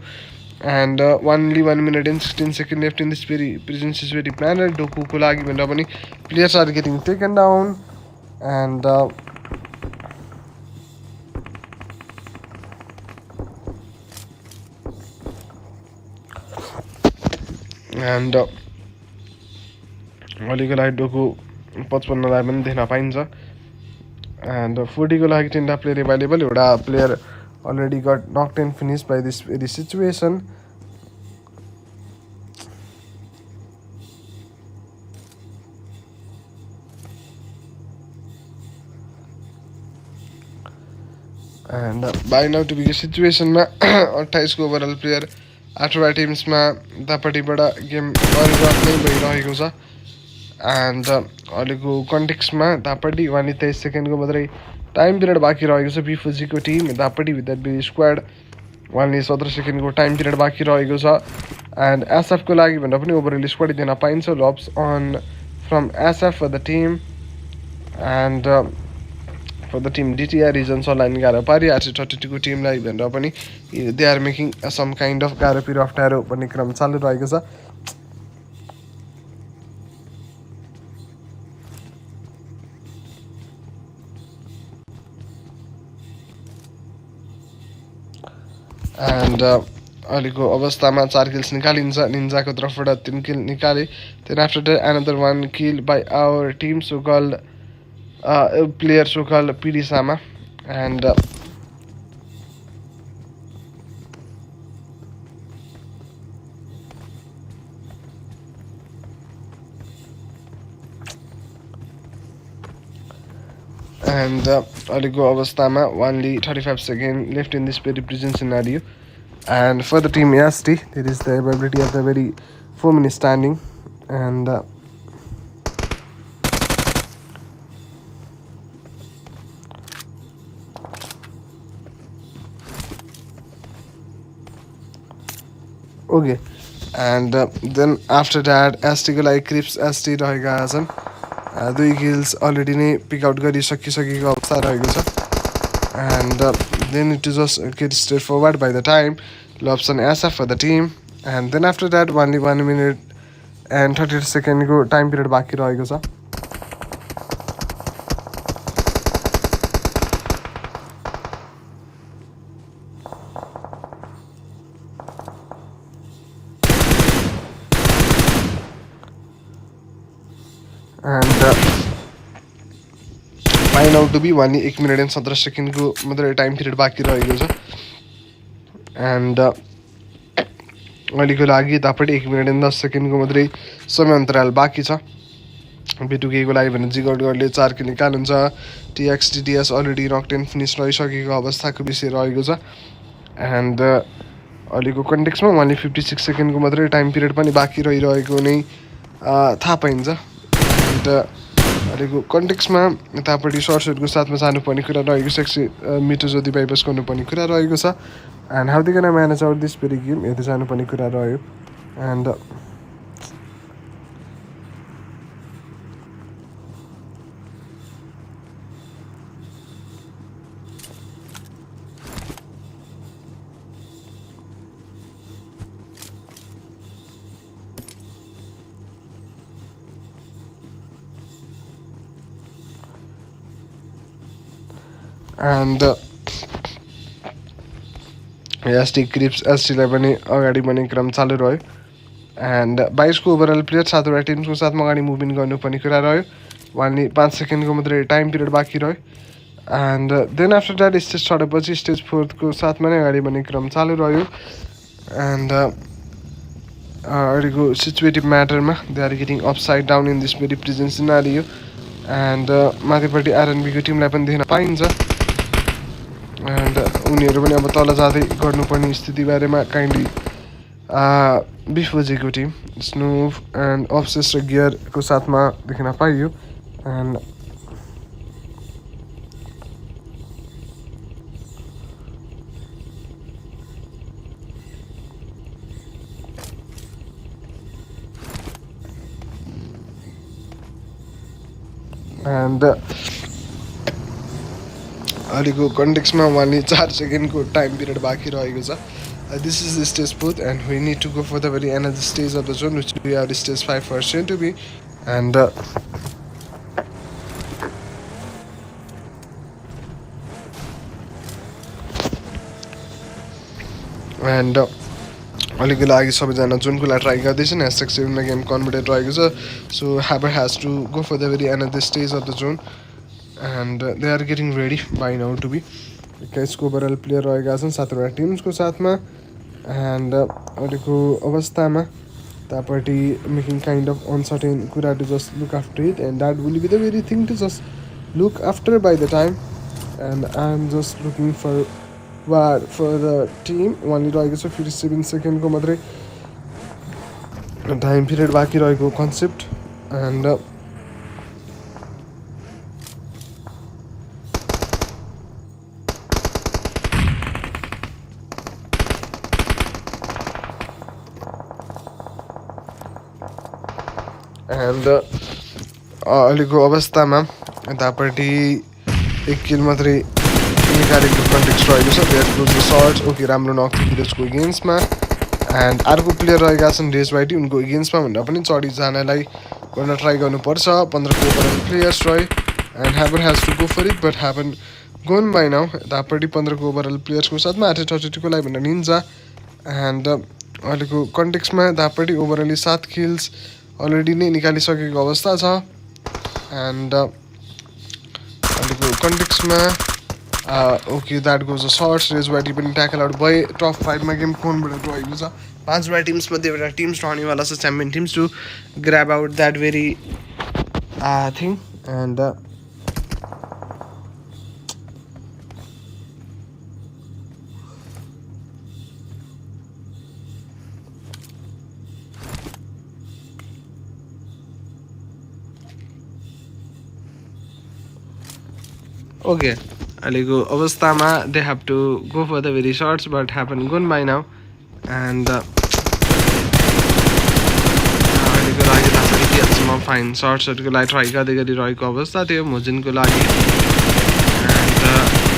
and only 1 minute and 16 seconds left in this very prison very manner Doku ko lagi bhanda pani players are getting taken down and अहिलेको लागि डोकु 55 लाई पनि देख्न पाइन्छ and 40 को लागि 10टा player available एउटा player already got knocked and finish by this very situation and by now to be सिचुएसनमा 28 को ओभरअल प्लेयर 8वटा टिम्समा यतापट्टिबाट गेम गरिरहेको नै भइरहेको छ एन्ड अहिलेको कन्टेक्स्टमा यतापट्टि 23 सेकेन्डको मात्रै टाइम पिरियड बाँकी रहेको छ B4Gको टिम यतापट्टि विथ द्याट बी स्क्वाड 17 सेकेन्डको टाइम पिरियड बाँकी रहेको छ एन्ड एसएफको लागि भन्दा पनि ओभरअल स्क्वाड दिन पाइन्छ लब्स on from SF for the team and for the team DTR reason सरलाई गाह्रो पारि RC32को टिमलाई भनेर पनि they are making some kind of गाह्रो पिर अप्ठ्यारो भन्ने क्रम चालु रहेको छ एन्ड अहिलेको अवस्थामा 4 किल्स निकालिन्छ निन्जाको तर्फबाट 3 किल निकाले then after that another 1 kill by our team so called player so called पिडिसामा एन्ड अहिलेको अवस्थामा only 35 seconds left in this very prison scenario and for the team AST there is the ability of the very 4-minute standing and okay and then after that ST को लागि Cripps ST रहेका छन् 2 kills already नै pick out गरिसकिसकेको अवस्था रहेको छ and they need to just get straight forward by the time lops on SF for the team and then after that only 1 minute and 30 seconds को time period बाँकी रहेको छ and fine out to be 1 minute and 17 seconds को मात्रै time period बाँकी रहेको छ and अहिलेको लागि यतापट्टि 1 minute and 10 seconds को मात्रै समय अन्तराल बाँकी छ B2K को लागि भने जिगडले 4 किल निकाल्नुहुन्छ TXTTS already knocked and finish रहिसकेको अवस्थाको विषय रहेको छ एन्ड अहिलेको कन्टेक्समा उहाँले 56 सेकेन्डको मात्रै टाइम पिरियड पनि बाँकी रहिरहेको नै थाहा पाइन्छ एन्ड अहिलेको कन्टेक्समा यतापट्टि सर्ट्सहरूको साथमा जानुपर्ने कुरा रहेको छ 100 मिटर जति बाइपास गर्नुपर्ने कुरा रहेको छ and how they can manage out this very game हेर्दै जानुपर्ने कुरा रह्यो एन्ड एन्ड एसटी क्रिप्स एसटीलाई पनि अगाडि बढ्ने क्रम चालु रह्यो एन्ड 22को ओभरअल प्लेयर 7वटा टिम्सको साथमा अगाडि मुभमेन्ट गर्नुपर्ने कुरा रह्यो उहाँले 5 सेकेन्डको मात्रै टाइम पिरियड बाँकी रह्यो and then after that stage छोडेपछि स्टेज 4को साथमा नै अगाडि बढ्ने क्रम चालु रह्यो एन्ड अहिलेको सिचुएटिभ म्याटरमा they are getting upside down in this very present scenario and माथिपट्टि आरएनबीको टिमलाई पनि देख्न पाइन्छ एन्ड उनीहरू पनि अब तल जाँदै गर्नुपर्ने स्थिति बारेमा काइन्डली बिफोजेको टिम स्नोभ एन्ड अफसेस र गियरको साथमा देख्न पाइयो एन्ड अहिलेको कन्टेक्समा उहाँले 4 सेकेन्डको टाइम पिरियड बाँकी रहेको छ this is the stage 4 and we need to go for the very another stage of the zone which we are stage 5 for seen to be and अहिलेको लागि सबैजना जोनको लागि ट्राई गर्दैछन् #7मा गेम कन्भर्टेड रहेको छ so Habar has to go for the very another stage of the zone and they are getting ready by now to be 21को overall player रहेका छन् 7वटा टिम्सको साथमा एन्ड अहिलेको अवस्थामा त्यहाँपट्टि मेकिङ काइन्ड अफ अनसर्टेन कुरा to just look after it and that will be the very thing to just look after by the time and I am just looking for the team उहाँले रहेको छ 57 सेकेन्डको मात्रै time period बाँकी रहेको concept and अहिलेको अवस्थामा यतापट्टि 1 किल मात्रै निकालेको कन्टेक्स्ट रहेको छ there goes the shot okay राम्रो नक थियो विलेजको एगेन्स्टमा एन्ड अर्को प्लेयर रहेका छन् रेज वाइटी उनको एगेन्स्टमा भन्दा पनि चढी जानलाई गर्न ट्राई गर्नुपर्छ 15को ओभरअल प्लेयर्स रह्यो and ह्याभर has to go for it but haven't gone by now यतापट्टि 15को ओभरअल प्लेयर्सको साथमा 832को लागि भनेर निन्जा एन्ड अहिलेको कन्टेक्स्टमा यतापट्टि ओभरअली 7 किल्स अलरेडी नै निकालिसकेको अवस्था छ एन्ड अहिलेको कन्टेक्स्टमा ओके द्याट गोज अ सर्ट्स रेज वाइटी पनि ट्याकल आउट भए टप 5मा गेम कन्भर्टेड रहेको छ 5वटा टिम्समध्ये एउटा टिम्स रहनेवाला छ champion teams to grab out that very thing and okay अहिलेको अवस्थामा they have to go for the very shirts but happen gone by now and अहिलेको लागि थाहा छ कि फाइन सर्ट्सहरूको लागि ट्राई गर्दै गरिरहेको अवस्था थियो मोजिनको लागि एन्ड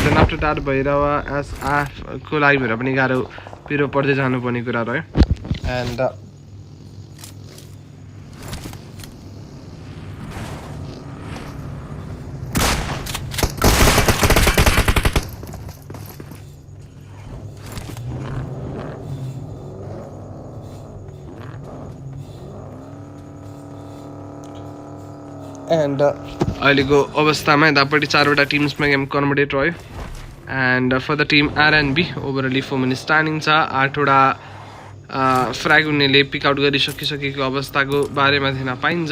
देन आफ्टर द्याट भइरह एसएफको लागि भनेर पनि गाह्रो पिरो पर्दै जानुपर्ने कुरा रह्यो एन्ड एन्ड अहिलेको अवस्थामा यतापट्टि 4वटा टिम्समा गेम कन्भर्टेड रह्यो and for the team RNB overall 4 minute standing छ 8वटा फ्र्याग उनीहरूले पिकआउट गरिसकिसकेको अवस्थाको बारेमा देख्न पाइन्छ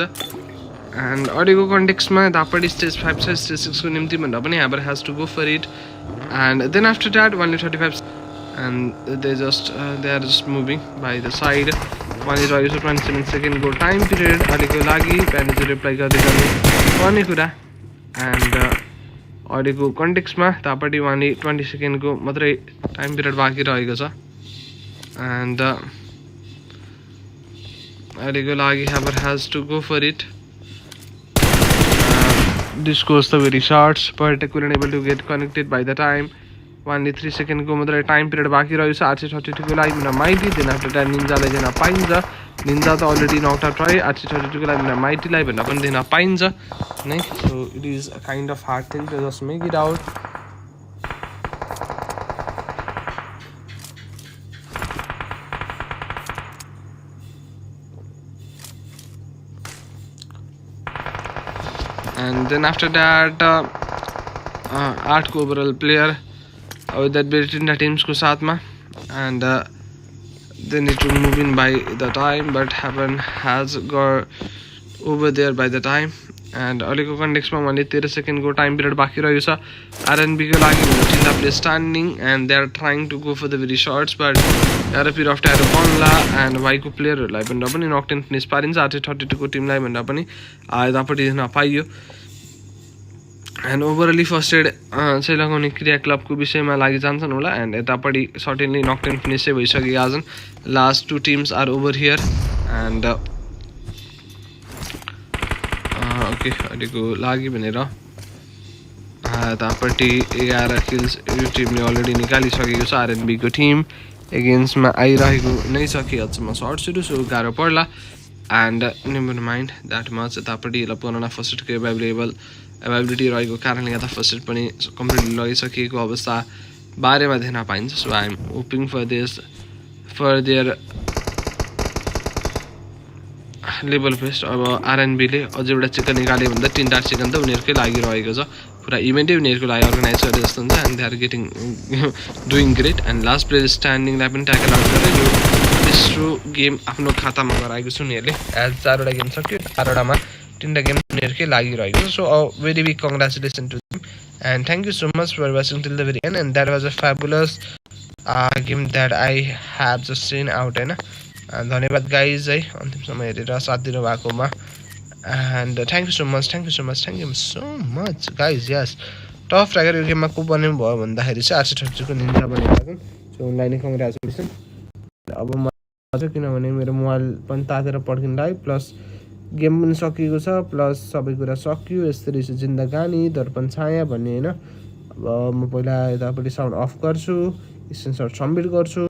एन्ड अहिलेको कन्टेक्स्टमा यतापट्टि स्टेज 5 स्टेज 6को निम्ति भन्दा पनि Habar has to go for it and then after that 135 and they are just moving by the side. One is also 27 second go time period अहिलेको लागि प्यारेन्ट्सले रिप्लाई गर्दै गर्ने पर्ने कुरा एन्ड अहिलेको कन्टेक्स्टमा तापट्टि उहाँले 20 सेकेन्डको मात्रै टाइम पिरियड बाँकी रहेको छ एन्ड अहिलेको लागि Haber has to go for it. This goes the very shots but couldn't able to get connected by the time. Only 3 seconds को मात्रै टाइम पिरियड बाँकी रह्यो 832 को लागि mina mighty then after that निन्जालाई दिन पाइन्छ निन्जा त अलरेडी नक आउट रह्यो 832 को लागि mina माइटीलाई भन्न पनि दिन पाइन्छ नै so it is a kind of hard thing to just make it out and then after that 8 को overall player with that between the teams को साथमा and they need to move in by the time but Haven has got over there by the time and अहिलेको कन्टेक्स्टमा मैले 13 सेकेन्डको time period बाँकी रहेको छ RNB को लागि टिल्ला play standing and they are trying to go for the very shirts but एरोपिर अफ ट्यारो बन्ला एन्ड वाइको प्लेयरहरूलाई भन्दा पनि नकटेन फिनिस पारिन्छ 832 को टिमलाई भन्दा पनि यतापट्टि नपाइयो एन्ड ओभरअली फर्स्ट एड चाहिँ लगाउने क्रिया क्लबको विषयमा लागि जान्छन् होला एन्ड यतापट्टि सर्टेनली नकटेन फिनिस चाहिँ भइसकेका छन् last 2 teams are over here and okay अहिलेको लागि भनेर यतापट्टि 11 किल्स यो टिमले अलरेडी निकालिसकेको छ आरएनबीको टिम एगेन्स्टमा आइरहेको नै छ कि अचम्म सर्ट्सहरू सो गाह्रो पर्ला and never mind that much यतापट्टि लपना फर्स्ट एडको एभाइबिलिटी रहेको कारणले गर्दा फर्स्ट एड पनि कम्प्लिटली लगाइसकेको अवस्था बारेमा देख्न पाइन्छ so I am hoping for their level best अब आरएनबीले अझ एउटा चिकन निकाल्यो भने त 3टा चिकन त उनीहरूकै लागि रहेको छ पुरा इभेन्टै उनीहरूको लागि अर्गनाइज गरे जस्तो हुन्छ and they are getting doing great and last player स्ट्यान्डिङलाई पनि ट्याकल आउट गरेर यो तेस्रो गेम आफ्नो खातामा गराएको छ उनीहरूले एज 4वटा गेम सक्यो 4वटामा 3टा गेम उनीहरूकै लागिरहेको छ so very big congratulation to them and thank you so much for watching till the very end and that was a fabulous game that I have just seen out होइन धन्यवाद guys है अन्तिमसम्म हेरेर साथ दिनुभएकोमा and thank you so much guys यस tough tracker यो गेममा को बन्ने भयो भन्दाखेरि चाहिँ 832 को निन्जा बनेका छन् सो उनलाई नै कङ्ग्रेचुलेसन अब म किनभने मेरो मोबाइल पनि तातेर पड्किन लाग्यो प्लस गेम पनि सकिएको छ प्लस सबै कुरा सकियो यस्तरी छ जिन्दगानी दर्पण छाया भन्ने होइन अब म पहिला यतापट्टि साउन्ड अफ गर्छु स्क्रिनसट सबमिट गर्छु